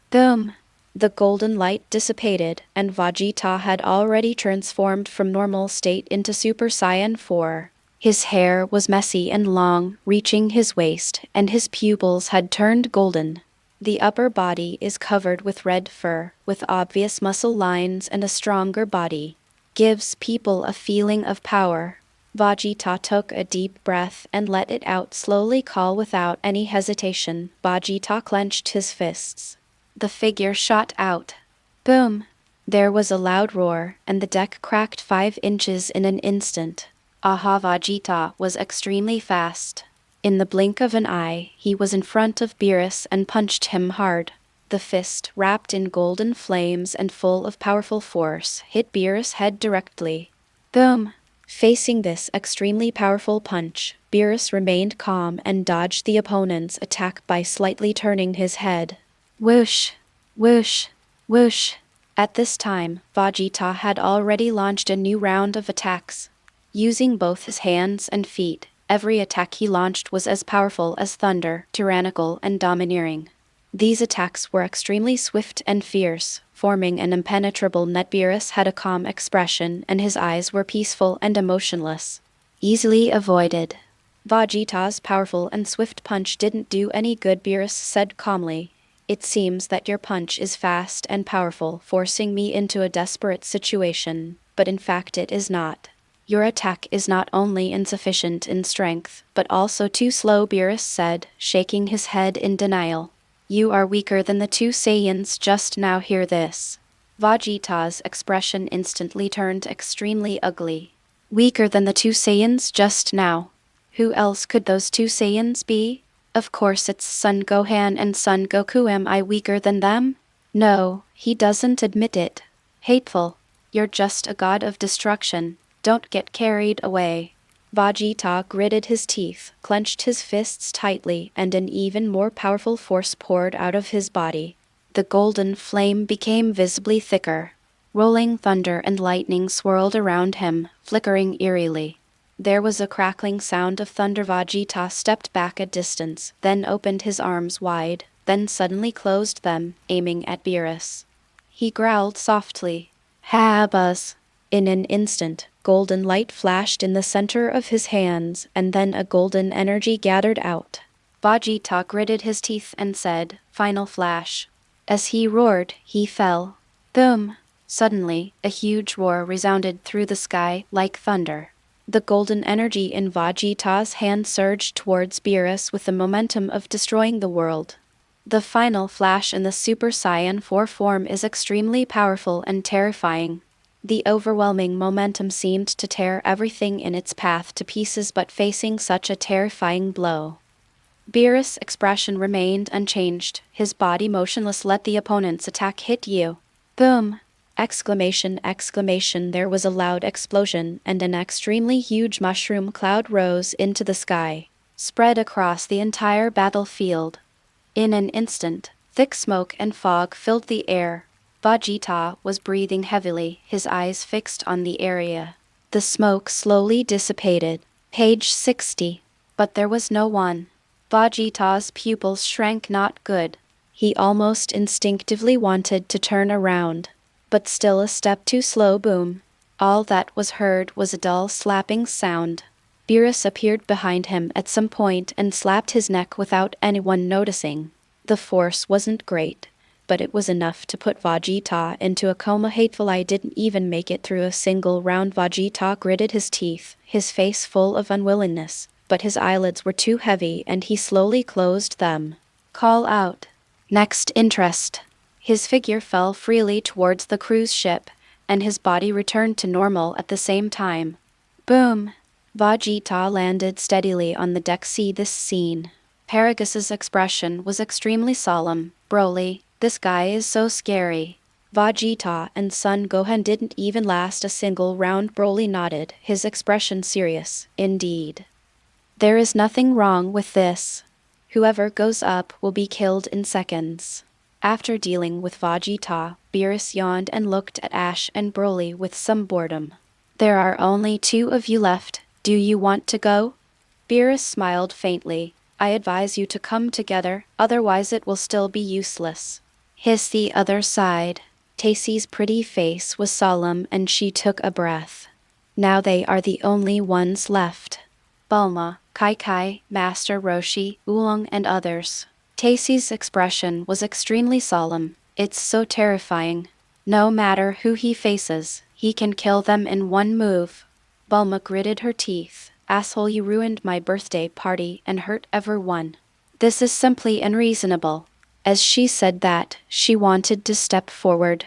Boom! The golden light dissipated, and Vegeta had already transformed from normal state into Super Saiyan 4. His hair was messy and long, reaching his waist, and his pupils had turned golden. The upper body is covered with red fur, with obvious muscle lines and a stronger body. Gives people a feeling of power. Vegeta took a deep breath and let it out slowly. Call without any hesitation. Vegeta clenched his fists. The figure shot out. Boom! There was a loud roar, and the deck cracked 5 inches in an instant. Aha! Vegeta was extremely fast. In the blink of an eye, he was in front of Beerus and punched him hard. The fist, wrapped in golden flames and full of powerful force, hit Beerus' head directly. Boom! Facing this extremely powerful punch, Beerus remained calm and dodged the opponent's attack by slightly turning his head. Whoosh! Whoosh! Whoosh! At this time, Vegeta had already launched a new round of attacks. Using both his hands and feet, every attack he launched was as powerful as thunder, tyrannical and domineering. These attacks were extremely swift and fierce, forming an impenetrable net. Beerus had a calm expression and his eyes were peaceful and emotionless. Easily avoided. Vegeta's powerful and swift punch didn't do any good. Beerus said calmly. It seems that your punch is fast and powerful, forcing me into a desperate situation, but in fact it is not. Your attack is not only insufficient in strength, but also too slow, Beerus said, shaking his head in denial. You are weaker than the 2 Saiyans just now. Hear this. Vegeta's expression instantly turned extremely ugly. Weaker than the 2 Saiyans just now. Who else could those 2 Saiyans be? Of course it's Son Gohan and Son Goku. Am I weaker than them? No, he doesn't admit it. Hateful. You're just a god of destruction. Don't get carried away. Vegeta gritted his teeth, clenched his fists tightly, and an even more powerful force poured out of his body. The golden flame became visibly thicker. Rolling thunder and lightning swirled around him, flickering eerily. There was a crackling sound of thunder. Vegeta stepped back a distance, then opened his arms wide, then suddenly closed them, aiming at Beerus. He growled softly. Habas! In an instant, golden light flashed in the center of his hands, and then a golden energy gathered out. Vegeta gritted his teeth and said, Final flash. As he roared, he fell. Boom! Suddenly, a huge roar resounded through the sky like thunder. The golden energy in Vegeta's hand surged towards Beerus with the momentum of destroying the world. The final flash in the Super Saiyan 4 form is extremely powerful and terrifying. The overwhelming momentum seemed to tear everything in its path to pieces, but facing such a terrifying blow. Beerus' expression remained unchanged, his body motionless. Let the opponent's attack hit you. Boom! Exclamation, exclamation. There was a loud explosion, and an extremely huge mushroom cloud rose into the sky, spread across the entire battlefield. In an instant, thick smoke and fog filled the air. Gogeta was breathing heavily, his eyes fixed on the area. The smoke slowly dissipated. Page 60. But there was no one. Gogeta's pupils shrank. Not good. He almost instinctively wanted to turn around, but still a step too slow. Boom. All that was heard was a dull slapping sound. Beerus appeared behind him at some point and slapped his neck without anyone noticing. The force wasn't great, but it was enough to put Gogeta into a coma. Hateful, I didn't even make it through a single round. Gogeta gritted his teeth, his face full of unwillingness, but his eyelids were too heavy and he slowly closed them. Call out. Next interest. His figure fell freely towards the cruise ship, and his body returned to normal at the same time. Boom! Gogeta landed steadily on the deck. See this scene. Paragas's expression was extremely solemn. Broly, this guy is so scary. Gogeta and Son Gohan didn't even last a single round. Broly nodded, his expression serious. Indeed. There is nothing wrong with this. Whoever goes up will be killed in seconds. After dealing with Gogeta, Beerus yawned and looked at Ash and Broly with some boredom. There are only 2 of you left. Do you want to go? Beerus smiled faintly. I advise you to come together, otherwise it will still be useless. Hiss the other side. Tacy's pretty face was solemn and she took a breath. Now they are the only ones left. Bulma, Kai Kai, Master Roshi, Oolong and others. Tacy's expression was extremely solemn. It's so terrifying. No matter who he faces, he can kill them in one move. Bulma gritted her teeth. Asshole, you ruined my birthday party and hurt everyone. This is simply unreasonable. As she said that, she wanted to step forward,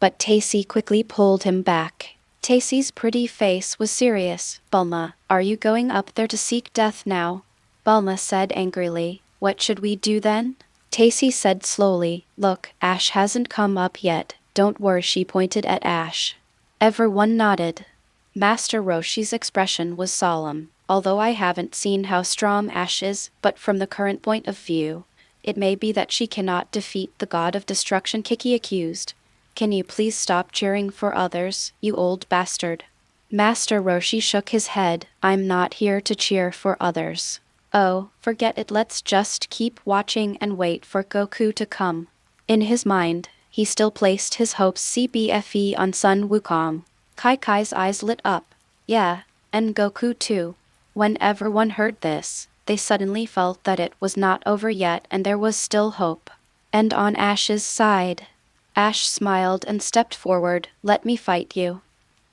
but Tacy quickly pulled him back. Tacy's pretty face was serious. Bulma, are you going up there to seek death now? Bulma said angrily. What should we do then? Tacy said slowly, look, Ash hasn't come up yet. Don't worry. She pointed at Ash. Everyone nodded. Master Roshi's expression was solemn. Although I haven't seen how strong Ash is, but from the current point of view, it may be that she cannot defeat the god of destruction. Kiki accused. Can you please stop cheering for others, you old bastard? Master Roshi shook his head. I'm not here to cheer for others. Oh, forget it. Let's just keep watching and wait for Goku to come. In his mind, he still placed his hopes CBFE on Sun Wukong. Kai Kai's eyes lit up. Yeah, and Goku too. When everyone heard this, they suddenly felt that it was not over yet and there was still hope. And on Ash's side, Ash smiled and stepped forward. Let me fight you.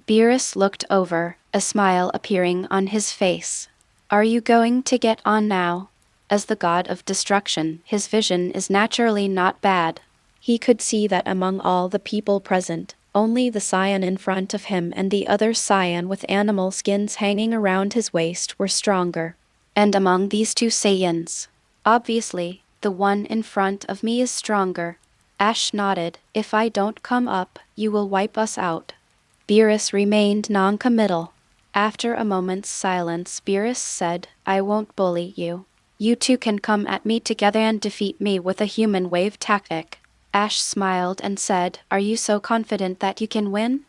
Beerus looked over, a smile appearing on his face. Are you going to get on now? As the god of destruction, his vision is naturally not bad. He could see that among all the people present, only the Saiyan in front of him and the other Saiyan with animal skins hanging around his waist were stronger. And among these 2 Saiyans, obviously, the one in front of me is stronger. Ash nodded. If I don't come up, you will wipe us out. Beerus remained non-committal. After a moment's silence, Beerus said, I won't bully you. You 2 can come at me together and defeat me with a human wave tactic. Ash smiled and said, are you so confident that you can win?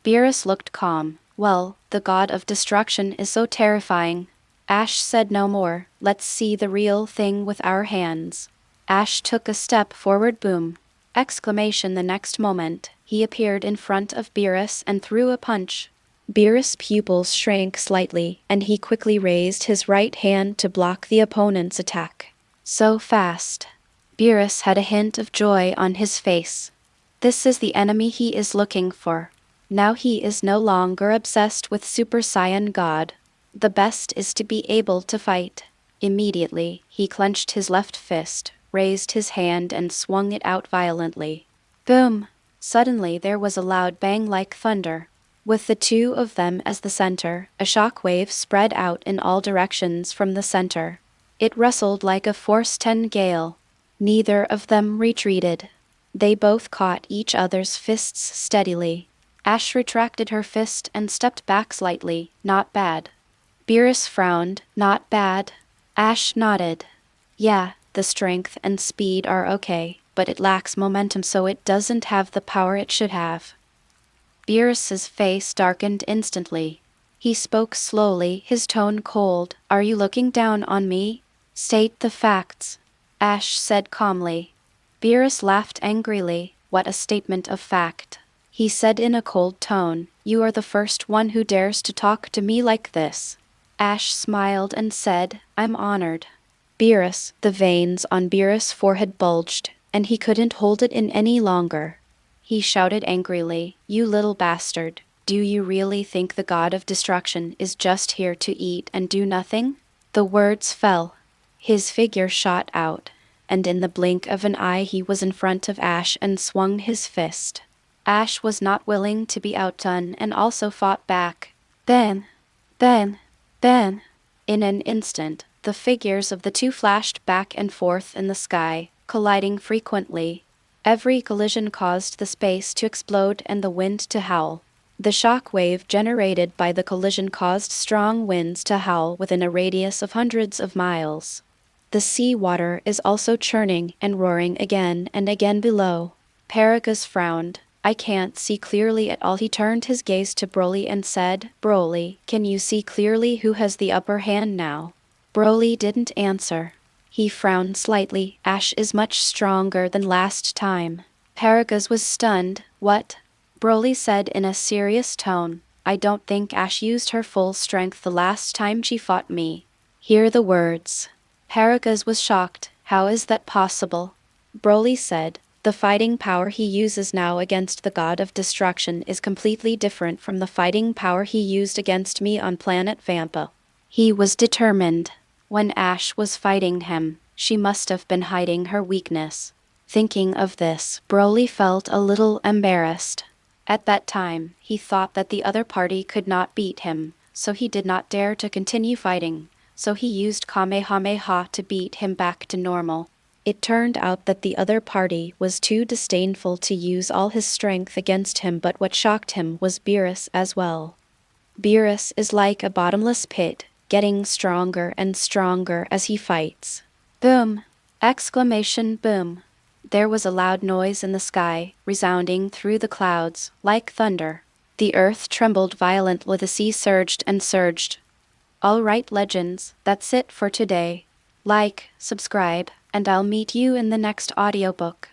Beerus looked calm. Well, the god of destruction is so terrifying. Ash said no more. Let's see the real thing with our hands. Ash took a step forward. Boom! Exclamation. The next moment, he appeared in front of Beerus and threw a punch. Beerus' pupils shrank slightly, and he quickly raised his right hand to block the opponent's attack. So fast. Beerus had a hint of joy on his face. This is the enemy he is looking for. Now he is no longer obsessed with Super Saiyan God. The best is to be able to fight. Immediately, he clenched his left fist, raised his hand and swung it out violently. Boom! Suddenly there was a loud bang like thunder. With the 2 of them as the center, a shock wave spread out in all directions from the center. It rustled like a force 10 gale. Neither of them retreated. They both caught each other's fists steadily. Ash retracted her fist and stepped back slightly. Not bad. Beerus frowned. Not bad. Ash nodded. Yeah, the strength and speed are okay, but it lacks momentum, so it doesn't have the power it should have. Beerus's face darkened instantly. He spoke slowly, his tone cold. Are you looking down on me? State the facts, Ash said calmly. Beerus laughed angrily. What a statement of fact. He said in a cold tone, you are the first one who dares to talk to me like this. Ash smiled and said, I'm honored. Beerus, the veins on Beerus' forehead bulged, and he couldn't hold it in any longer. He shouted angrily, you little bastard, do you really think the god of destruction is just here to eat and do nothing? The words fell. His figure shot out, and in the blink of an eye he was in front of Ash and swung his fist. Ash was not willing to be outdone and also fought back. Then, in an instant, the figures of the two flashed back and forth in the sky, colliding frequently. Every collision caused the space to explode and the wind to howl. The shock wave generated by the collision caused strong winds to howl within a radius of hundreds of miles. The sea water is also churning and roaring again and again below. Paragus frowned. I can't see clearly at all. He turned his gaze to Broly and said, Broly, can you see clearly who has the upper hand now? Broly didn't answer. He frowned slightly. Ash is much stronger than last time. Paragus was stunned. What? Broly said in a serious tone. I don't think Ash used her full strength the last time she fought me. Hear the words. Paragus was shocked. How is that possible? Broly said, the fighting power he uses now against the god of destruction is completely different from the fighting power he used against me on planet Vampa. He was determined. When Ash was fighting him, she must have been hiding her weakness. Thinking of this, Broly felt a little embarrassed. At that time, he thought that the other party could not beat him, so he did not dare to continue fighting, so he used Kamehameha to beat him back to normal. It turned out that the other party was too disdainful to use all his strength against him, but what shocked him was Beerus as well. Beerus is like a bottomless pit, getting stronger and stronger as he fights. Boom! Exclamation boom! There was a loud noise in the sky, resounding through the clouds, like thunder. The earth trembled violently, the sea surged and surged. All right, legends, that's it for today. Like, subscribe, and I'll meet you in the next audiobook.